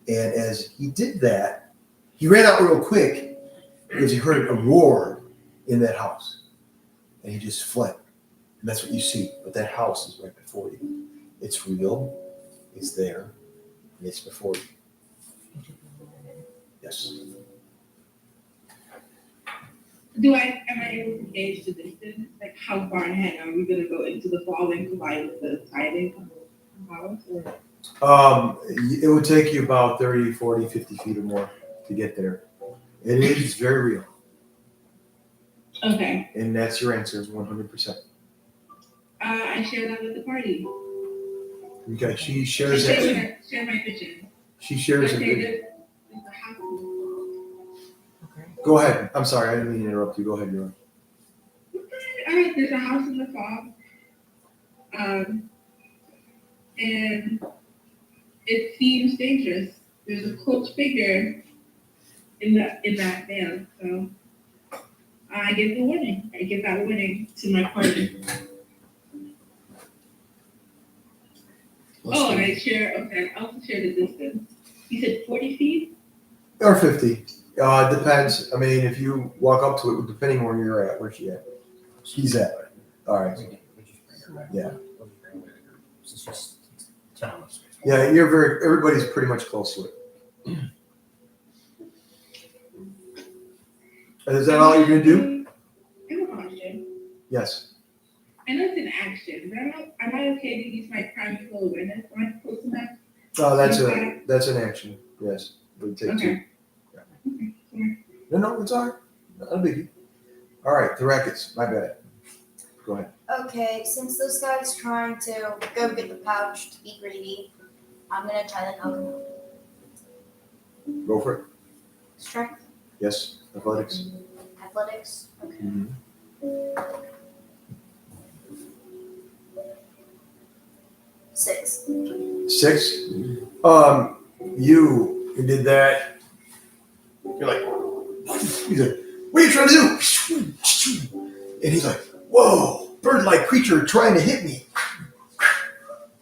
And as he did that, he ran out real quick because he heard a roar in that house. And he just fled. And that's what you see. But that house is right before you. It's real, it's there, and it's before you. Yes. Am I able to gauge the distance? Like how far ahead are we gonna go into the fog and collide with the tidings of the house? It would take you about 30, 40, 50 feet or more to get there. It is very real. Okay. And that's your answer, is 100%. I share that with the party. Okay, she I shares it. share my vision. She shares Okay, it. there's a house in the fog. Go ahead. I'm sorry, I didn't mean to interrupt you. Go ahead, Ewan. All right, there's a house in the fog. And it seems dangerous. There's a cloaked figure in that veil. So I give the warning. I give that warning to my party. And I also share the distance. You said 40 feet? Or 50. Depends. I mean, if you walk up to it, depending where you're at, where she at. He's at. All right. Yeah. It's just challenge. Yeah, everybody's pretty much close to it. Is that all you're going to do? I have a question. Yes. I know it's an action, but am I okay to use my primeval awareness? Am I close enough Oh, that's an action. Yes, it would take two. Okay. Yeah. No, it's all right. Not a biggie. All right, Thrakis, my bad. Go ahead. Okay, since this guy's trying to go get the pouch to be greedy, I'm gonna try to knock him out. Go for it. Strength, Yes, athletics. athletics. Okay. Mm-hmm. 6. 6. You did that. You're like, he's like, what are you trying to do? And he's like, whoa, bird-like creature trying to hit me.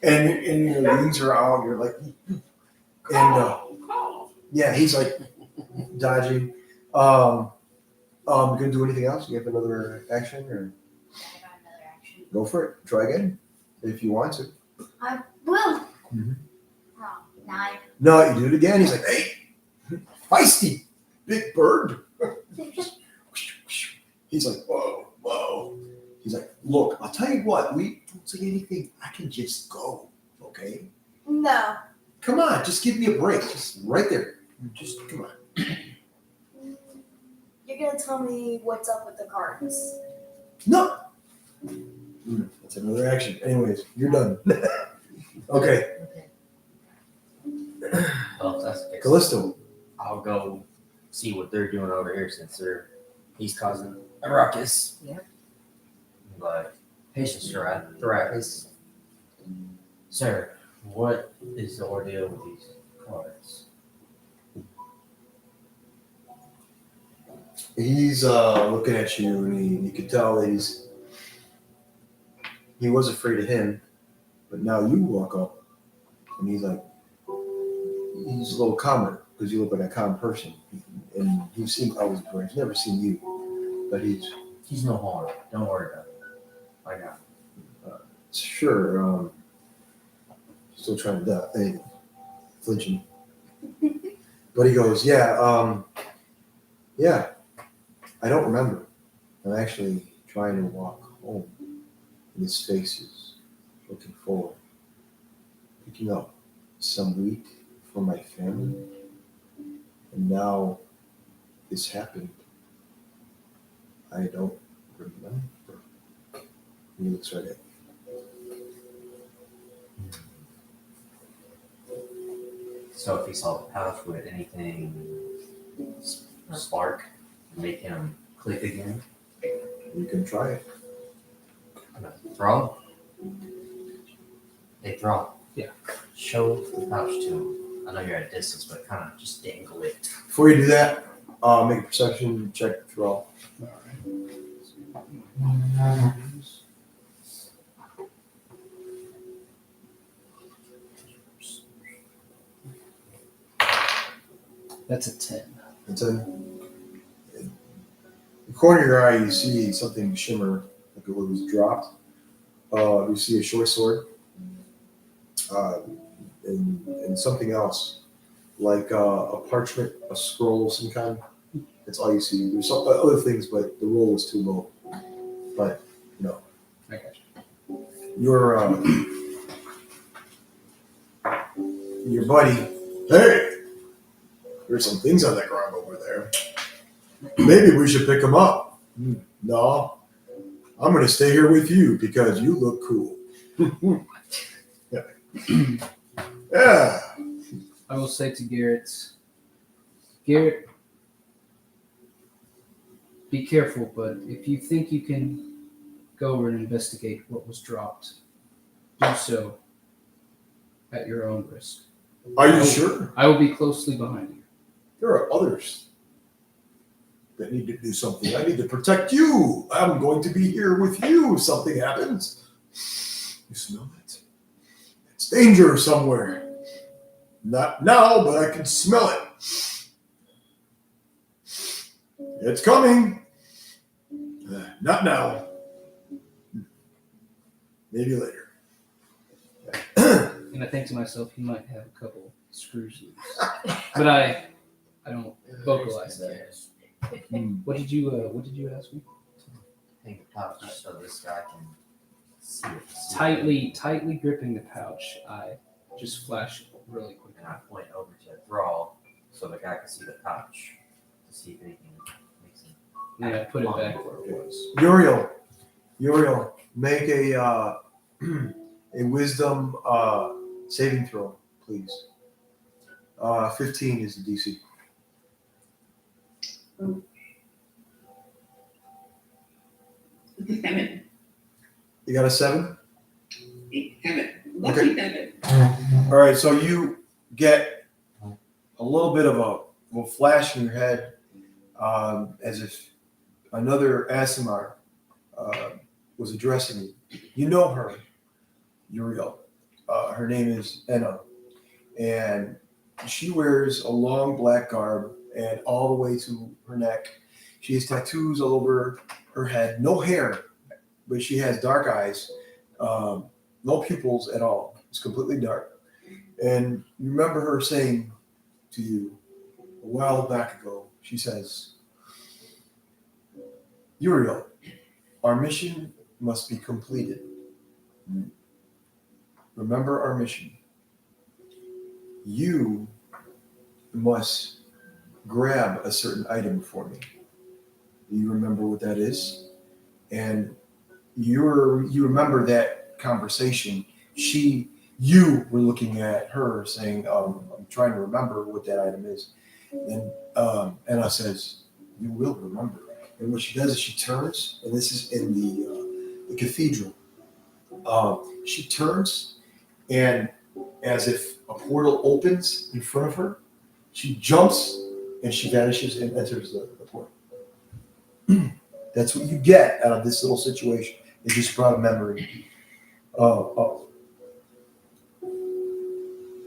And your wings are out. You're like, yeah, he's like dodging. You gonna do anything else? You have another action, or I got another action. go for it. Try again if you want to. I will. Mhm. Oh, 9. No, you do it again. He's like, hey, feisty, big bird. He's like, whoa, whoa. He's like, look, I'll tell you what, we don't say anything. I can just go, okay? No. Come on, just give me a break. Just right there. Just come on. You're gonna tell me what's up with the cards. No. That's another action. Anyways, you're done. Okay, Well, if that's the case, Callisto. I'll go see what they're doing over here since he's causing a ruckus. Yeah. But patience, Thrakis. Sir, what is the ordeal with these cards? He's looking at you, and you can tell that he was afraid of him, but now you walk up, and he's a little calmer because you look like a calm person, and you've seen others before. He's never seen you, but He's no harm. Don't worry about it. I got it. sure still trying to flinching, but he goes, yeah. I don't remember. I'm actually trying to walk home. And his face is looking forward, picking up some wheat for my family. And now this happened. I don't remember. And he looks right at me. So if he saw the pouch, would anything spark, make him click again? You can try it. Throw? Hey, throw. Yeah. Show the pouch to him. I know you're at a distance, but kind of just dangle it. Before you do that, make a perception check through all. That's a 10. It's in the corner of your eye, you see something shimmer, like it was dropped. You see a short sword, and something else, like a parchment, a scroll of some kind. That's all you see. There's some other things, but the roll was too low. But no, I got you. Your buddy. Hey, there's some things on that ground over there. Maybe we should pick them up. No, I'm going to stay here with you because you look cool. Yeah. I will say to Garrett, be careful, but if you think you can go over and investigate what was dropped, do so at your own risk. Are you sure? I will be closely behind you. There are others that need to do something. I need to protect you. I'm going to be here with you if something happens. You smell it? It's danger somewhere. Not now, but I can smell it. It's coming. Not now. Maybe later. And I think to myself, he might have a couple screws loose. But I don't vocalize that. What did you ask me? Take the pouch so this guy can see it. Tightly gripping the pouch, I just flash really quick. And I point over to Thrall so the guy can see the pouch to see if anything makes him. And I put it back where it was. Uriel, make a a wisdom saving throw, please. 15 is the DC. It's a 7. You got a 7? 7. Lucky 7. All right, so you get a little bit of a flash in your head, as if another Asimar was addressing you. You know her, Uriel. Her name is Enna, and she wears a long black garb and all the way to her neck. She has tattoos all over her head, no hair, but she has dark eyes, no pupils at all. It's completely dark. And you remember her saying to you a while back ago, she says, Uriel, our mission must be completed. Remember our mission. You must grab a certain item for me. Do you remember what that is? And you remember that conversation. You were looking at her saying, I'm trying to remember what that item is. And Anna says, you will remember. And what she does is she turns, and this is in the cathedral. She turns, and as if a portal opens in front of her, she jumps and she vanishes and enters the portal. That's what you get out of this little situation. It just brought a memory.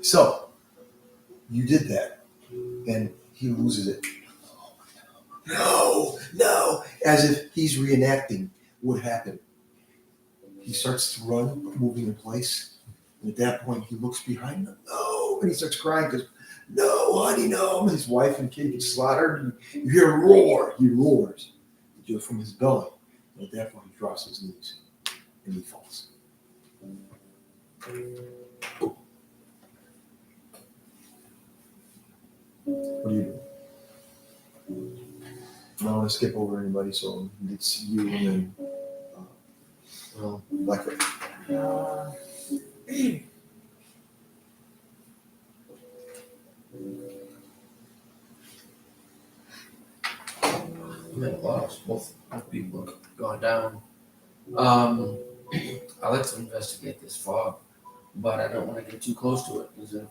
So you did that, and he loses it. No, as if he's reenacting what happened. He starts to run, moving in place. And at that point, he looks behind him. No, and he starts crying because, no, honey, no. His wife and kid get slaughtered. And you hear a roar. He roars from his belly. And at that point, he drops his knees and he falls. What do you do? I don't want to skip over anybody, so it's you and then Blackfoot. I'm at a loss. Both people have gone down. I like to investigate this fog, but I don't want to get too close to it because of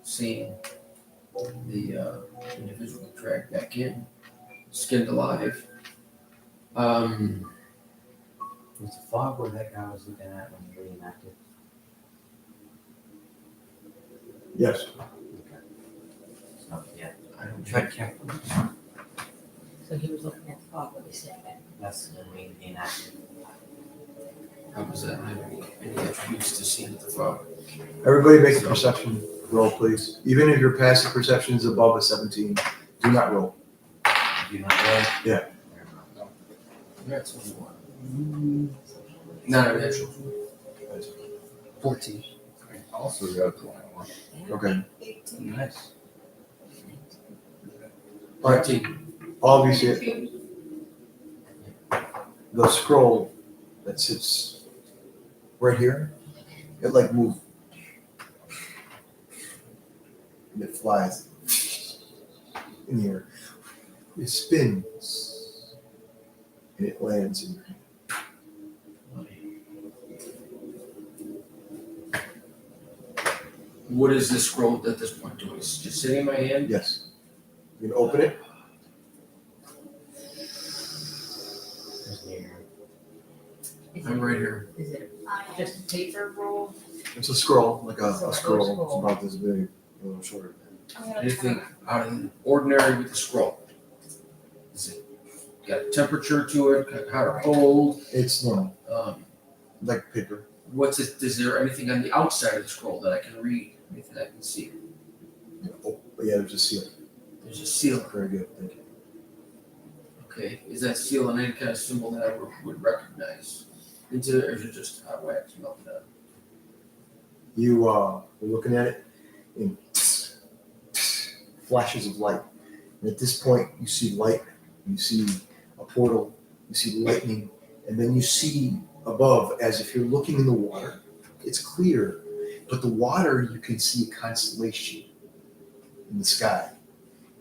seeing the individual dragged back in, skinned alive. Was the fog where that guy was looking at when he reenacted? Yes. Okay. So, yeah. I don't Tread carefully. So he was looking at the fog when he said that. That's when we reenacted. How was that have any attributes to seeing the fog? Everybody make a perception roll, please. Even if your passive perception is above a 17, do not roll. Do not roll? Yeah. That's 21. Not a natural. 14. Also got 21. Okay. Nice. All right. 13. All of you see it. The scroll that sits right here, it like moves. And it flies in the air. It spins. And it lands in your hand. What is this scroll at this point doing? It's just sitting in my hand? Yes. You can open it. I'm right here. Is it just a paper roll? It's a scroll, like a So scroll. scroll. It's about this big, a little shorter than that. Anything out of the ordinary with the scroll? Is it got a temperature to it? Got hot or cold? It's normal, Like paper. what's it? Is there anything on the outside of the scroll that I can read? Anything I can see? Oh, but yeah, there's a seal. There's a seal. Very good, thank you. Okay, is that seal on any kind of symbol that I would recognize? Or is it just hot wax melted out? You were looking at it. and flashes of light. And at this point, you see light, you see a portal, you see lightning, and then you see above, as if you're looking in the water, it's clear, but the water, you can see a constellation in the sky.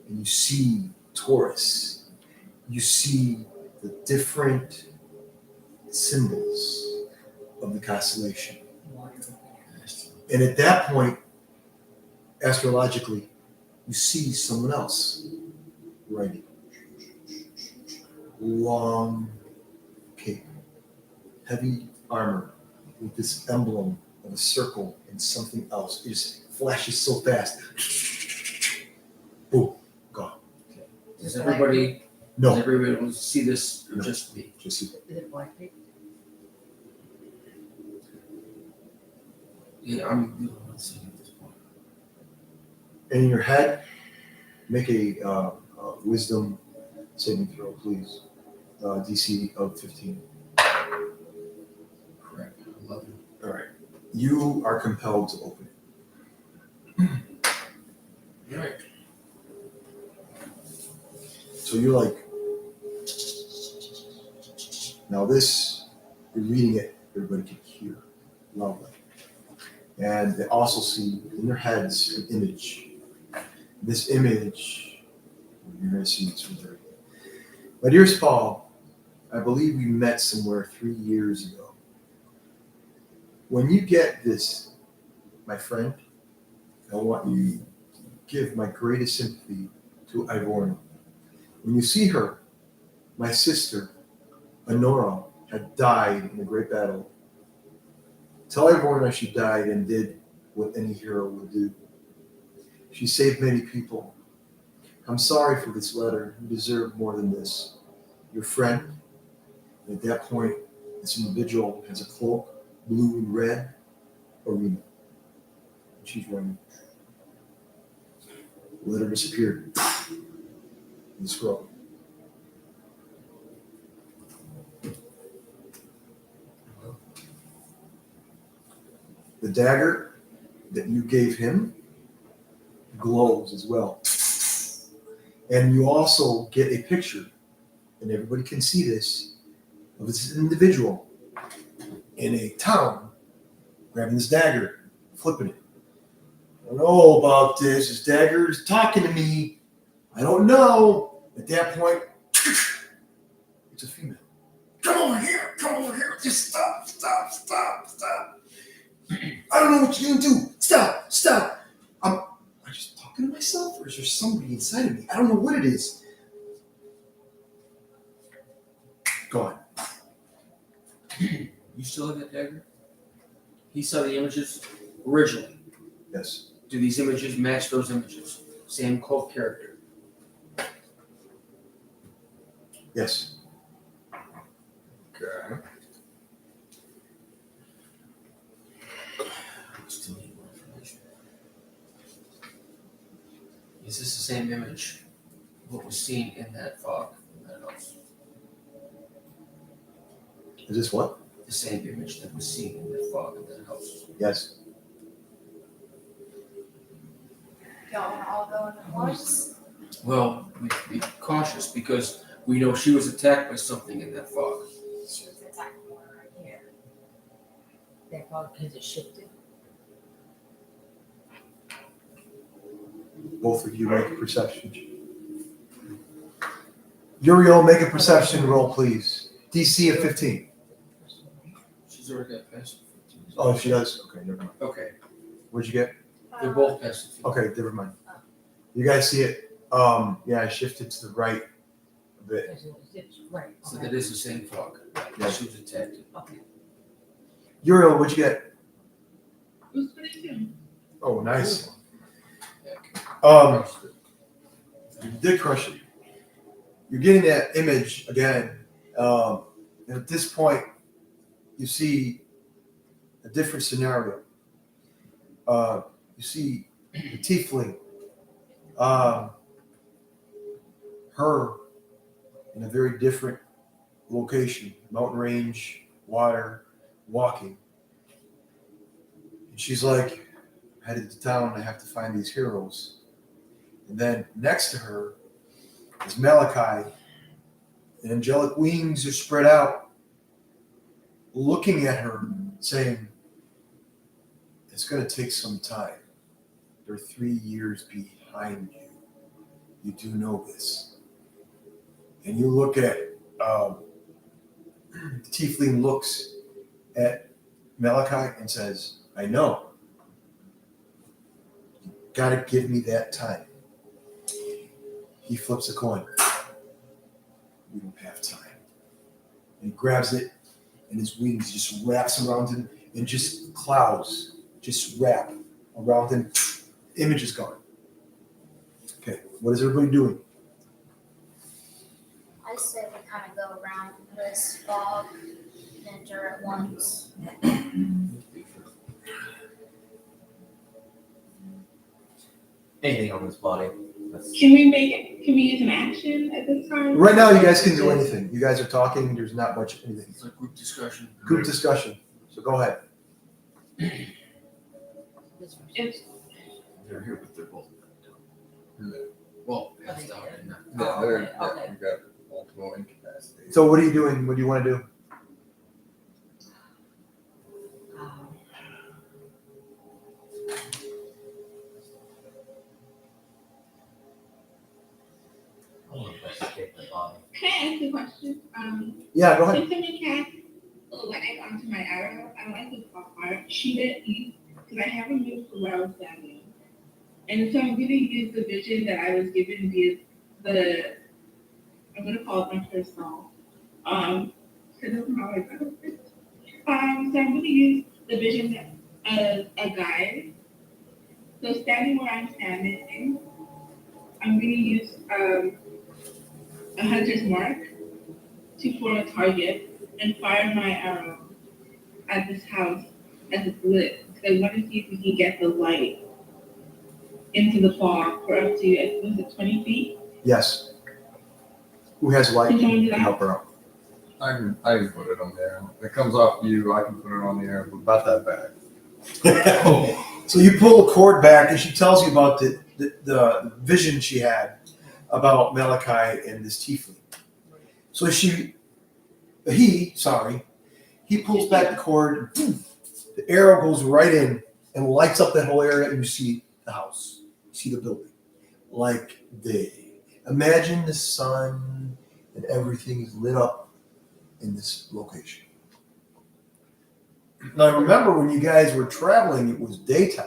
And you see Taurus. You see the different symbols of the constellation. And at that point, astrologically, you see someone else writing. Long cape, heavy armor with this emblem of a circle and something else. It just flashes so fast. Boom, gone. Does everybody No, able to see this or No. just me? just you. Is it Blackfoot? Yeah, I'm the only one seeing at this point. And in your head, make a wisdom saving throw, please. DC of 15. Correct. 11. All right. You are compelled to open it. All right. So you're like, now this, you're reading it, everybody can hear loudly. And they also see in their heads an image. This image, you're going to see this from there. My dearest Paul, I believe we met somewhere 3 years ago. When you get this, my friend, I want you to give my greatest sympathy to Ivorna. When you see her, my sister, Honora, had died in a great battle. Tell Ivorna she died and did what any hero would do. She saved many people. I'm sorry for this letter. You deserve more than this. Your friend, and at that point, this individual has a cloak, blue and red, arena. And she's running. The letter disappeared. In the scroll. The dagger that you gave him glows as well. And you also get a picture, and everybody can see this, of this individual in a town grabbing this dagger, flipping it. I don't know about this. This dagger is talking to me. I don't know. At that point, it's a female. Come over here. Just stop. I don't know what you're going to do. Stop. Am I just talking to myself, or is there somebody inside of me? I don't know what it is. Go on. You still have that dagger? He saw the images originally. Yes. Do these images match those images? Same cult character. Yes. Okay. Still need more information. Is this the same image? What was seen in that fog in that house? Is this what? The same image that was seen in that fog in that house. Yes. Y'all want to all go in at once? Well, we have to be cautious because we know she was attacked by something in that fog. She was attacking one right here. That fog, has it shifted? Both of you make a perception. Uriel, make a perception roll, please. DC of 15. She's already got past 15. Oh, she does? Okay, never mind. Okay, What'd you get? they're both past 15. Okay, never mind. You guys see it? Yeah, I shifted to the right a bit. It's right. So that is the same fog. Yeah. She was attacked. Okay. Uriel, what'd you get? It was 22. Oh, nice. Yeah. You did crush it. You're getting that image again. And at this point, you see a different scenario. You see the tiefling, her in a very different location, mountain range, water, walking. And she's like, headed to town. I have to find these heroes. And then next to her is Malachi. And angelic wings are spread out, looking at her, saying, it's going to take some time. They're 3 years behind you. You do know this. And you look at, the tiefling looks at Malachi and says, I know. You got to give me that time. He flips a coin. We don't have time. And he grabs it, and his wings just wraps around him, and just clouds just wrap around him. Image is gone. Okay, what is everybody doing? I say we kind of go around this fog and enter at once. Anything on this body? That's... Can we use an action at this time? Right now, you guys can do anything. You guys are talking. There's not much anything. It's a group discussion. Group discussion. So go ahead. If, They're here, but they're both down. Well, that's down and not. Yeah, Oh, they're, okay, yeah, okay. we've got multiple incapacity. So what are you doing? What do you want to do? I want to escape the body. can I ask a question? Yeah, go ahead. Since I'm a cat, when I go onto my arrow, I like to shoot it east because I haven't moved from where I was standing. And so I'm going to use the vision that I was given via I'm going to call it my first song. Because it's not always perfect. So I'm going to use the vision as a guide. So standing where I'm standing, I'm going to use a hunter's mark to form a target and fire my arrow at this house as it's lit. Because I want to see if we can get the light into the fog for up to, was it 20 feet? Yes. Who has light Can someone do can that? help her out? I can put it on there. If it comes off you, I can put it on the air, but about that bag. So you pull the cord back, and she tells you about the vision she had about Malachi and this tiefling. So he pulls back the cord, and boom, the arrow goes right in and lights up that whole area, and you see the house, you see the building, like day. Imagine the sun and everything is lit up in this location. Now remember, when you guys were traveling, it was daytime.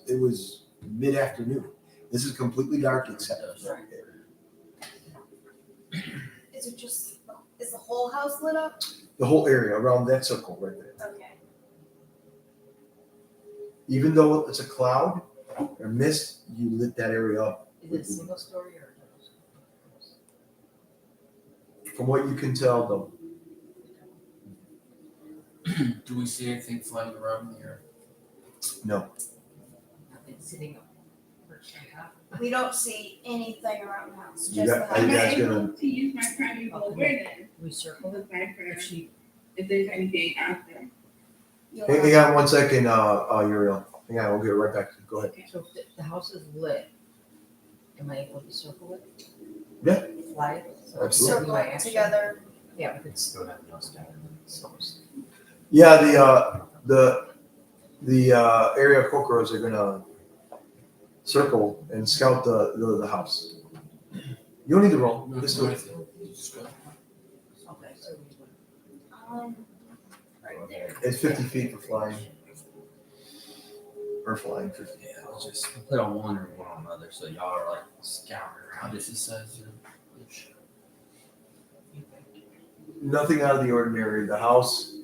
It was mid-afternoon. This is completely dark except right there. Is the whole house lit up? The whole area around that circle right there. Okay. Even though it's a cloud or mist, you lit that area up. Is it a single story or a double story? From what you can tell, though, Do we see anything flying around in the air? no. Nothing sitting up. perched on top. We don't see anything around the house. You Just got- the are you Am house. I guys able gonna- to use my primary goal then We to circle it. decipher If she, if there's anything out there? You'll Hang have- on 1 second, Uriel. Hang on, we'll get right back to you. Go ahead. so if the house is lit, am I able to circle it? Yeah. Fly it? So it's Absolutely. Circle my it action? together. Yeah, but it's Still have no stack. Yeah, the area of Kokros are gonna circle and scout the house. You don't need to roll. No, Just no, do I it. think you just go. okay, so we Right there. It's 50 feet for flying. Or flying 50. Yeah, I'll just put on one or one on the other, so y'all are like scouring How around. does it size your bush? Nothing out of the ordinary. The house,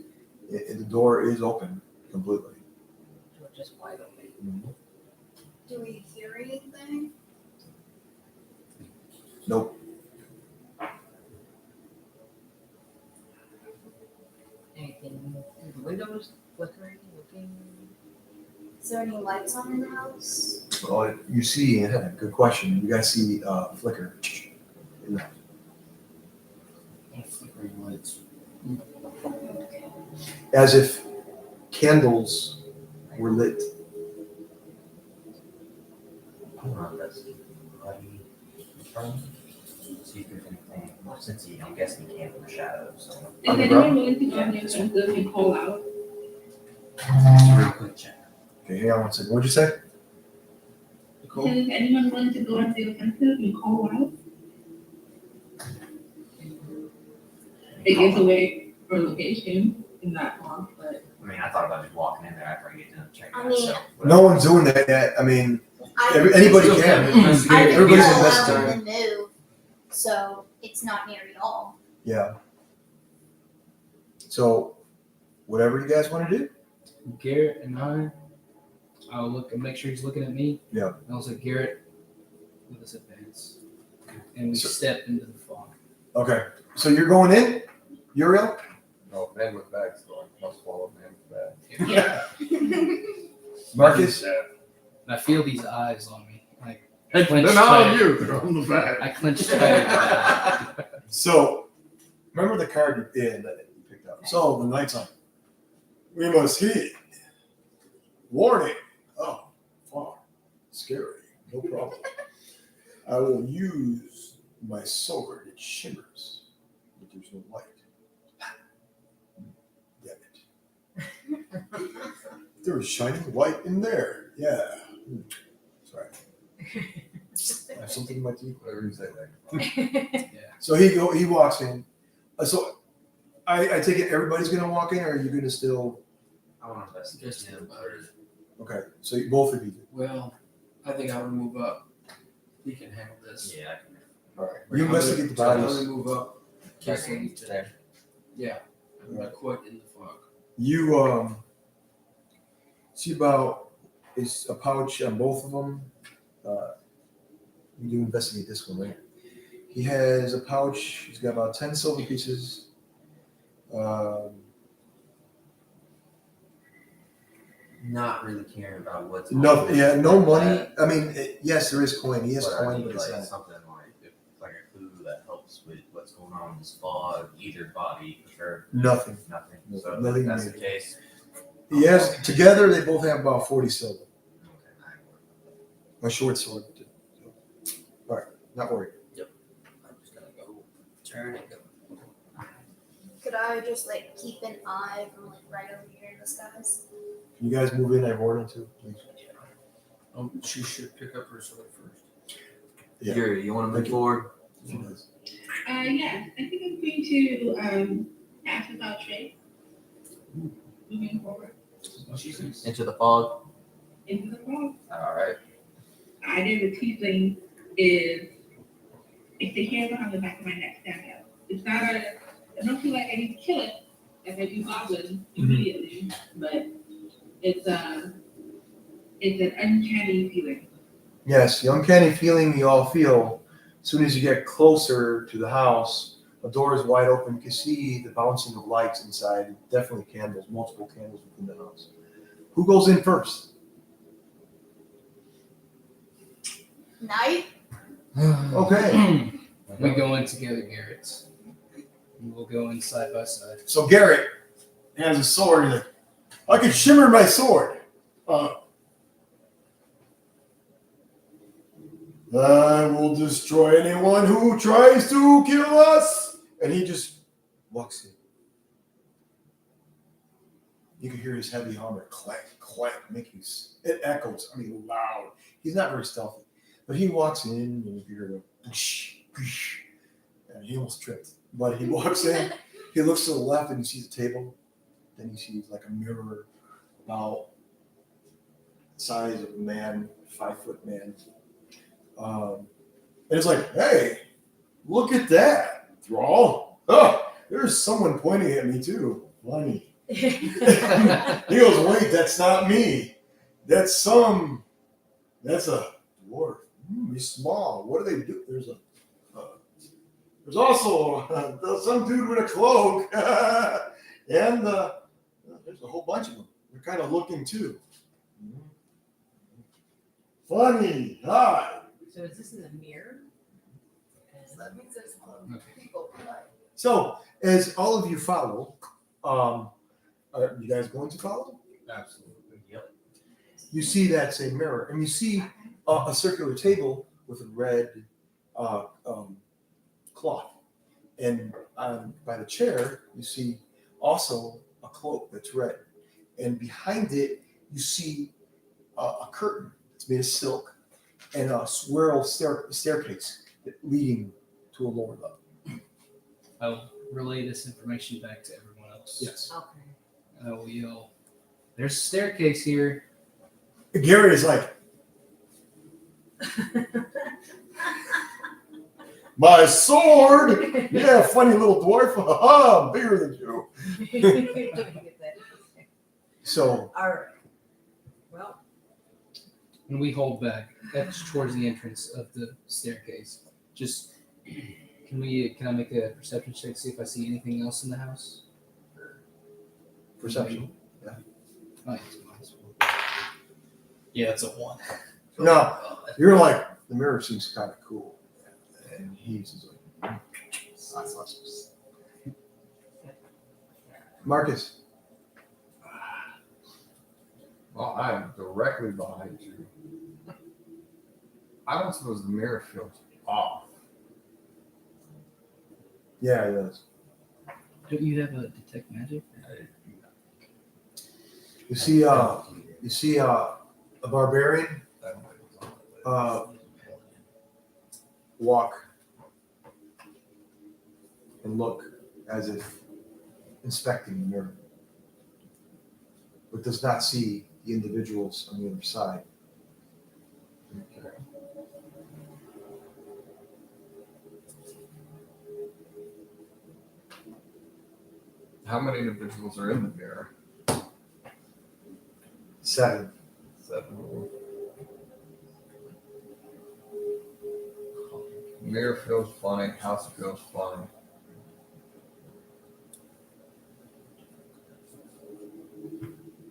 the door is open completely. we're just wide open. Do we hear anything? Nope. Anything through the windows, flickering, looking? Is there any lights on in the house? Well, you see, good question. You guys see flicker. Flickering lights. Okay. As if candles were lit Bloody return. See if there's anything. Well, since I'm guessing he came from the shadows. So Is anyone willing to go on their offensive and call out? just a real quick check. Okay, hang on one second. What'd you say? So is anyone willing to go on the offensive and call out? It gives away our location in that fog, but I mean, I thought about just walking in there after I get done checking. I mean, so, No one's doing that yet. I mean, I anybody Still can. can. I didn't Everybody's know investigating. I would move, so it's not near at all. Yeah. So, whatever you guys want to do. Garrett and I'll look and make sure he's looking at me. Yeah. And I was like, Garrett, let us advance. And we step into the fog. Okay. So you're going in, Uriel? No, man with bags going. Must follow man with bags. Marcus? And I feel these eyes on me. Like Hey, clenched they're not on tight. you. They're on the bag. I clenched tight. So, remember the card that you picked up. So, the nighttime. We must heed. Warning. Oh, far. Scary. No problem. I will use my sword. It shimmers, but there's no light. Damn it. There is shining light in there. Yeah. Sorry. I have something in my teeth. Whatever you say, like. So he walks in. So I take it everybody's gonna walk in, or are you gonna still? I want to investigate Just him. about it. Okay, so both of you do. Well, I think I would move up. He can handle this. Yeah, I can. All right. You investigate the I'm bodies. gonna move up. Just Okay, need to. there. Yeah, I'm not quite in the fog. You see about is a pouch on both of them. You do investigate this one, right? He has a pouch. He's got about 10 silver pieces. Not really caring about what's No, on yeah, it, no but money. that- I mean, yes, there is coin. He has but I coin, mean, but it's like not. something like like a clue that helps with what's going on in this fog, either body, for sure. Nothing. Nothing. No- So nothing if that's the major. case. He has together. They both have about 40 silver. Okay. A short sword. All right, not worried. I'm just gonna go turn and go. Could I just like keep an eye from like right over here in the skies? Can you guys move in? I have order too, please. She should pick up her sword first. Yeah. Yuri, you want to Thank move you. forward? She does. Yeah, I think I'm going to ask about trade. Moving forward Into the fog. into the fog. All right. I did the key thing is if the hair behind the back of my neck stand out. It's not a I don't feel like I need to kill it like I do goblin immediately, but it's an uncanny feeling. Yes, the uncanny feeling you all feel as soon as you get closer to the house. The door is wide open. You can see the bouncing of lights inside. Definitely candles, multiple candles within the house. Who goes in first? Night? Okay. We go in together, Garrett. And we'll go in side by side. So Garrett has a sword. He's like, I can shimmer my sword. I will destroy anyone who tries to kill us. And he just walks in. You can hear his heavy hammer clank, clank, making it echoes. I mean, loud. He's not very stealthy, but he walks in and you hear the whoosh, whoosh, and he almost tripped. But he walks in. He looks to the left and he sees a table. Then he sees like a mirror about the size of a man, 5-foot man. And it's like, hey, look at that, Thrall. Oh, there's someone pointing at me too. Funny. He goes, wait, that's not me. That's a dwarf. He's small. What do they do? There's also some dude with a cloak. And there's a whole bunch of them. They're kind of looking too. Funny. Hi. So is this in the mirror? That means there's Okay. people. So, as all of you follow, are you guys going to follow? Absolutely. Yep. You see that same mirror, and you see a circular table with a red cloth. And by the chair, you see also a cloak that's red. And behind it, you see a curtain that's made of silk and a swirl staircase leading to a lower level. I'll relay this information back to everyone else. Yes. Okay. I will yell, there's a staircase here. Gary is like, my sword! Yeah, funny little dwarf. I'm bigger than you. So, All right. Well, And we hold back. That's towards the entrance of the staircase. Just, can I make a perception check to see if I see anything else in the house? perception. Oh, yeah, it's a 1. No, you're like, the mirror seems kind of cool. And he's just like, Marcus. Well, I am directly behind you. I don't suppose the mirror feels off. Yeah, he does. Don't you have a detect magic? You see a barbarian walk and look as if inspecting the mirror, but does not see the individuals on the other side. How many individuals are in the mirror? 7. 7. Mirror feels funny. House feels funny.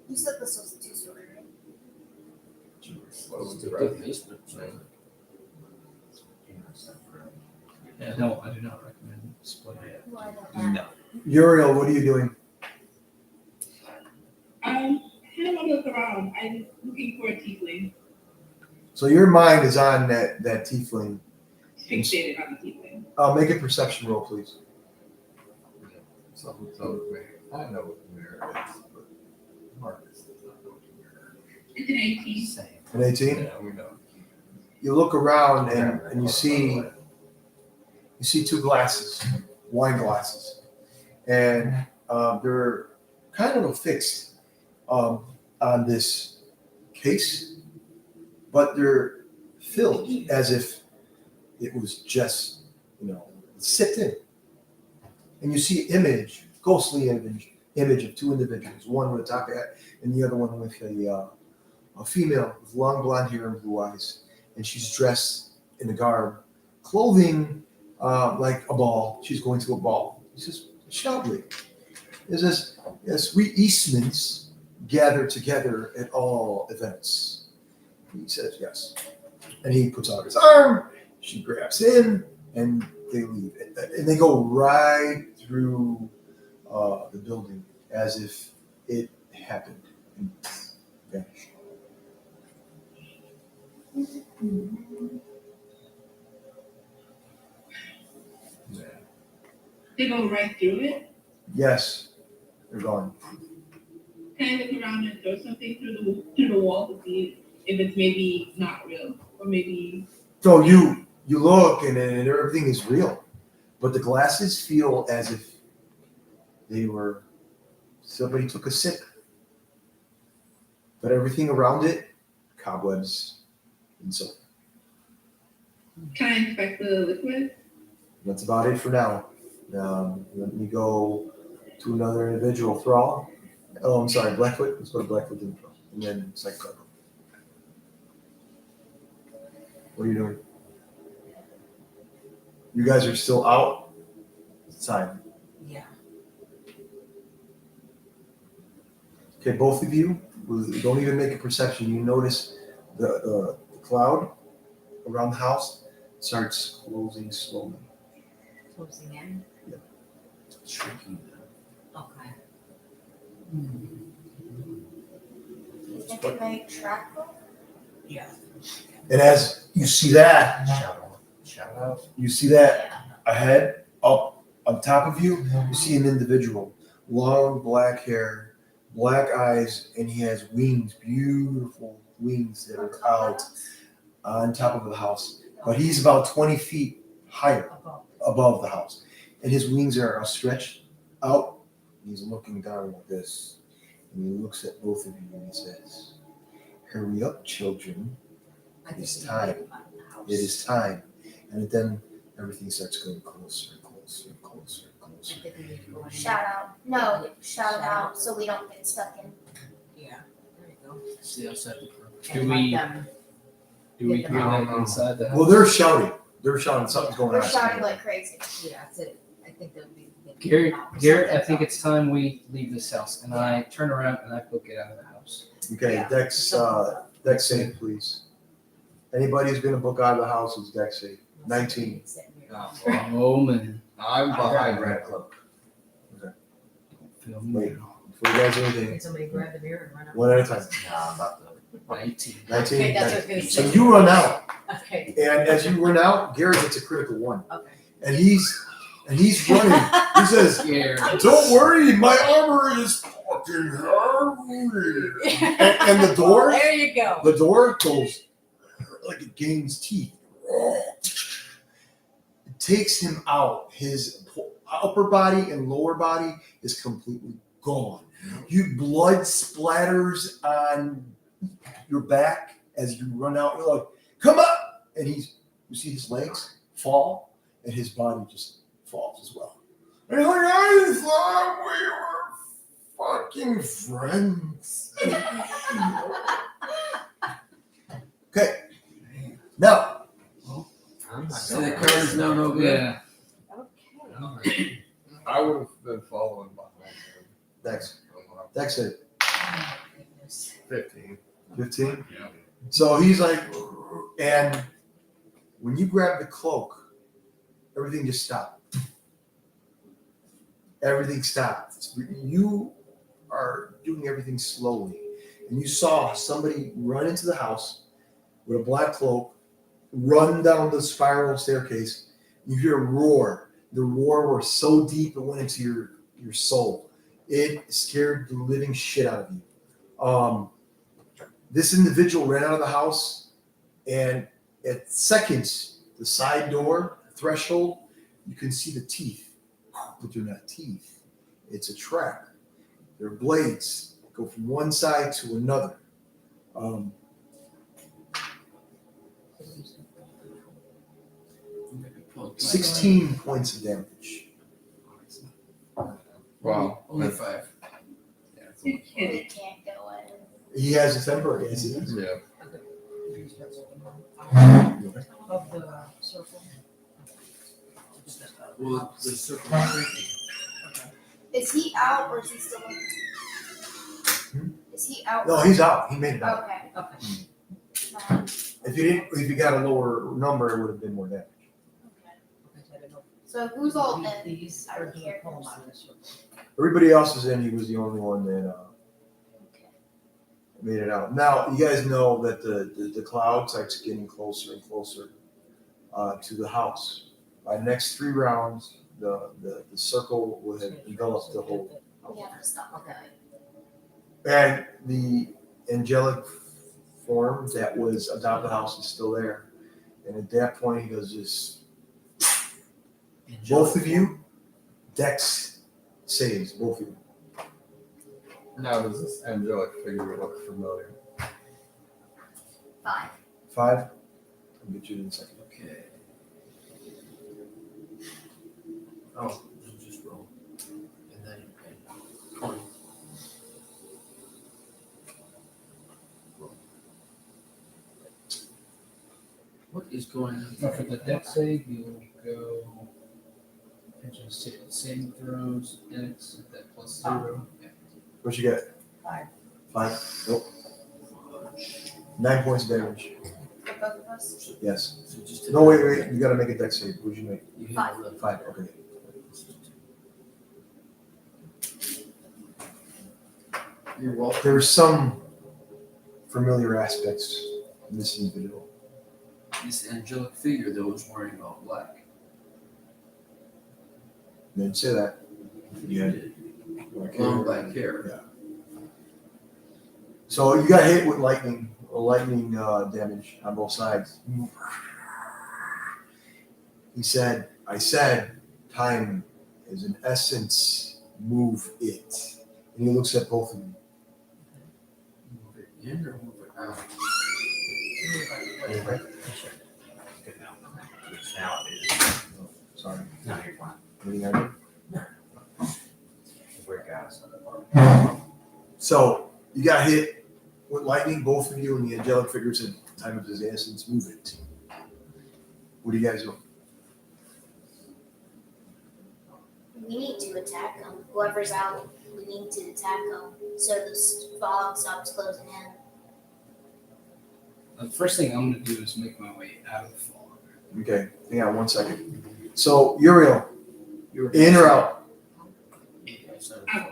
You said this was a 2-story, right? Slowly It's a driving. good basement. Yeah, no, I do not recommend splitting it. Well, I know that. No. Uriel, what are you doing? I kind of want to look around. I'm looking for a tiefling. So your mind is on that tiefling. Fixated on the tiefling. Make a perception roll, please. Something tells me I know what the mirror is, but Marcus does not know what the mirror It's an 18. Same. An 18. is. Yeah, we know. You look around and you see 2 glasses, wine glasses, and they're kind of affixed on this case, but they're filled as if it was just, sipped in. And you see ghostly image of 2 individuals, one with a top hat and the other one with a female with long blonde hair and blue eyes. And she's dressed in a garb, clothing like a ball. She's going to a ball. He says, Shelby. It says, yes, we Eastmans gather together at all events. He says, yes. And he puts out his arm. She grabs him, and they leave. And they go right through the building as if it happened and vanished. Yeah. They go right through it. Yes, they're gone. Can I look around and throw something through the wall to see if it's maybe not real or maybe? So you look and everything is real, but the glasses feel as if somebody took a sip. But everything around it, cobwebs and so. Can I inspect the liquid? That's about it for now. Let me go to another individual. Thrall. Oh, I'm sorry, Blackfoot. Let's go to Blackfoot and Thrall. And then Psycho. What are you doing? You guys are still outside. yeah. Okay, both of you, don't even make a perception. You notice the cloud around the house starts closing slowly. Closing in. Yeah. Shrinking. Okay. You think it may track them? Yeah. And as you see that, Shout out. you see that ahead, up on top of you, you see an individual, long black hair, black eyes, and he has wings, beautiful wings that are out on top of the house. But he's about 20 feet higher above the house. And his wings are stretched out. He's looking down like this. And he looks at both of you and he says, "Hurry up, children. It's time. It is time." And then everything starts going closer, closer, closer, closer. Shout out. No, shout out so we don't get stuck in. Yeah, there you go. See outside the room. And let them- Do we Get hear them that inside the house? Well, they're shouting. They're shouting. Something's going We're on. shouting like crazy. Yeah, that's it. I think that would be. Garrett, I think it's time we leave this house. And I turn around and I book it out of the house. Okay, Yeah. Dex save, please. Anybody who's gonna book out of the house is Dex save. 19. Oh, man. I'm behind Red Cloak. Feel Wait, me. before you guys do anything, Can somebody grab the mirror and run out? one at a time. Nah, I'm about to. 19. 19. Okay, that's what I was gonna So say. you run out, Okay, and as you run out, Garrett gets a critical one, okay. and he's running. He says, Garrett. "Don't worry, my armor is fucking heavy." And the door, There you go. the door goes like it gains teeth. It takes him out. His upper body and lower body is completely gone. Blood splatters on your back as you run out. You're like, "Come up!" And you see his legs fall, and his body just falls as well. And he's like, "I thought we were fucking friends." Okay. Now, I'm not See, the card is now no good. Yeah. Okay. I would have been following behind him. Dex it. Oh, my goodness. 15. 15. Yeah. So he's like, and when you grab the cloak, everything just stopped. Everything stopped. You are doing everything slowly. And you saw somebody run into the house with a black cloak, run down the spiral staircase. You hear a roar. The roar was so deep it went into your soul. It scared the living shit out of you. This individual ran out of the house, and at seconds, the side door, threshold, you can see the teeth, but they're not teeth. It's a trap. They're blades that go from one side to another. 16 points of damage. Wow. Only 5. Yeah, it's We can't go in. He has a temporary. Yes, he does. yeah. Of the circle. Well, the circle is 50. Is he out or is he still in? Is he out? No, he's out. He made it out. Okay. Okay. If you got a lower number, it would have been more damage. So who's all in? These are being pulled out of the circle. Everybody else is in. He was the only one that Okay. made it out. Now you guys know that the cloud starts getting closer and closer to the house. By the next 3 rounds, the circle will have enveloped the whole. We have to stop. Okay. And the angelic form that was atop the house is still there. And at that point, he goes, just both of you, Dex saves both of you. Now, does this angelic figure look familiar? 5. 5. I'll get you in a second. Okay. Oh, you just roll. And then 20. What is going on? Now for the deck save, you'll go and just hit saving throws, Dex at that +0. Yeah. What you get? 5. 5. Nope. 9 points of damage. For both of us? Yes. So just No, wait. You got to make a Dex save. What'd you make? You hit 5. 11. 5. Okay. You're welcome. There's some familiar aspects in this individual. this angelic figure that was wearing all black. Didn't say that. Yeah. Long black hair. Yeah. So you got hit with lightning damage on both sides. He said, I said, time is an essence, move it. And he looks at both of you. Move it in or move it out? Good now. Now it is. Sorry. No, you're fine. Anything I did? We're guys. So you got hit with lightning, both of you, and the angelic figure said, time of his essence, move it. What do you guys do? We need to attack them. Whoever's out, we need to attack them so the fog stops closing in. The first thing I'm going to do is make my way out of the fog. Okay, hang on 1 second. So Uriel, in or out? Out.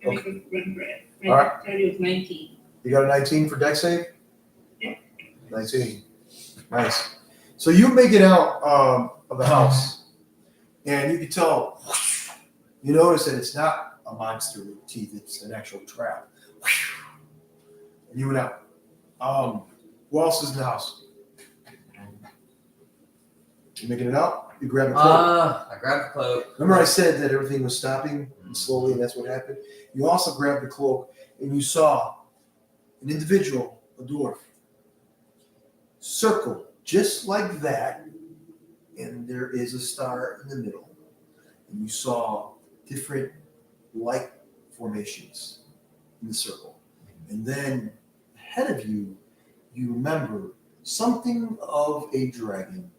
I make a run for it. All right. Target was 19. You got a 19 for deck save? Yeah. 19. Nice. So you make it out of the house, and you can tell, you notice that it's not a monster with teeth, it's an actual trap. And you went out. Who else is in the house? You making it out? You grab the cloak. I grabbed the cloak. Remember I said that everything was stopping and slowly, and that's what happened? You also grabbed the cloak, and you saw an individual, a dwarf, circle just like that, and there is a star in the middle. And you saw different light formations in the circle. And then ahead of you, you remember something of a dragon.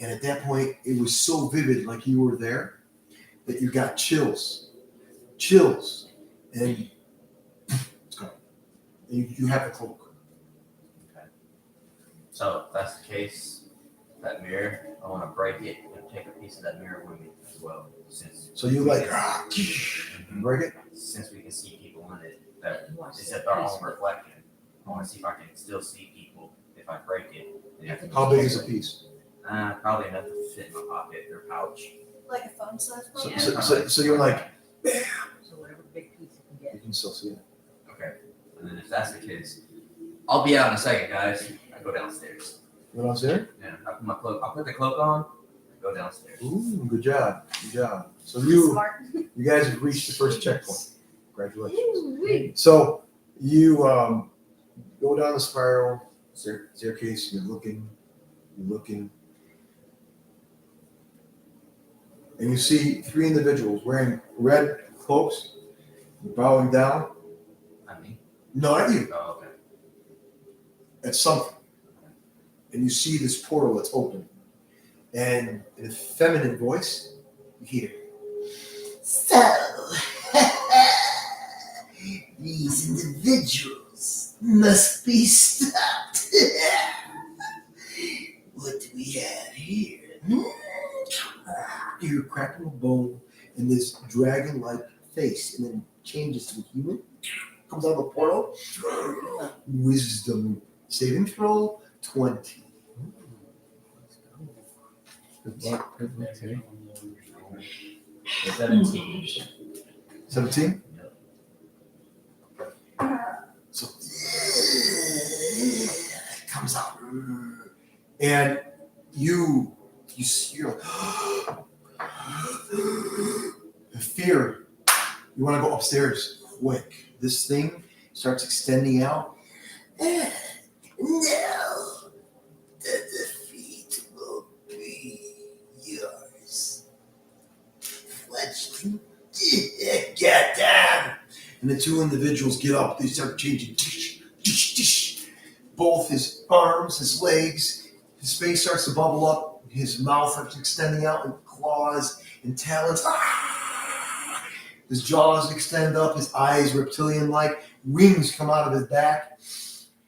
And at that point, it was so vivid, like you were there, that you got chills. And it's gone. And you have the cloak. Okay. So if that's the case, that mirror, I want to break it and take a piece of that mirror with me as well. So you like, break it? Since we can see people in it, that except our own reflection. I want to see if I can still see people if I break it. How big is a piece? Probably enough to fit in my pocket or pouch. Like a phone size So, phone? so you're like, bam, So whatever big piece you can you get. can still see it. Okay. And then if that's the case, I'll be out in a second, guys. I go downstairs. What else there? Yeah, I put my cloak. I'll put the cloak on. And go downstairs. Ooh, good job. So you Smart. guys have reached the first checkpoint. Congratulations. So you go down the spiral staircase. You're looking, and you see three individuals wearing red cloaks, bowing down. Not me. No, not you. Oh, okay. At something. And you see this portal that's open. And in a feminine voice, you hear, So, these individuals must be stopped. What do we have here? you're cracking a bone in this dragon-like face, and then changes to a human, comes out of the portal. Wisdom saving throw 20. 17. 17? So it comes out, and you're fear. You want to go upstairs quick. This thing starts extending out. No, the defeat will be yours. Fledgling. Get down! And the two individuals get up. They start changing. Both his arms, his legs, his face starts to bubble up. His mouth starts extending out, and claws and talons. His jaws extend up. His eyes reptilian-like. Wings come out of his back.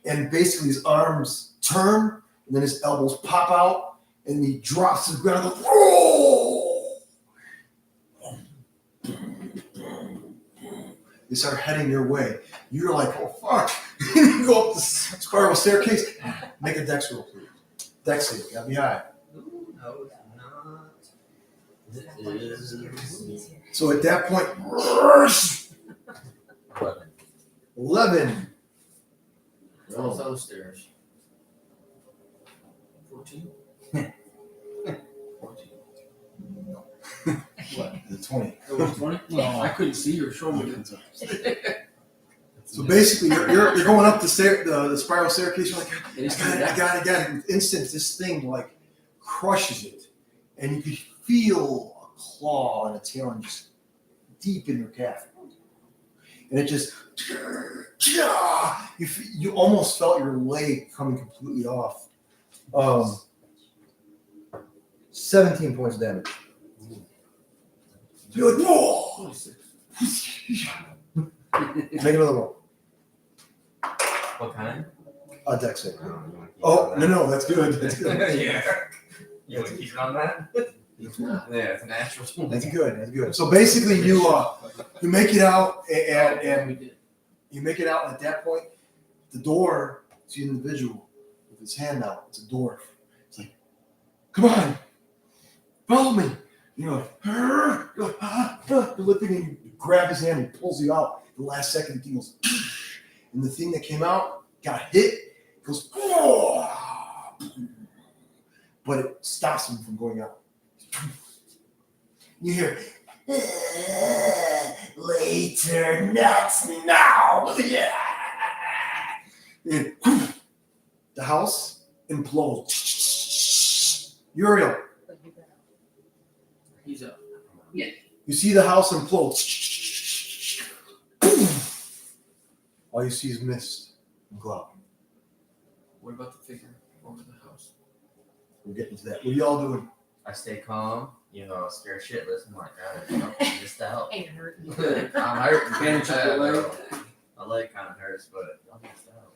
And basically his arms turn, and then his elbows pop out, and he drops to the ground and goes, "Roll!" They start heading your way. You're like, oh fuck. You go up the spiral staircase. Make a dex roll, please. Dex save. Gotta be high. Ooh, no, it's not. It is So at that point, 11. 11. Falls down the stairs. 14? 14. What? The 20. It was 20? No. I couldn't see your shoulder. So basically, you're going up the spiral staircase. You're like, And it's I got it. And instant, this thing like crushes it, and you can feel a claw and a talon just deep in your calf, and it just you almost felt your leg coming completely off. 17 points of damage. You're like, whoa! 26. Make another roll. What kind? A dex save. You wanna keep Oh, it on no, that's good. That's good. yeah. You want to keep it on that? Yeah, it's a natural. That's good. That's good. So basically, you make it out, and we did. you make it out, and at that point, the door, it's an individual with his hand out. It's a dwarf. It's like, come on, follow me. You're like, you're lifting, and you grab his hand, and he pulls you out. The last second, the thing goes, and the thing that came out got hit. It goes, but it stops him from going out. You hear, Later, not now. Yeah. and the house implodes. Uriel, He's up. you see the house implode. All you see is mist and cloud. What about the figure over the house? We're getting to that. What are y'all doing? I stay calm, scared shitless. I'm like, I just to help. Ain't hurting. I'm hurting. Bandage up your leg. My leg kind of hurts, but I'll just to help.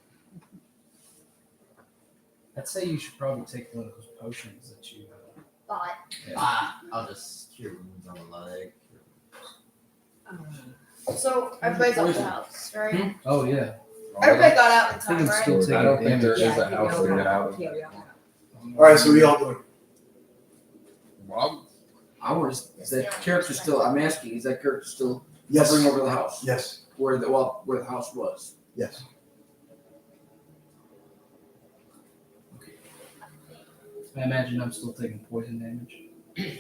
I'd say you should probably take one of those potions that you. But I'll just cure wounds on the leg. so everybody's out the house, right? Oh yeah. Everybody got out in I think time, I'm right? still taking I don't think there damage. is a house to get out of. Yeah, we all know. All right, so what are y'all doing? Well, I want to. Is that character still? I'm asking. Is that character still Yes. hovering over the house? Yes. Where the house was. Yes. I imagine I'm still taking poison damage.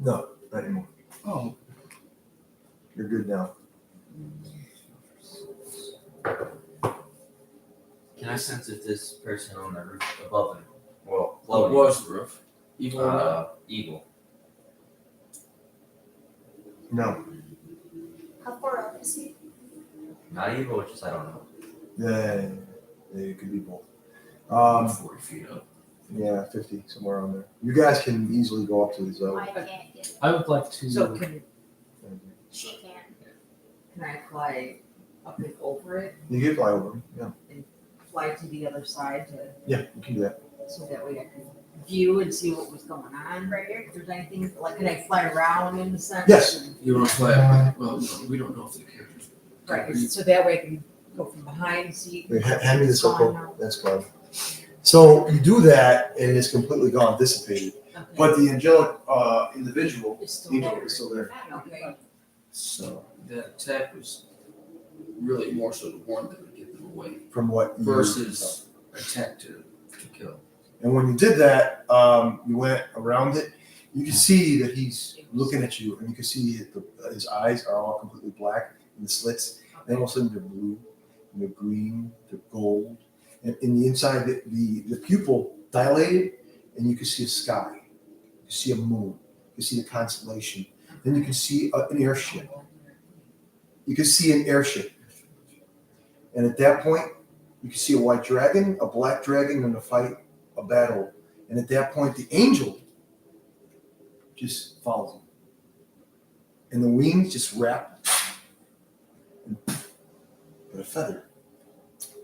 No, not anymore. Oh, You're good now. Can I sense if this person on the roof above him, well, Well, it floating, was the roof. Evil or not? evil? No. How far up is he? Not evil, just I don't know. Yeah, it could be both. 40 feet up. Yeah, 50, somewhere around there. You guys can easily go up to his I level. can't get it. I would like to. So can She can. I fly up and over it, You can fly over him. Yeah. fly to the other side Yeah, you can do that. so that way I can view and see what was going on? Right here. If there's anything, like, can I fly around in the sense? Yes. And- You want to fly up? Well, no, we don't know if the characters. Right, so that way I can go from behind and see. Wait, hand me the what's going circle. on. That's fine. So you do that, and it's completely gone, dissipated. Okay. But the angelic individual, It's still angel, there. is still there. Okay, So the attack was really more so to warn them to get them away From what you versus attack to kill. And when you did that, you went around it. You can see that he's looking at you, and you can see his eyes are all completely black in the slits. And all of a sudden, they're blue, and they're green, they're gold. And in the inside, the pupil dilated, and you can see a sky. You can see a moon. You can see the constellation. Then you can see an airship. You can see an airship. And at that point, you can see a white dragon, a black dragon, and a battle. And at that point, the angel just follows him. And the wings just wrap. And but a feather.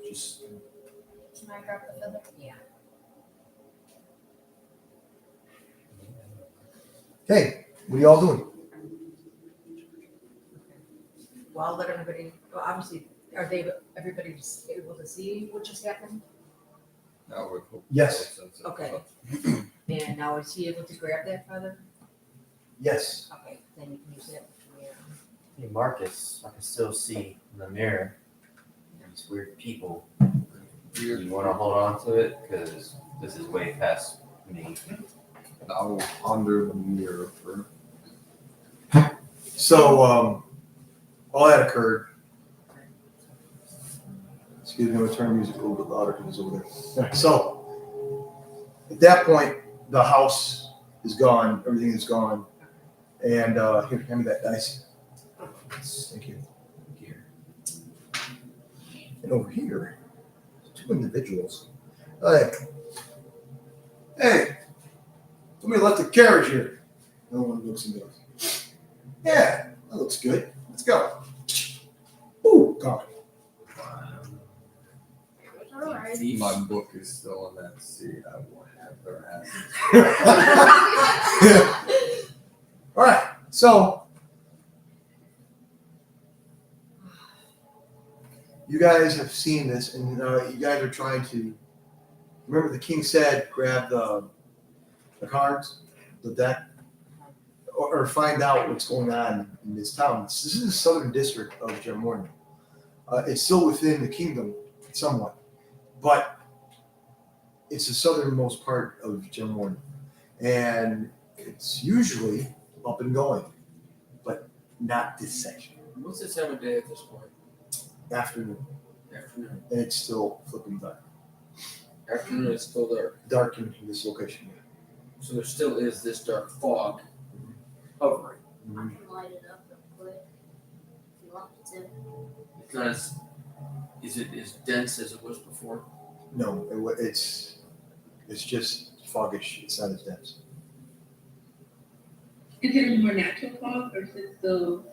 Just Can I grab the feather? yeah. hey, what are y'all doing? Well, I'll let everybody, well, obviously, everybody just able to see what just happened? I would hope. Yes. so, since it's Okay. up. And now is he able to grab that feather? Yes. Okay, then you can use that. Yeah. Hey Marcus, I can still see in the mirror these weird people. Weird. You want to hold on to it? Because this is way past me. I'll under the mirror for. So, all that occurred. Excuse me, I'm gonna turn the music a little bit louder because it's over there. So, at that point, the house is gone, everything is gone. And here, hand me that dice. Thank you. Here. And over here, two individuals. Hey, somebody left a carriage here. No one looks and goes, yeah, that looks good. Let's go. Ooh, God. Alright. My book is still in that seat. I will have their asses. All right, so you guys have seen this, and you guys are trying to remember. The king said, "Grab the cards, the deck, or find out what's going on in this town." This is the southern district of Jamorna. It's still within the kingdom, somewhat, but it's the southernmost part of Jamorna, and it's usually up and going, but not this section. What's the time of day at this point? Afternoon, Afternoon. and it's still flipping dark. Afternoon is still dark. Dark in this location. So there still is this dark fog hovering. I can light it up real quick if you want me to. Because is it as dense as it was before? No, it's just foggish. It's not as dense. Is it a more natural fog or is it still?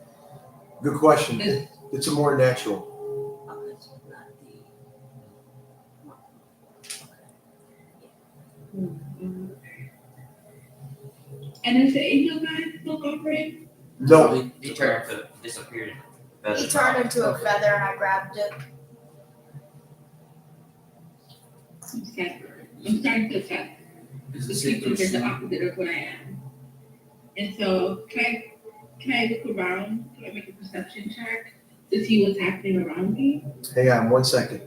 Good question. It's a more natural. Okay, so not the. And is the angel guy still operating? No, He turned to disappeared. He turned into a feather and I grabbed it. Okay. I'm starting to attack. Is The it safe to creatures are the assume? opposite of what I am. And so can I look around? Can I make a perception check to see what's happening around me? hang on 1 second.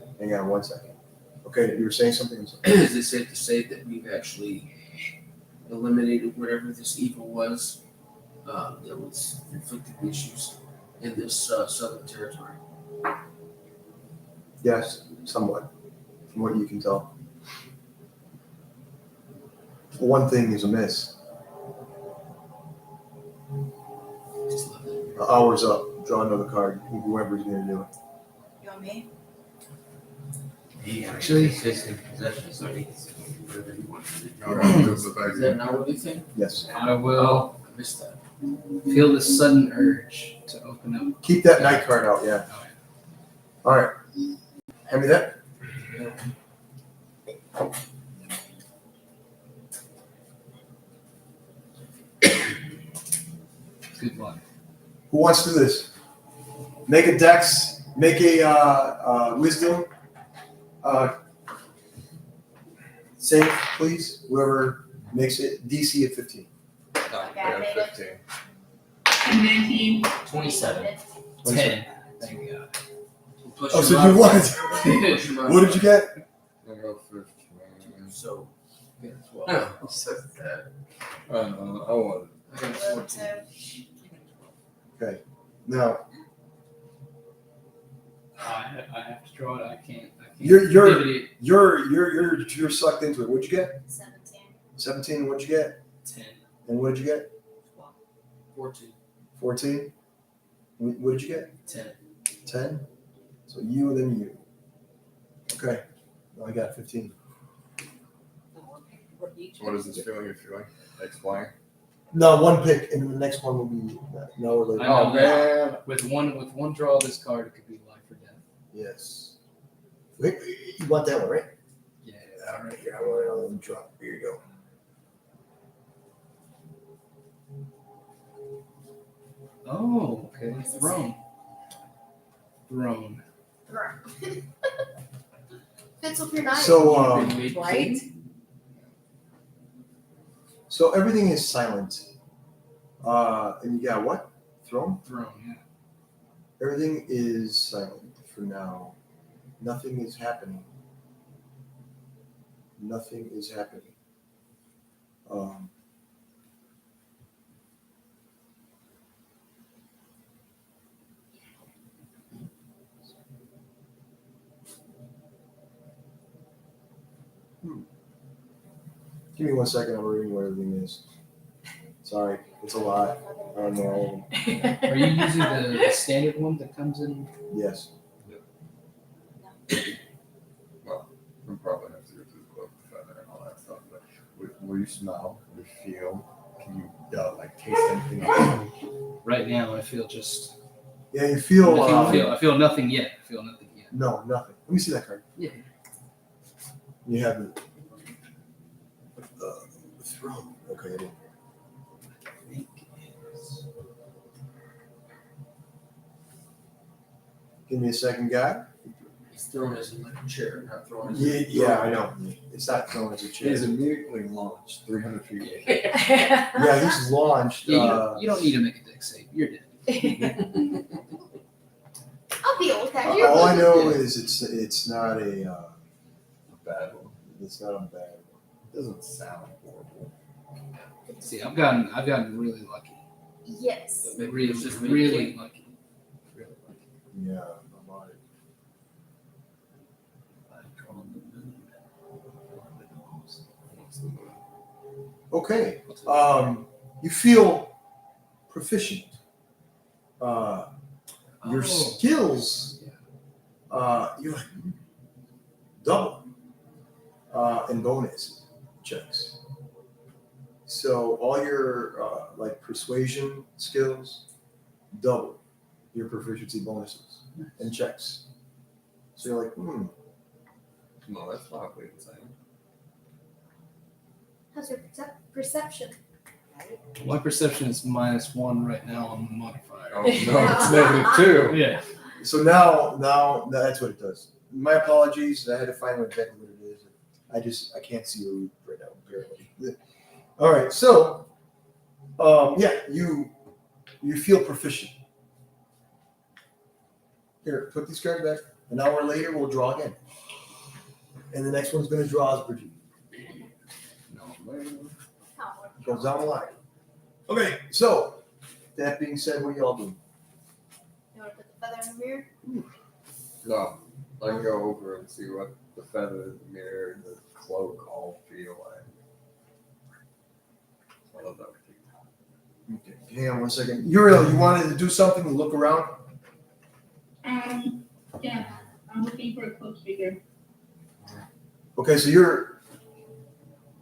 Okay, you were saying something? I'm sorry. Is it safe to say that we've actually eliminated whatever this evil was that was inflicting issues in this southern territory? Yes, somewhat, from what you can tell. One thing is amiss. Just love it. The hour's up. Draw another card. Whoever's going to do it. You want me? He Actually- is in possession, so he can see whatever he wants to do. Is that an hourly thing? Yes. I will I missed that. feel this sudden urge to open up. Keep that night card out. Yeah. All right. Hand me that. Good luck. Who wants to do this? Make a dex. Make a wisdom. Save, please. Whoever makes it. DC of 15. No, I got 15. I'm 19. 27. 10. Thank God. Plus Oh, your so you modifier. won. Plus your What did you get? I got 15. So, yeah, 12. Oh, so sad. I want I got 14. Okay. Now I have to draw it. I can't. You're- Activity you're sucked into it. What'd you get? 17. 17. And what'd you get? 10. And what did you get? 14. 14. What did you get? 10. 10. So you and then you. Okay. Now I got 15. What is this feeling you're feeling? Explain. No, one pick, and the next one will be an hour later. I know. Oh, man. With one draw of this card, it could be life or death. Yes. Wait, you want that one, right? Yeah. All right, here, I want another drop. Here you go. Oh, okay. What does it Throne. Throne. Right. Fits with your knife. So, Right? so everything is silent. And you got what? Throne? Throne, yeah. Everything is silent for now. Nothing is happening. Nothing is happening. Give me 1 second. I'm reading what everything is. Sorry, it's a lot. I don't know. Are you using the standard one that comes in? Yes. Well, we'll probably have to go through the cloak, the feather, and all that stuff. But will you smell? Will you feel? Can you like taste anything else? Right now, I feel just. Yeah, you feel. I feel nothing yet. I feel nothing yet. No, nothing. Let me see that card. Yeah. You have the throne. Okay. I think it's. Give me a second, guy. He's thrown as in like a chair, not thrown as Yeah, I know. It's not thrown as a chair. He's immediately launched 300 feet away. Yeah, he's launched. Yeah, you don't need to make a deck save. You're dead. I'll deal with that. You're All I good. know is it's not a Bad one. it's not a bad one. It doesn't sound horrible. See, I've gotten really lucky. Yes. Really, it's just really lucky. Really lucky. Yeah, I'm on it. Okay. You feel proficient. Your skills, you're like double in bonus checks. So all your like persuasion skills, double your proficiency bonuses and checks. So you're like, No, that's not what it's saying. How's your perception? My perception is -1 right now on the modifier. Oh, no, it's -2. Yeah. So now that's what it does. My apologies. I had to find out exactly what it is. I can't see you right now, apparently. All right. So, yeah, you feel proficient. Here, put these cards back. An hour later, we'll draw again. And the next one's going to draw as Brigitte. Goes down the line. Okay, so that being said, what are y'all doing? You want to put the feather in the mirror? No, I can go over and see what the feather, the mirror, the cloak all feel like. I love that. Okay, hang on 1 second. Uriel, you wanted to do something and look around? Yeah, I'm looking for a cloak figure. Okay, so you're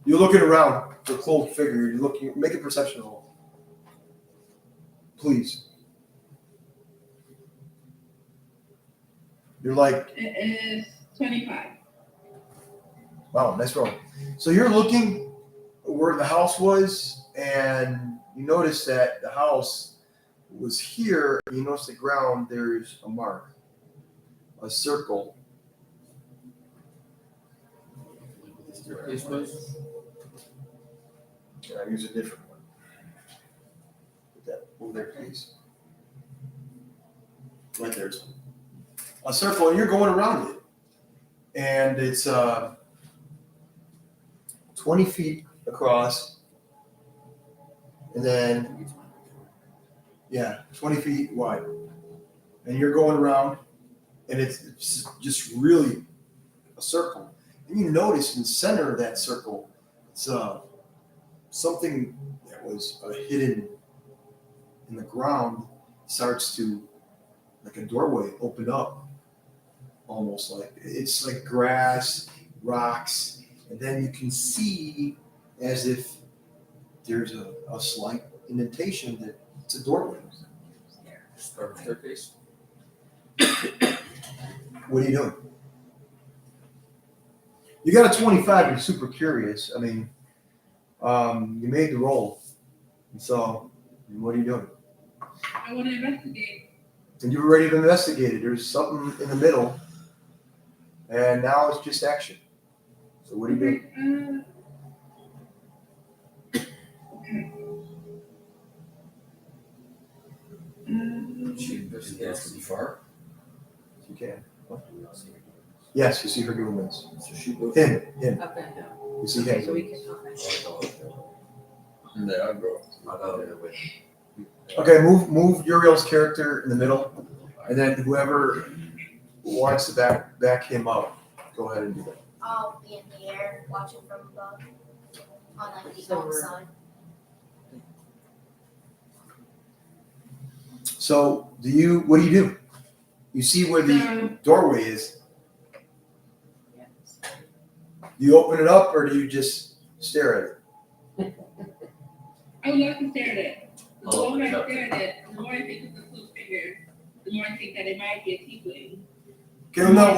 looking around for a cloaked figure. You're looking. Make a perception roll, please. You're like, It is 25. wow, nice roll. So you're looking where the house was, and you notice that the house was here. You notice the ground. There's a mark, a circle. Staircase was. Can I use a different one? Put that over there, please. Right there's a circle, and you're going around it. And it's 20 feet across. And then, 20 feet wide. And you're going around, and it's just really a circle. And you notice in the center of that circle, it's something that was hidden in the ground starts to, like a doorway, open up, almost like it's like grass, rocks, and then you can see as if there's a slight indentation that it's a doorway. Staircase. What are you doing? You got a 25. You're super curious. I mean, you made the roll. And so, what are you doing? I want to investigate. And you're ready to investigate it. There's something in the middle. And now it's just action. So what do you do? She investigates pretty far. You can. What? Yes, you see her doing this. So she goes. Him. Okay. You see Okay, him. so we can, okay. Yeah, I'll go. I'll go there with. Okay, move Uriel's character in the middle, and then whoever wants to back him up, go ahead and do that. I'll be in the air watching from above on like the So we're- outside. So what do you do? You see where the doorway is. Do you open it up or do you just stare at it? I would love to stare at it. The Oh, more I no. stare at it, the more I think it's a little figure, the more I think that it might be a tiefling. Okay, no,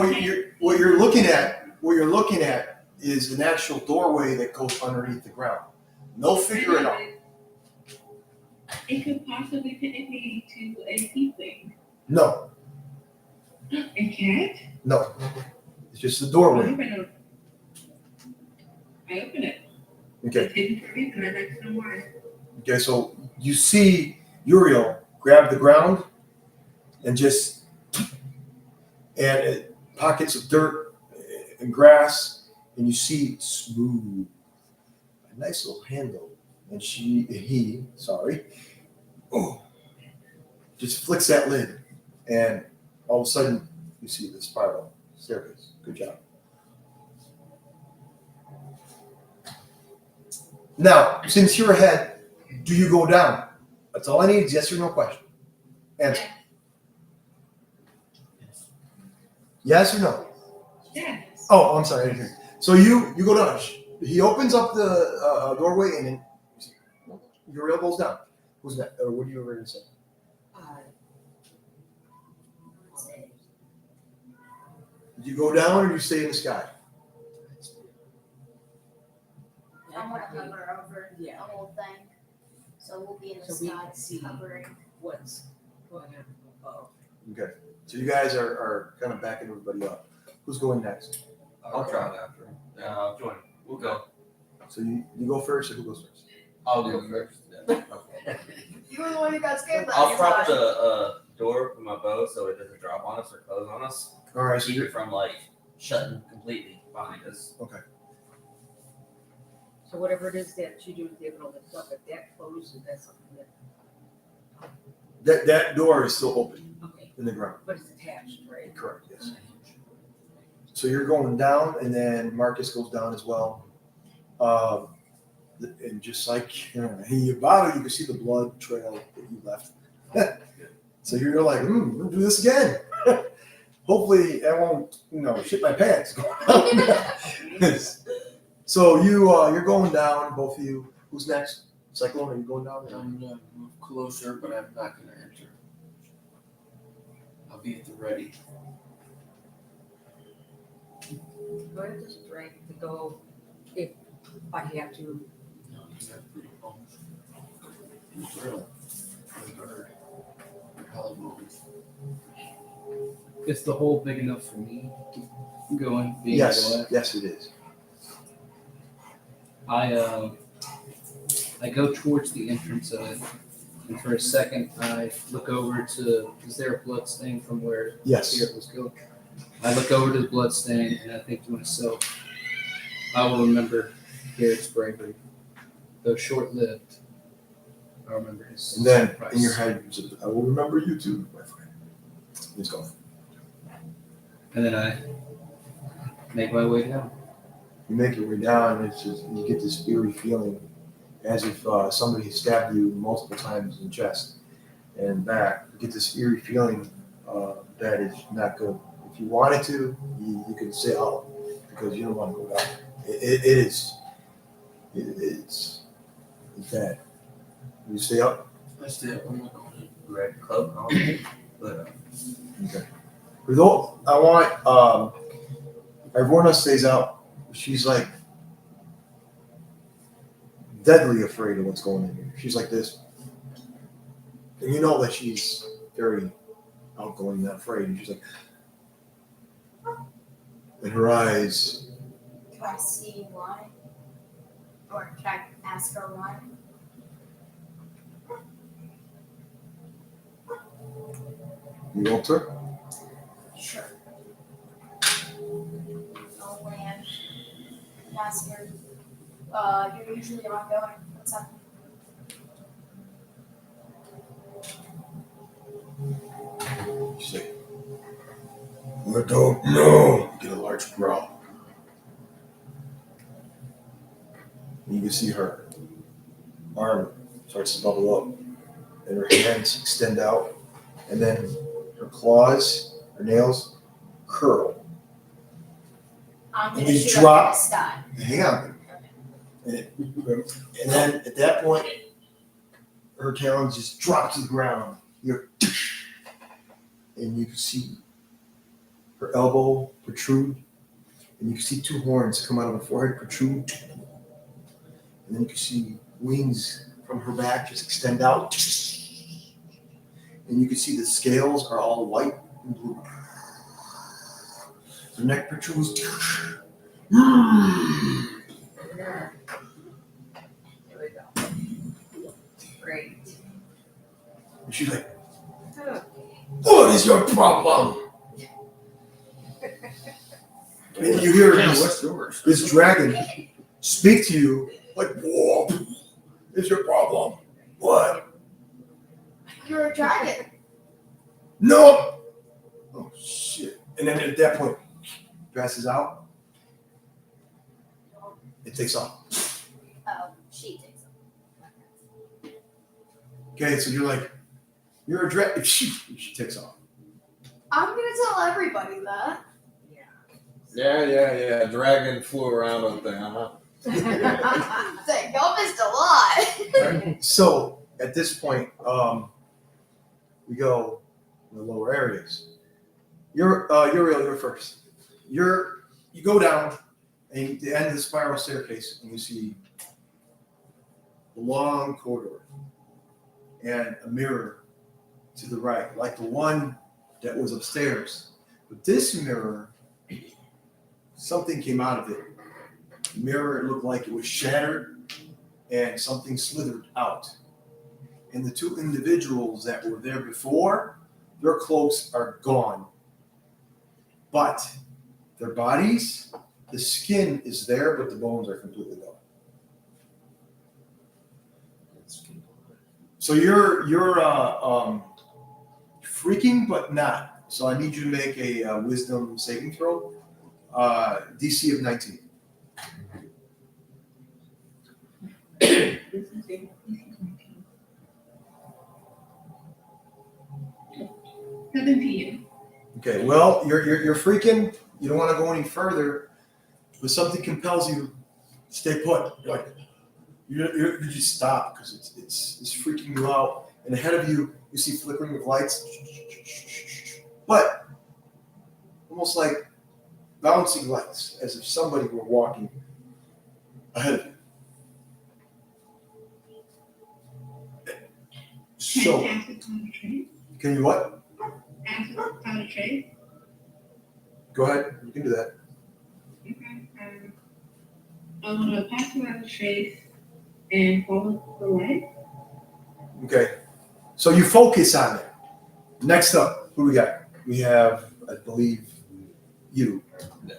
what you're looking at is an actual doorway that goes underneath the ground. No figure at all. It could possibly connect me to a tiefling. No, It can't? no. It's just a I doorway. open it. Okay. It's hidden for a reason. I'd like to know why. Okay, so you see Uriel grab the ground and pockets of dirt and grass, and you see smooth, a nice little handle, and he just flicks that lid, and all of a sudden you see the spiral staircase. Good job. Now, since you're ahead, do you go down? That's all I need is yes or no question. Answer. Yes or no? Yes. Oh, I'm sorry. I didn't hear. So you go down. He opens up the doorway and then Uriel goes down. Who's that? Or what do you ready to say? Do you go down or do you stay in the sky? I'm gonna hover over the Yeah. whole thing, so we'll be in the So we sky can see hovering. what's going on above. Okay. So you guys are kind of backing everybody up. Who's going next? I'll try it after him. Yeah, I'll join. We'll go. So you go first or who goes first? I'll You go. first. Yeah. You were the one who got scared I'll prop the door with my bow so it doesn't drop on us or close on us. All right. So Keep you're it from like shutting completely behind us. okay. So whatever it is that you do with the able to lift up, if that closes, that's something that, That door is still open okay, in the ground. but it's attached, right? Correct. Yes. So you're going down, and then Marcus goes down as well. And just like he about it, you can see the blood trail that you left. So you're like, we'll do this again. Hopefully, I won't, shit my pants. So you're going down, both of you. Who's next? Cyclone, are you going down? I'm gonna move closer, but I'm not gonna enter. I'll be at the ready. Go ahead, just drag to go if I have to. No, he's got pretty bones. Drill. Bird. Hollow bones. Is the hole big enough for me to keep going? Being Yes, able to- yes, it is. I go towards the entrance of it, and for a second I look over to. Is there a blood stain from where Yes. Spirit was going? I look over to the blood stain and I think to myself, I will remember Garrett's bravery, though short-lived. I remember his And then sacrifice. in your head, you say, I will remember you too, my friend. Let's go. And then I make my way down. You make your way down, and it's just, you get this eerie feeling as if somebody stabbed you multiple times in the chest and back. You get this eerie feeling that is not good. If you wanted to, you could say out because you don't want to go down. It's bad. You stay up. I stay up. I'm not going in. Red cloak on. But Okay. Although I want Ivorna stays out. She's like deadly afraid of what's going on here. She's like this. And you know that she's very outgoing, not afraid. And she's like, And her eyes, Can I see why? Or can I ask her why? you alter? Sure. I'll land. Ask her. You're usually ongoing. What's up? She's like, I don't know. You get a large growl. And you can see her arm starts to bubble up, and her hands extend out, and then her claws, her nails curl. I'm And gonna you shoot drop- up in the sky. Hang on. And then at that point, her talons just drop to the ground. And you can see her elbow protrude, and you can see two horns come out of her forehead protrude. And then you can see wings from her back just extend out. And you can see the scales are all white and blue. Her neck protrudes. There we go. Great. And she's like, Okay. what is your problem? And you hear Yeah, this, what's yours? this dragon speak to you like, what is your problem? What? You're a dragon. No! Oh, shit. And then at that point, passes out. It takes off. Oh, she takes it. Okay, so you're like, you're a dragon. She takes off. I'm gonna tell everybody that. Yeah. Dragon flew around up there, huh? Dang, y'all missed a lot. So at this point, we go in the lower areas. You're first. You go down and the end of the spiral staircase, and you see a long corridor and a mirror to the right, like the one that was upstairs. But this mirror, something came out of it. The mirror, it looked like it was shattered, and something slithered out. And the two individuals that were there before, their cloaks are gone. But their bodies, the skin is there, but the bones are completely gone. So you're freaking, but not. So I need you to make a wisdom saving throw, DC of 19. Okay, well, you're freaking. You don't want to go any further, but something compels you to stay put. You're like, you just stop because it's freaking you out. And ahead of you, you see flickering of lights, but almost like bouncing lights, as if somebody were walking ahead of you. So, can you what? Go ahead. You can do that. Okay. I'm gonna pass around the trace and follow the light. Okay. So you focus on it. Next up, who we got? We have, I believe, you.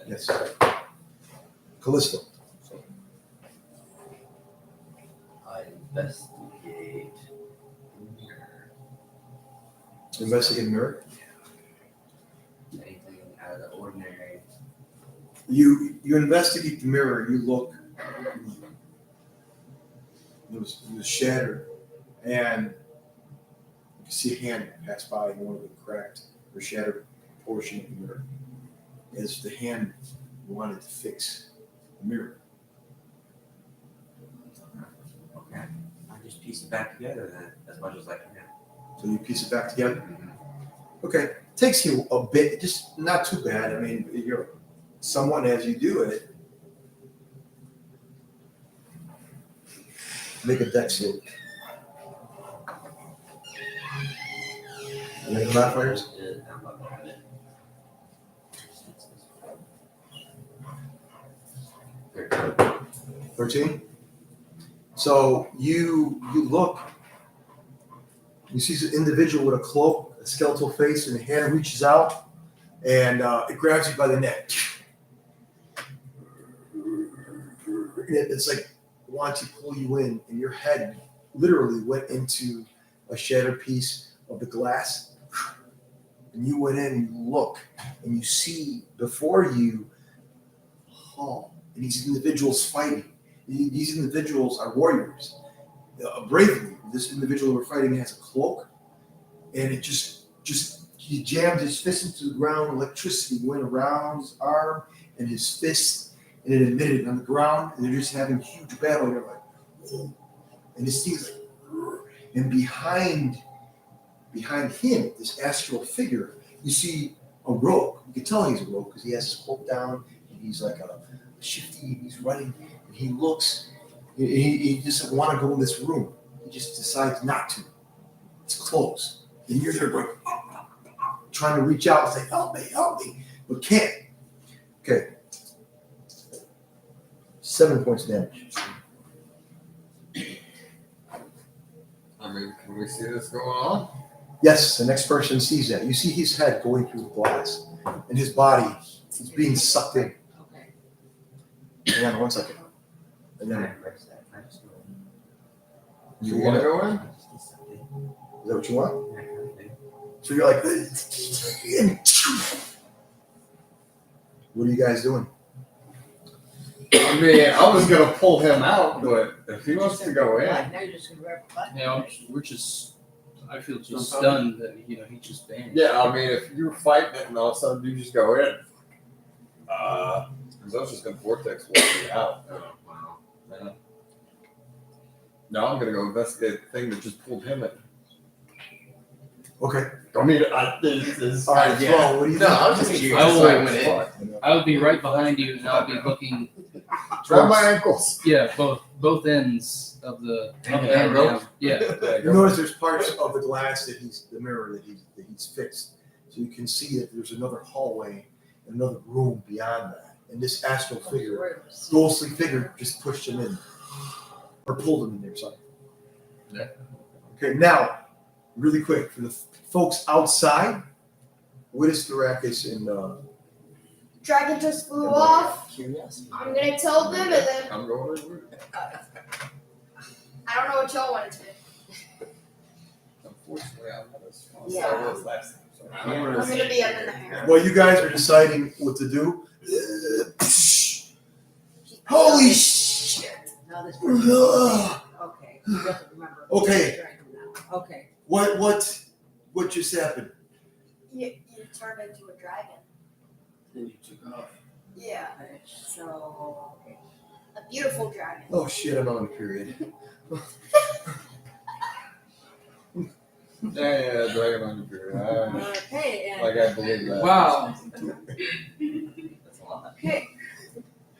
Yes. Callisto. I investigate the mirror. Investigate mirror. Anything out of the ordinary. You investigate the mirror. You look. It was shattered, and you can see a hand pass by in one of the cracked or shattered portion of the mirror, as the hand wanted to fix the mirror. Okay. I just piece it back together then, as much as I can. So you piece it back together. Okay, takes you a bit, just not too bad. I mean, you're someone as you do it. Make a dex save. Any modifiers? 13? So you look, you see this individual with a cloak, a skeletal face, and a hand reaches out, and it grabs you by the neck. It's like wanting to pull you in, and your head literally went into a shattered piece of the glass. And you went in, and you look, and you see before you a hall, and these individuals fighting. These individuals are warriors. Bravely, this individual we're fighting has a cloak, and it just he jammed his fist into the ground. Electricity went around his arm and his fist, and it emitted on the ground. And they're just having a huge battle. And you're like, whoa. And this thing's like, and behind him, this astral figure, you see a rogue. You can tell he's a rogue because he has his cloak down, and he's like a shifty, and he's running, and he looks. He doesn't want to go in this room. He just decides not to. It's closed. And you're there going, trying to reach out and say, help me, but can't. Okay. 7 points of damage. I mean, can we see this going on? Yes, the next person sees that. You see his head going through the glass, and his body is being sucked in. Okay. Hang on 1 second. And then, You want to go in? is that what you want? So you're like, what are you guys doing? I mean, I was gonna pull him out, but if he wants to go in, Now you're just gonna grab a button. Yeah, I feel just stunned that he just vanished. yeah. I mean, if you're fighting it and all of a sudden you just go in, because I was just gonna vortex walk you out. Wow. Yeah. No, I'm gonna go investigate the thing that just pulled him in. Okay. I mean, this All right, well, what do you No, do? I was just I will- excited. I will be right behind you, and I'll be looking. Grab my ankles. Yeah, both ends of the Yeah, hand rope. down. Yeah. Yeah, You go. notice there's parts of the glass the mirror that he's fixed. So you can see that there's another hallway, another room beyond that. And this astral figure, ghostly figure, just pushed him in. Or pulled him in there, sorry. Yeah. Okay, now, really quick, for the folks outside, Wittes, Thrakus, and Dragon just flew off. I'm gonna tell them, and then I'm going in. I don't know what y'all want to do. Unfortunately, I'm not as fast Yeah. as I was last time. So I'm I'm gonna gonna be up in the air. while you guys are deciding what to do, holy shit! No, this. Ugh. Okay. He doesn't remember. Okay. Now. Okay. What just happened? You turned into a dragon. Then you took off. Yeah, Okay. So. Okay. a beautiful dragon. Oh shit, I'm on a period. yeah, dragon on your period. Okay. And. Like I believe that. Wow. That's a lot. Okay.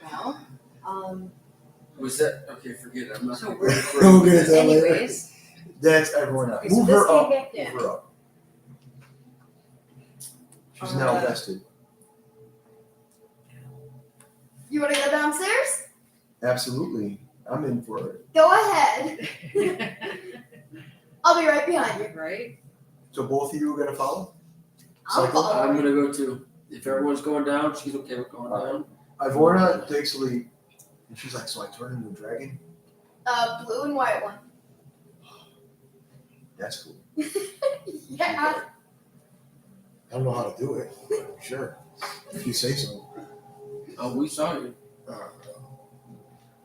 Well. Was that okay? Forget it. I'm not So gonna we're- go for We'll get to that later. Anyways. That's everyone else. Okay, so Move this her came up. back in. Move her up. She's now vested. You want to go downstairs? Absolutely. I'm in for it. Go ahead. I'll be right behind you. Right. So both of you are gonna follow? I'll Cycle? follow. I'm gonna go too. If everyone's going down, she's okay with going down. Ivorna takes a lead. And she's like, so I turn into a dragon? Blue and white one. That's cool. Yeah. I don't know how to do it. Sure. If you say so. Oh, we saw you.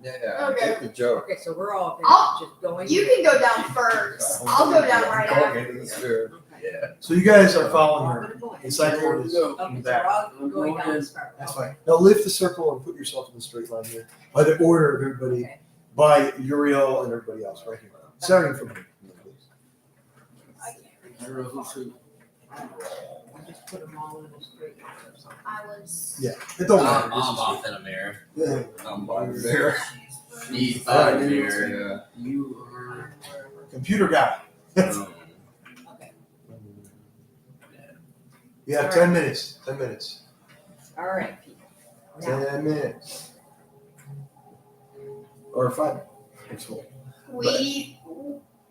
Yeah, Okay. get the joke. Okay. So we're all I'll- just going. You can go down first. I'll go down right Going after into the you. spirit. Okay. So you guys are following We're her. gonna go in. The cycle is Go. in the Okay. So back. we're all I'm going going down in. this part. That's fine. Now lift the circle and put yourself in the straight line here. By the order of everybody, Okay. by Uriel and everybody else, right here. Starting from here. I don't know who's who. I just put them all in a straight line or something. I was. Yeah. It don't matter. I'm off in a mirror. Yeah. I'm by there. He's All right, by the dude. mirror. Yeah. You are. Computer guy. Boom. Okay. You have 10 minutes. 10 minutes. All right, people. Now, 10 minutes. or 5 minutes full. We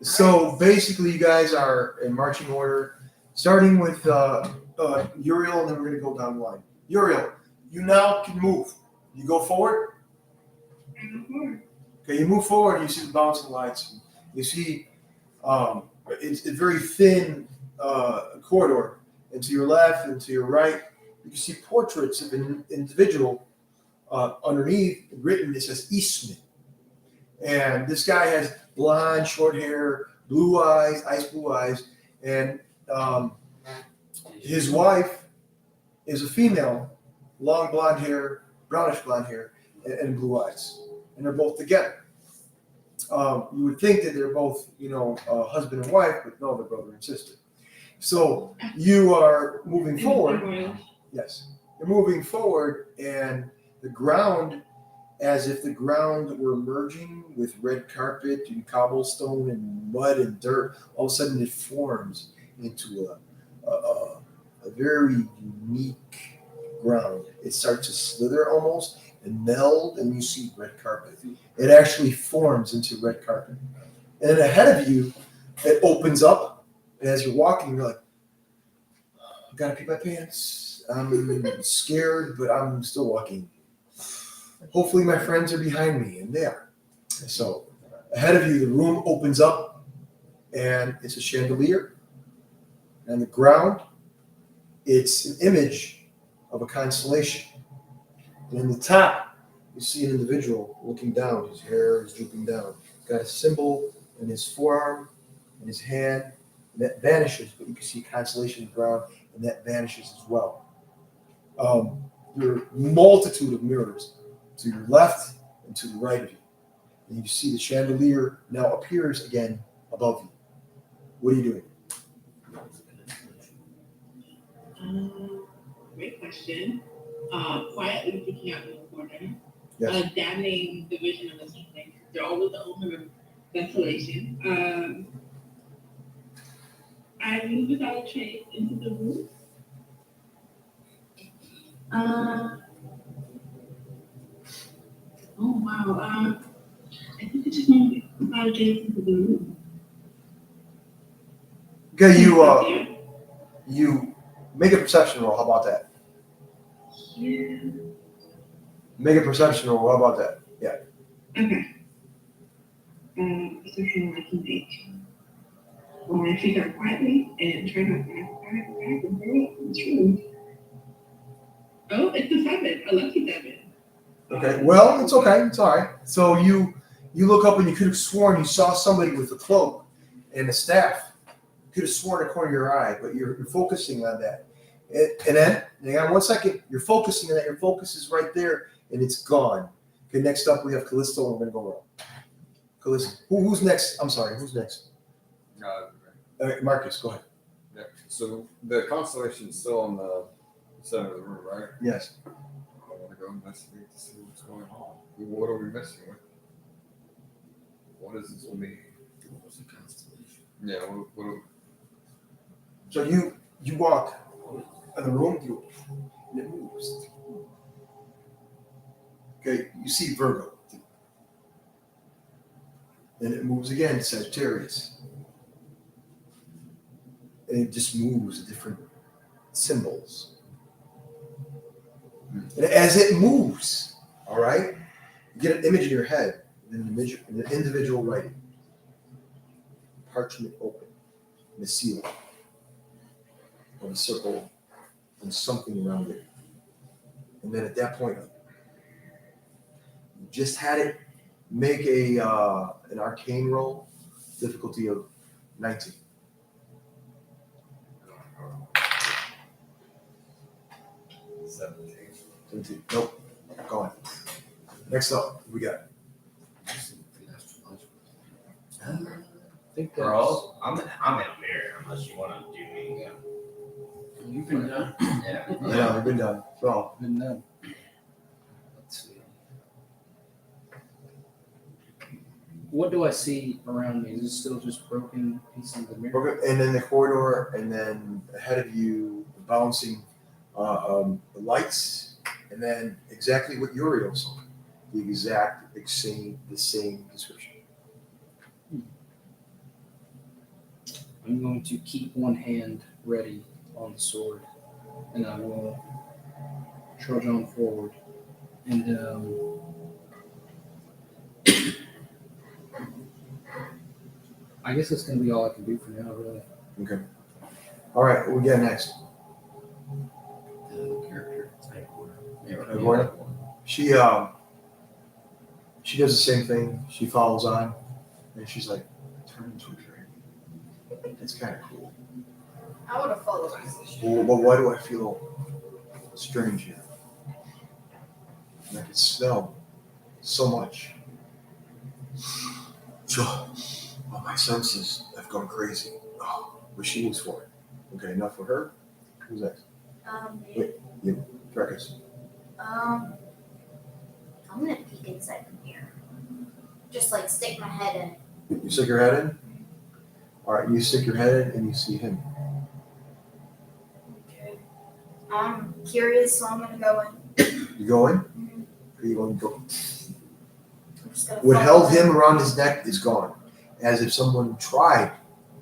So basically, you guys are in marching order, starting with Uriel, and then we're going to go down the line. Uriel, you now can move. You go forward. Okay, you move forward. You see the bouncing lights. You see it's a very thin corridor, and to your left and to your right, you can see portraits of an individual underneath. Written, it says Eastman, and this guy has blonde, short hair, blue eyes, ice blue eyes, and his wife is a female, long blonde hair, brownish blonde hair, and blue eyes, and they're both together. You would think that they're both, husband and wife, but no, they're brother and sister. So you are moving forward. Yes, you're moving forward, and the ground, as if the ground were merging with red carpet and cobblestone and mud and dirt, all of a sudden it forms into a very unique ground. It starts to slither almost and meld, and you see red carpet. It actually forms into red carpet. And ahead of you, it opens up, and as you're walking, you're like, I gotta pee my pants. I'm scared, but I'm still walking. Hopefully my friends are behind me, and they are. So ahead of you, the room opens up, and it's a chandelier. And the ground, it's an image of a constellation. And in the top, you see an individual looking down. His hair is drooping down. He's got a symbol in his forearm, in his hand, and that vanishes, but you can see a constellation on the ground, and that vanishes as well. There are a multitude of mirrors to your left and to the right of you. And you see the chandelier now appears again above you. What are you doing? Great question. Quietly peeking out in the corner. Yes. Dabbing the vision of the evening. They're all with the open ventilation. I move without a trace into the room. Oh wow. I think I just moved without a trace into the room. Okay, you make a perception roll. How about that? Yeah. Make a perception roll. How about that? Yeah. Okay. Perception I can make. Or I figure out quietly and try not to back and throw up in this room. Oh, it's a 7. A lucky 7. Okay. Well, it's okay. It's all right. So you look up and you could have sworn you saw somebody with a cloak and a staff. You could have sworn a corner of your eye, but you're focusing on that. And then, hang on 1 second. You're focusing on that. Your focus is right there, and it's gone. Okay. Next up, we have Callisto, and we're gonna go around. Callisto. Who's next? I'm sorry. Who's next? Marcus, go ahead. Yeah. So the constellation's still in the center of the room, right? Yes. I want to go investigate to see what's going on. What are we messing with? What does this mean? What's the constellation? Yeah. What So you walk in the room, and it moves. Okay, you see Virgo. And it moves again, Sagittarius. And it just moves different symbols. And as it moves, all right, you get an image in your head, an individual writing. Parchment open, and a seal, and a circle, and something around it. And then at that point, you just had it make an arcane roll, difficulty of 19. Nope. Go on. Next up, we got. I think that's, Bro, I'm in a mirror unless you want to do me. you've been done. Yeah. Yeah, we've been done. Well, Been done. Let's see. What do I see around me? Is it still just broken pieces of the mirror? and then the corridor, and then ahead of you, the bouncing the lights, and then exactly what Uriel saw. the same description. I'm going to keep one hand ready on the sword, and I will trudge on forward. And I guess that's going to be all I can do for now, really. Okay. All right, what we got next? The character type order. Edward? She does the same thing. She follows on, and she's like, turn into a dragon. That's kind of cool. I would have followed. Well, but why do I feel strange here? And I can smell so much. So, well, my senses have gone crazy. Oh, but she moves forward. Okay, enough for her. Who's next? Wait, you, Freckles. I'm gonna peek inside the mirror. Just like stick my head in. You stick your head in? All right, you stick your head in and you see him. Okay. I'm curious, so I'm gonna go in. You go in? Mhm. Are you going to go? I'm just gonna What follow held him around his neck is gone. As if someone tried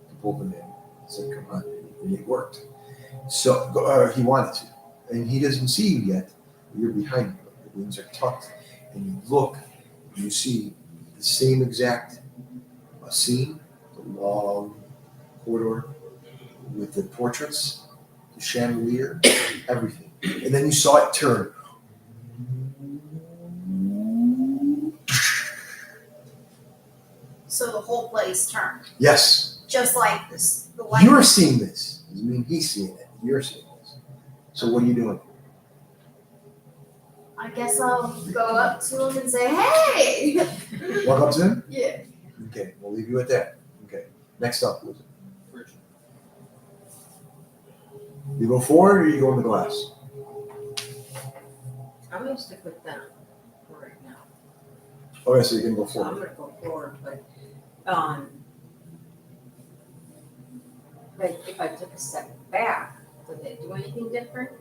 to pull him in. Said, come on, and it worked. So he wanted to. And he doesn't see you yet. You're behind him. Your wings are tucked. And you look, and you see the same exact scene, the long corridor with the portraits, the chandelier, everything. And then you saw it turn. So the whole place turned. Yes. Just like this. The light. You're seeing this. I mean, he's seeing it. You're seeing this. So what are you doing? I guess I'll go up to him and say, hey! Walk up to him? Yeah. Okay, we'll leave you at that. Okay. Next up, who's it? You go forward or you go in the glass? I'm gonna stick with them for right now. Okay, so you can go So I'm forward. gonna go forward, but like if I took a step back, would it do anything different?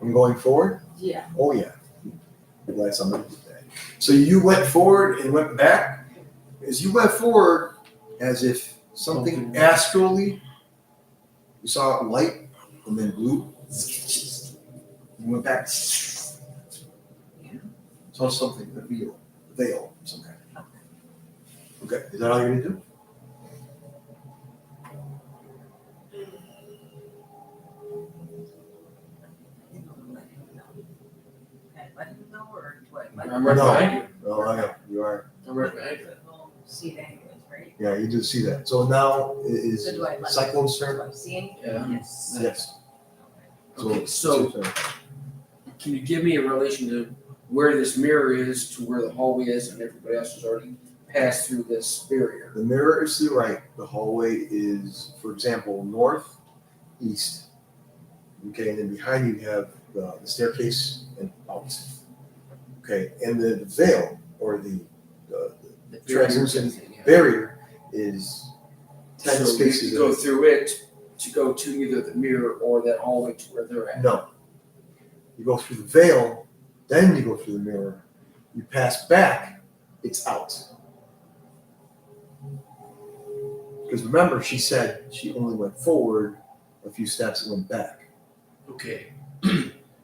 I'm going forward? Yeah. Oh, yeah. I'm glad somebody did that. So you went forward and went back? As you went forward, as if something astrally, you saw light and then blue. You went back. Saw something, a veil of some kind. Okay, is that all you're going to do? Let him know or do I let I'm right behind you. Oh, I know. You are. I'm right behind you. We'll see that anyways, right? Yeah, you do see that. So now is So do I let Cyclone's Do turn? I see anything? Yeah. Yes. Yes. Okay, it's so your turn. can you give me a relation to where this mirror is to where the hallway is and everybody else has already passed through this barrier? The mirror is to the right. The hallway is, for example, north, east. Okay, and then behind you have the staircase and out. Okay, and the veil or the translucent barrier is 10 So spaces. you go through it to go to either the mirror or that hallway to where they're at. No. You go through the veil, then you go through the mirror. You pass back, it's out. Because remember, she said she only went forward a few steps and went back. Okay.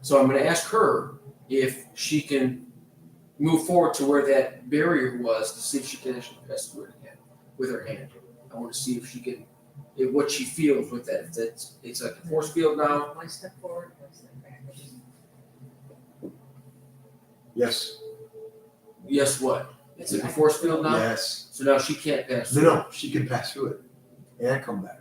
So I'm going to ask her if she can move forward to where that barrier was to see if she can actually pass through it again with her hand. I want to see if she can, what she feels with that. It's like a force field now. One step forward, one step back. Yes. Yes, what? It's like a force field now? Yes. So now she can't pass through. No, she can pass through it and come back.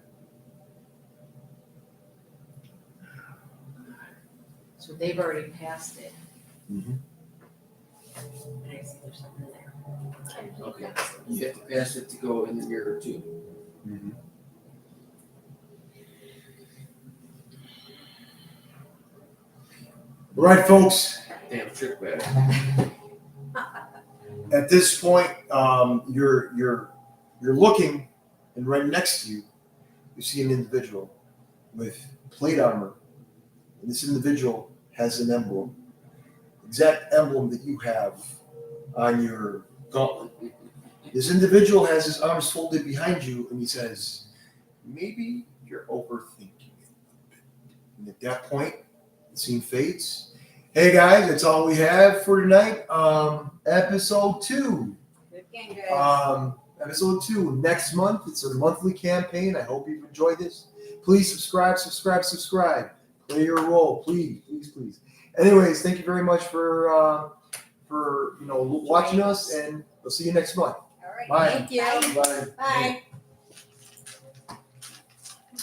So they've already passed it. Mhm. And I see there's something there. Okay. You have to pass it to go in the mirror too. Mhm. All right, folks. Damn trick bag. At this point, you're looking, and right next to you, you see an individual with plate armor. And this individual has an emblem. exact emblem that you have on your gauntlet. This individual has his arms folded behind you, and he says, maybe you're overthinking it. And at that point, the scene fades. Hey guys, that's all we have for tonight. Episode 2. Good game, guys. Episode 2 next month. It's a monthly campaign. I hope you've enjoyed this. Please subscribe. Play your role, please. Anyways, thank you very much for watching us, and we'll see you next month. All right. Bye. Thank you. Bye. Bye.